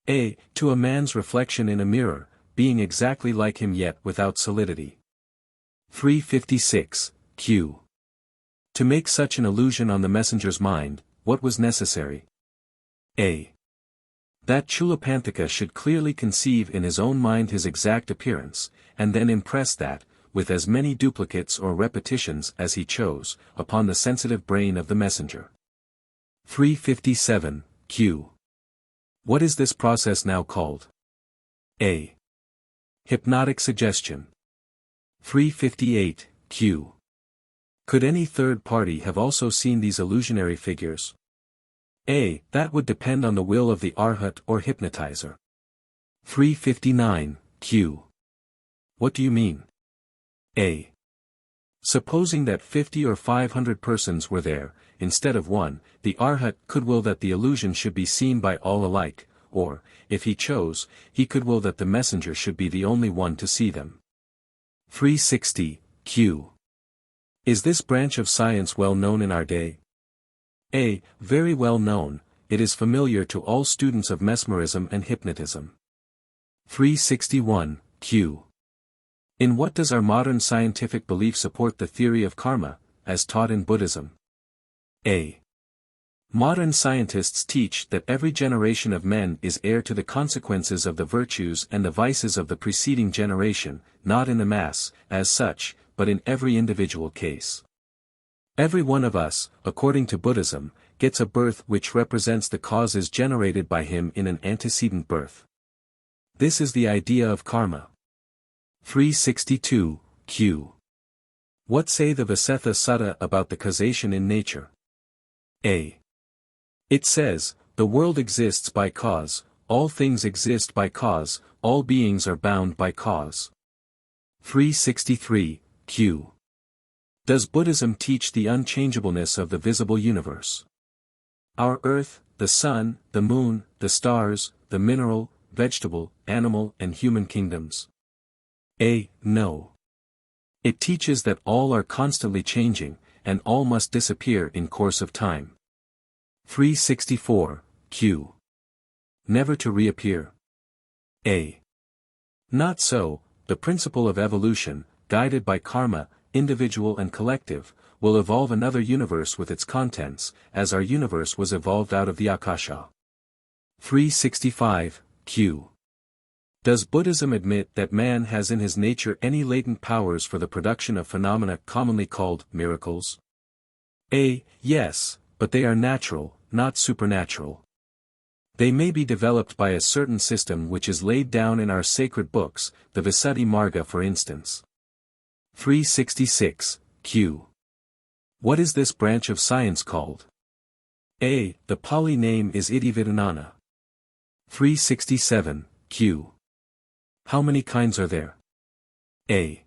A. To a man's reflection in a mirror, being exactly like him yet without solidity. 356, q. To make such an illusion on the messenger's mind, what was necessary? A. That Chulapanthaka should clearly conceive in his own mind his exact appearance, and then impress that, with as many duplicates or repetitions as he chose, upon the sensitive brain of the messenger. 357, q. What is this process now called? A. Hypnotic suggestion. 358, q. Could any third party have also seen these illusionary figures? A. That would depend on the will of the arhat or hypnotizer. 359, q. What do you mean? A. Supposing that 50 or 500 persons were there, instead of one, the Arhat could will that the illusion should be seen by all alike, or, if he chose, he could will that the messenger should be the only one to see them. 360, Q. Is this branch of science well known in our day? A. Very well known, it is familiar to all students of mesmerism and hypnotism. 361, Q. In what does our modern scientific belief support the theory of karma, as taught in Buddhism? A. Modern scientists teach that every generation of men is heir to the consequences of the virtues and the vices of the preceding generation, not in the mass, as such, but in every individual case. Every one of us, according to Buddhism, gets a birth which represents the causes generated by him in an antecedent birth. This is the idea of karma. 362, Q. What say the Vasetha Sutta about the causation in nature? A. It says, the world exists by cause, all things exist by cause, all beings are bound by cause. 363, Q. Does Buddhism teach the unchangeableness of the visible universe? Our earth, the sun, the moon, the stars, the mineral, vegetable, animal and human kingdoms. A. No. It teaches that all are constantly changing, and all must disappear in course of time. 364, Q. Never to reappear. A. Not so, the principle of evolution, guided by karma, individual and collective, will evolve another universe with its contents, as our universe was evolved out of the Akasha. 365, Q. Does Buddhism admit that man has in his nature any latent powers for the production of phenomena commonly called miracles? A. Yes, but they are natural, not supernatural. They may be developed by a certain system which is laid down in our sacred books, the Visuddhi Marga for instance. 366, Q. What is this branch of science called? A. The Pali name is Iddhividanana. 367, Q. How many kinds are there? A.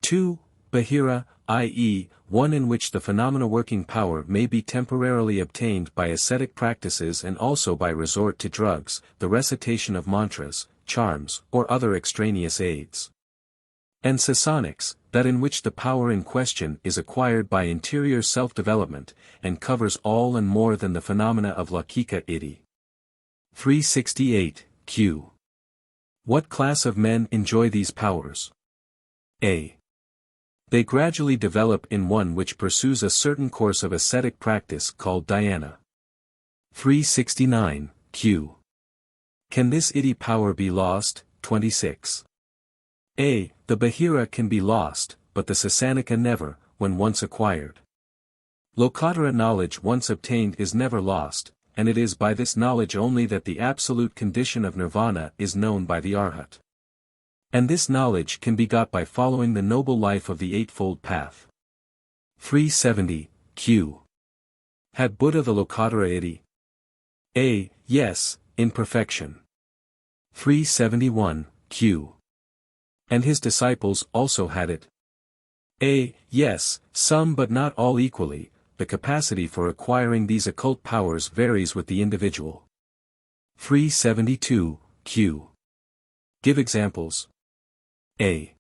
2. Bahira, i.e., one in which the phenomena-working power may be temporarily obtained by ascetic practices and also by resort to drugs, the recitation of mantras, charms, or other extraneous aids. And Sasanics, that in which the power in question is acquired by interior self-development, and covers all and more than the phenomena of Lakika Iddhi. 368, Q. What class of men enjoy these powers? A. They gradually develop in one which pursues a certain course of ascetic practice called dhyana. 369, Q. Can this Iddhi power be lost? 26. A. The Bahira can be lost, but the Sasanika never, when once acquired. Lokottara knowledge once obtained is never lost, and it is by this knowledge only that the absolute condition of Nirvana is known by the Arhat. And this knowledge can be got by following the noble life of the Eightfold Path. 370, Q. Had Buddha the Lokottara Iddhi? A. Yes, in perfection. 371, Q. And his disciples also had it? A. Yes, some but not all equally. The capacity for acquiring these occult powers varies with the individual. 372, Q. Give examples. A.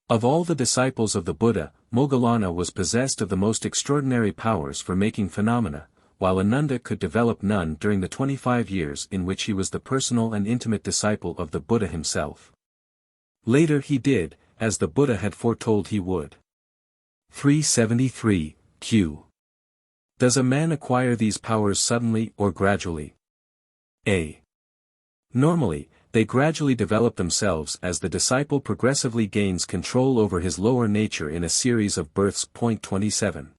Of all the disciples of the Buddha, Moggallana was possessed of the most extraordinary powers for making phenomena, while Ananda could develop none during the 25 years in which he was the personal and intimate disciple of the Buddha himself. Later he did, as the Buddha had foretold he would. 373, Q. Does a man acquire these powers suddenly or gradually? A. Normally, they gradually develop themselves as the disciple progressively gains control over his lower nature in a series of births. 27.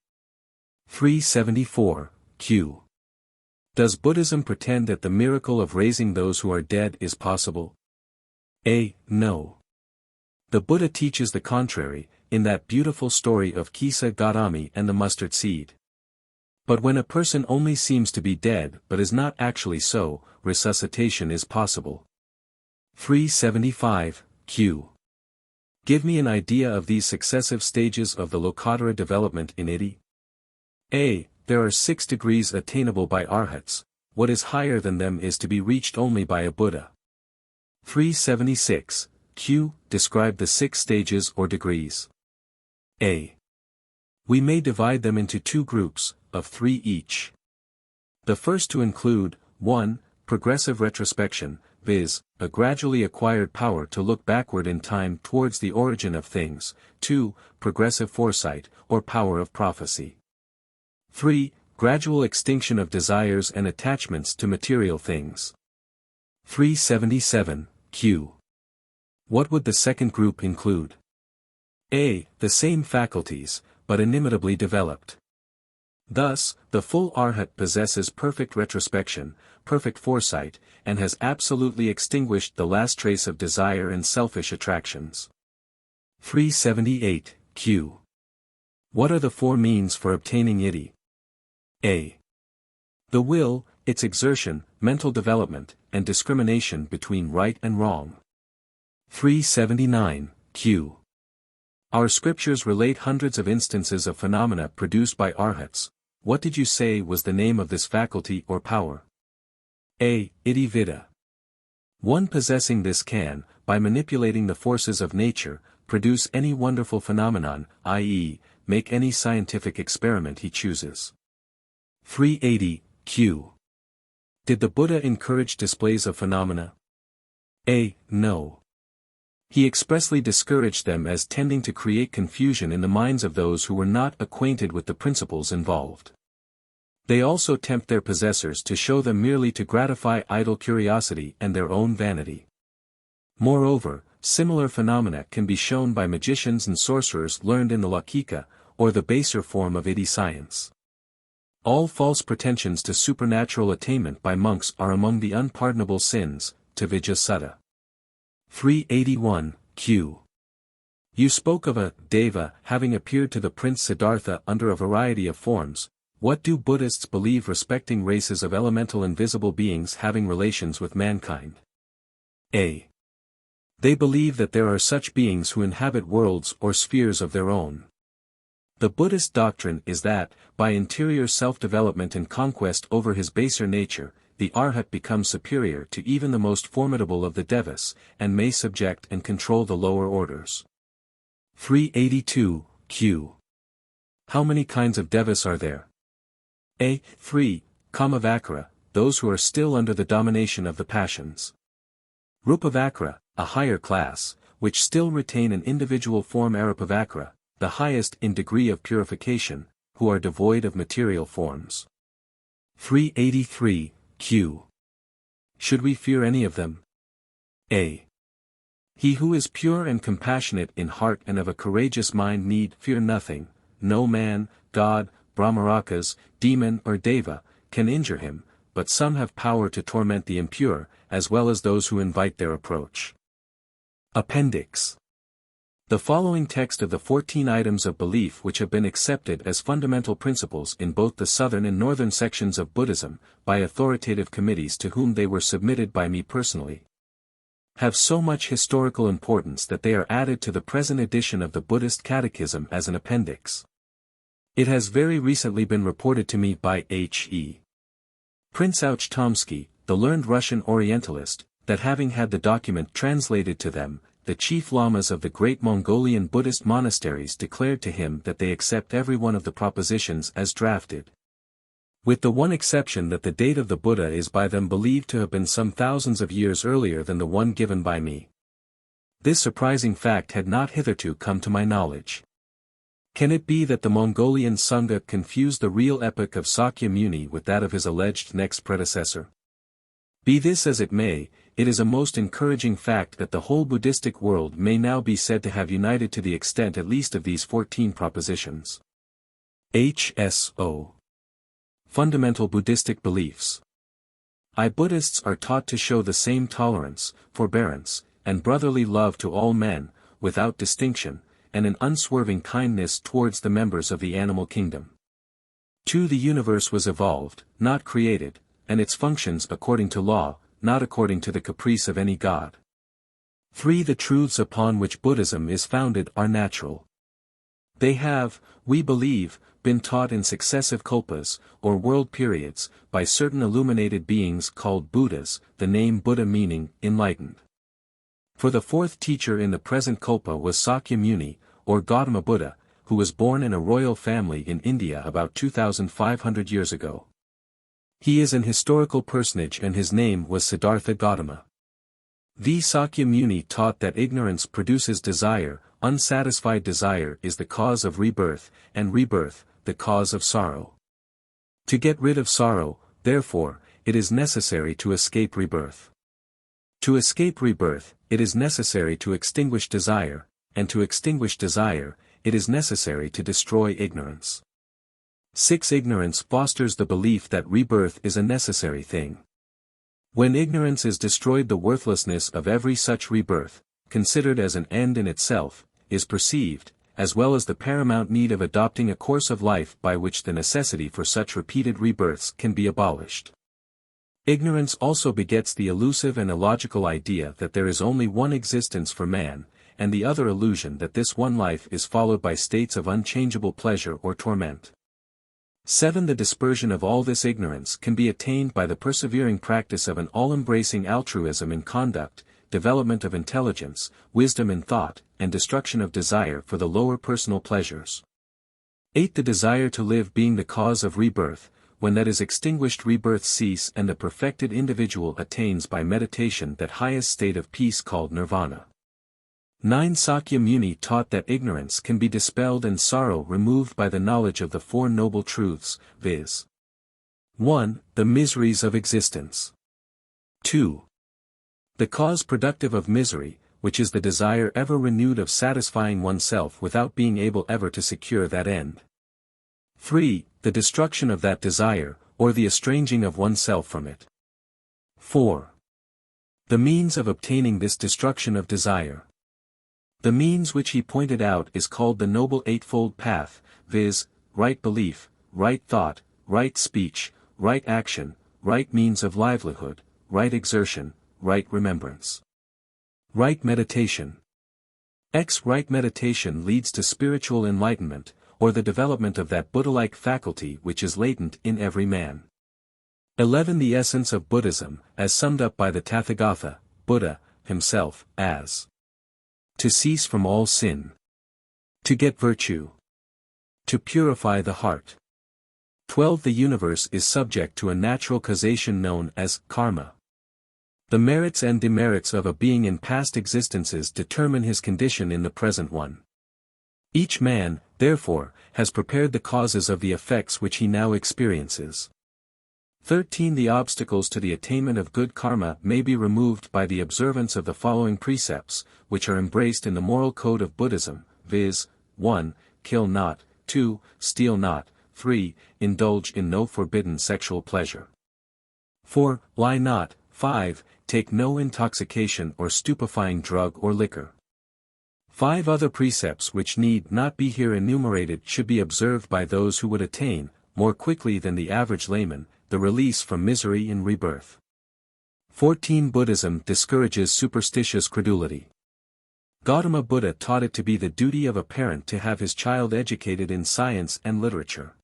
374, Q. Does Buddhism pretend that the miracle of raising those who are dead is possible? A. No. The Buddha teaches the contrary, in that beautiful story of Kisa Gautami and the mustard seed. But when a person only seems to be dead but is not actually so, resuscitation is possible. 375, Q. Give me an idea of these successive stages of the Lokottara development in Iti. A. There are 6 degrees attainable by arhats. What is higher than them is to be reached only by a Buddha. 376. Q. Describe the 6 stages or degrees. A. We may divide them into 2 groups, of 3 each. The first to include, 1. Progressive retrospection, viz., a gradually acquired power to look backward in time towards the origin of things. 2. Progressive foresight, or power of prophecy. 3. Gradual extinction of desires and attachments to material things. 377. Q. What would the second group include? A. The same faculties, but inimitably developed. Thus, the full arhat possesses perfect retrospection, perfect foresight, and has absolutely extinguished the last trace of desire and selfish attractions. 378. Q. What are the 4 means for obtaining Iti? A. The will, its exertion, mental development, and discrimination between right and wrong. 379. Q. Our scriptures relate hundreds of instances of phenomena produced by arhats. What did you say was the name of this faculty or power? A. Iti Vidya. One possessing this can, by manipulating the forces of nature, produce any wonderful phenomenon, i.e., make any scientific experiment he chooses. 380. Q. Did the Buddha encourage displays of phenomena? A. No. He expressly discouraged them as tending to create confusion in the minds of those who were not acquainted with the principles involved. They also tempt their possessors to show them merely to gratify idle curiosity and their own vanity. Moreover, similar phenomena can be shown by magicians and sorcerers learned in the Laukika, or the baser form of Iti science. All false pretensions to supernatural attainment by monks are among the unpardonable sins, to Vijaya Sutta. 381. Q. You spoke of a deva having appeared to the Prince Siddhartha under a variety of forms. What do Buddhists believe respecting races of elemental invisible beings having relations with mankind? A. They believe that there are such beings who inhabit worlds or spheres of their own. The Buddhist doctrine is that, by interior self-development and conquest over his baser nature, the arhat becomes superior to even the most formidable of the devas, and may subject and control the lower orders. 382. Q. How many kinds of devas are there? A. 3. Kamavakra, those who are still under the domination of the passions. Rupavakra, a higher class, which still retain an individual form. Arupavakra, the highest in degree of purification, who are devoid of material forms. 383. Q. Should we fear any of them? A. He who is pure and compassionate in heart and of a courageous mind need fear nothing. No man, god, brahmarakas, demon or deva, can injure him, but some have power to torment the impure, as well as those who invite their approach. Appendix. The following text of the 14 items of belief which have been accepted as fundamental principles in both the southern and northern sections of Buddhism, by authoritative committees to whom they were submitted by me personally, have so much historical importance that they are added to the present edition of the Buddhist Catechism as an appendix. It has very recently been reported to me by H.E. Prince Auchtomsky, the learned Russian Orientalist, that having had the document translated to them, the chief lamas of the great Mongolian Buddhist monasteries declared to him that they accept every one of the propositions as drafted. With the one exception that the date of the Buddha is by them believed to have been some thousands of years earlier than the one given by me. This surprising fact had not hitherto come to my knowledge. Can it be that the Mongolian Saṅgha confused the real epoch of Sakya Muni with that of his alleged next predecessor? Be this as it may, it is a most encouraging fact that the whole Buddhistic world may now be said to have united to the extent at least of these 14 propositions. HSO. Fundamental Buddhistic Beliefs. Buddhists are taught to show the same tolerance, forbearance, and brotherly love to all men, without distinction, and an unswerving kindness towards the members of the animal kingdom. 2. The universe was evolved, not created, and its functions according to law, not according to the caprice of any god. 3. The truths upon which Buddhism is founded are natural. They have, we believe, been taught in successive kalpas, or world periods, by certain illuminated beings called Buddhas, the name Buddha meaning, enlightened. For the fourth teacher in the present kalpa was Sakya Muni, or Gautama Buddha, who was born in a royal family in India about 2,500 years ago. He is an historical personage and his name was Siddhartha Gautama. The Sakya Muni taught that ignorance produces desire, unsatisfied desire is the cause of rebirth, and rebirth, the cause of sorrow. To get rid of sorrow, therefore, it is necessary to escape rebirth. To escape rebirth, it is necessary to extinguish desire, and to extinguish desire, it is necessary to destroy ignorance. 6. Ignorance fosters the belief that rebirth is a necessary thing. When ignorance is destroyed, the worthlessness of every such rebirth, considered as an end in itself, is perceived, as well as the paramount need of adopting a course of life by which the necessity for such repeated rebirths can be abolished. Ignorance also begets the elusive and illogical idea that there is only one existence for man, and the other illusion that this one life is followed by states of unchangeable pleasure or torment. 7. The dispersion of all this ignorance can be attained by the persevering practice of an all-embracing altruism in conduct, development of intelligence, wisdom in thought, and destruction of desire for the lower personal pleasures. 8. The desire to live being the cause of rebirth, when that is extinguished, rebirths cease and the perfected individual attains by meditation that highest state of peace called Nirvana. 9. Sakya Muni taught that ignorance can be dispelled and sorrow removed by the knowledge of the Four Noble Truths, viz. 1. The miseries of existence. 2. The cause productive of misery, which is the desire ever renewed of satisfying oneself without being able ever to secure that end. 3. The destruction of that desire, or the estranging of oneself from it. 4. The means of obtaining this destruction of desire. The means which he pointed out is called the Noble Eightfold Path, viz., right belief, right thought, right speech, right action, right means of livelihood, right exertion, right remembrance. Right meditation. Right meditation leads to spiritual enlightenment, or the development of that Buddha-like faculty which is latent in every man. 11. The essence of Buddhism, as summed up by the Tathagata, Buddha, himself, as to cease from all sin, to get virtue, to purify the heart. 12. The universe is subject to a natural causation known as karma. The merits and demerits of a being in past existences determine his condition in the present one. Each man, therefore, has prepared the causes of the effects which he now experiences. 13. The obstacles to the attainment of good karma may be removed by the observance of the following precepts, which are embraced in the moral code of Buddhism, viz. 1. Kill not, 2. Steal not, 3. Indulge in no forbidden sexual pleasure. 4. Lie not, 5. Take no intoxication or stupefying drug or liquor. 5 other precepts which need not be here enumerated should be observed by those who would attain, more quickly than the average layman, the release from misery in rebirth. 14. Buddhism discourages superstitious credulity. Gautama Buddha taught it to be the duty of a parent to have his child educated in science and literature.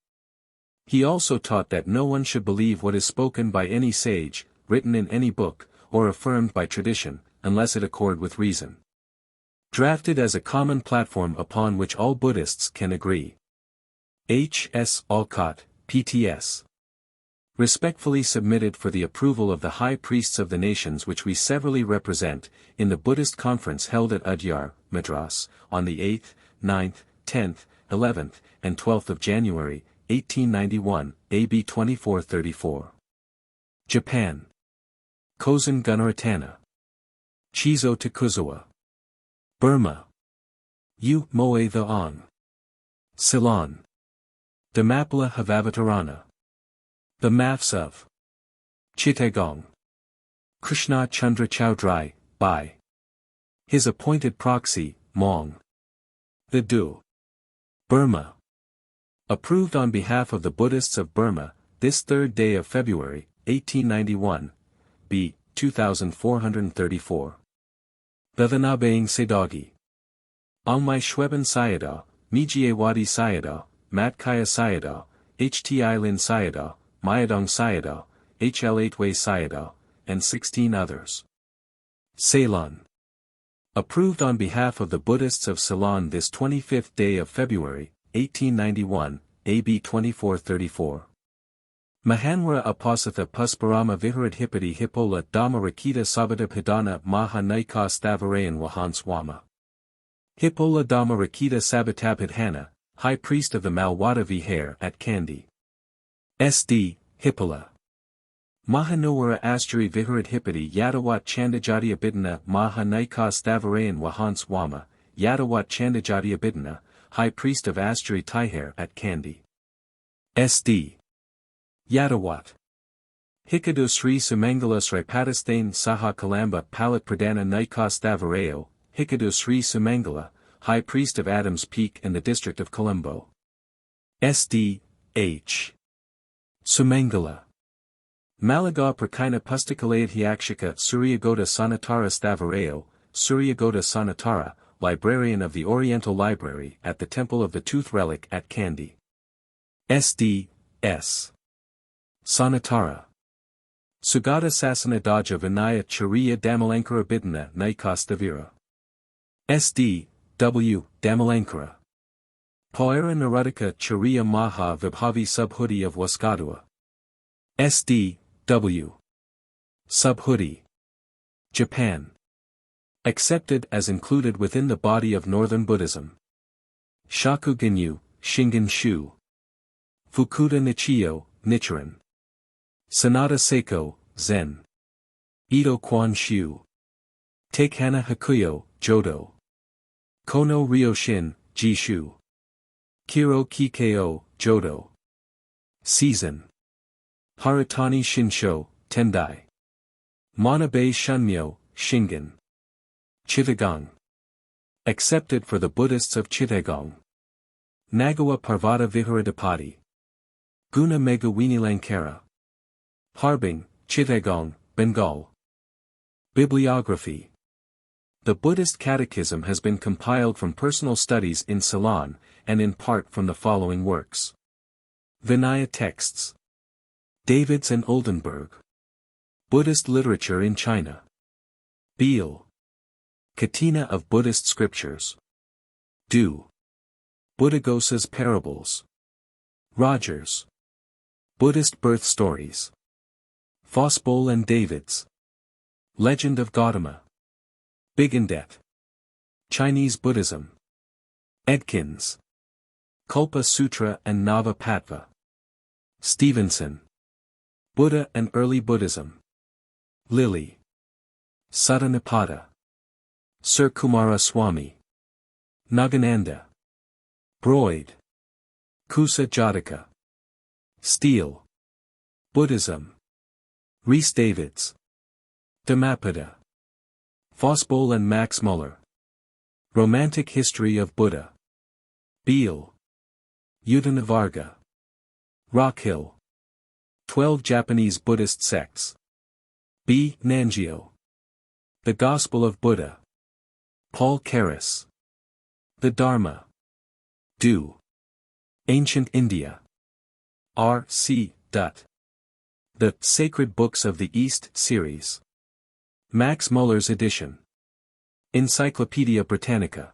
He also taught that no one should believe what is spoken by any sage, written in any book, or affirmed by tradition, unless it accord with reason. Drafted as a common platform upon which all Buddhists can agree. H. S. Olcott, P.T.S. Respectfully submitted for the approval of the high priests of the nations which we severally represent, in the Buddhist conference held at Udyar, Madras, on the 8th, 9th, 10th, 11th, and 12th of January, 1891, AB 2434. Japan. Kozen Gunaratana. Chizo Takuzawa. Burma. U. Moe the Ong. Ceylon. Dhammapala Havavatarana. The Maths of Chittagong. Krishna Chandra Chowdhury, by his appointed proxy, Mong. The Du. Burma. Approved on behalf of the Buddhists of Burma, this 3rd day of February, 1891, B. 2434. Bevanabeing Sedagi. Angmai Schweben Sayadaw, Mijie Wadi Sayadaw, Matkaya Sayadaw, Hti Lin Sayadaw, Mayadong Sayadaw, HL8 Sayadaw, and 16 others. Ceylon. Approved on behalf of the Buddhists of Ceylon this 25th day of February, 1891, AB 2434. Mahanwara Aposatha Pusparama Viharadhipati Hippola Dhamma Rakita Sabadabhidana Maha Naikas Thavarayan Wahanswama. Hippola Dhamma Rakita Sabatabhidhana, High Priest of the Malwada Vihar at Kandy. SD, Hippola. Mahanowara Astri Viharadhipati Yadawat Chandajatiya Bidana Maha Naikas Thavarayan Wahanswama, Yadawat Chandajatiya Bidana, High Priest of Astri Tihar at Kandy. SD. Yadawat. Hikadu Sri Sumangala Sripadasthane Saha Kalamba Palat Pradana Naikas Thavarayo, Hikadu Sri Sumangala, High Priest of Adams Peak and the District of Colombo. SD. H. Sumangala. Malaga Prakaina Pustikalayat Hyakshika Suryagoda Sanatara Stavarayo, Suryagoda Sanatara, Librarian of the Oriental Library at the Temple of the Tooth Relic at Kandy. SD. S. Sanatara. Sugata Sasana Daja Vinaya Chariya Damalankara Bidana Naikastavira. SD. W. Damalankara. Poera Narodika Chariya Maha Vibhavi Subhudi of Waskadua. SD. W. Subhudi. Japan. Accepted as included within the body of Northern Buddhism. Shaku Ginyu, Shingen Shu. Fukuda Nichiyo, Nichiren. Sanada Seiko, Zen. Ito Quan Shu. Takehana Hakuyo, Jodo. Kono Ryoshin, Jishu. Kiro Kikyo, Jodo. Season. Haratani Shinsho, Tendai. Manabe Shunmyo, Shingen. Chittagong. Accepted for the Buddhists of Chittagong. Nagawa Parvata Viharadipati. Guna Megawinilankara. Harbing, Chittagong, Bengal. Bibliography. The Buddhist Catechism has been compiled from personal studies in Ceylon, and in part from the following works. Vinaya texts. Davids and Oldenburg. Buddhist literature in China. Beale. Catena of Buddhist Scriptures. Du. Buddhaghosa's Parables. Rogers. Buddhist Birth Stories. Fosbull and Davids. Legend of Gautama. Bigendet. Chinese Buddhism. Edkins. Kalpa Sutra and Navapattva. Stevenson. Buddha and Early Buddhism. Lilly. Sutta Sir Kumara Swami. Nagananda. Broid. Kusa Jataka. Steele. Buddhism. Rhys Davids. Dhammapada. Fosbull and Max Muller. Romantic History of Buddha. Beale. Udanavarga. Rockhill. 12 Japanese Buddhist Sects. B. Nangio. The Gospel of Buddha. Paul Karras. The Dharma. Du. Ancient India. R. C. Dutt. The Sacred Books of the East series. Max Muller's edition. Encyclopaedia Britannica.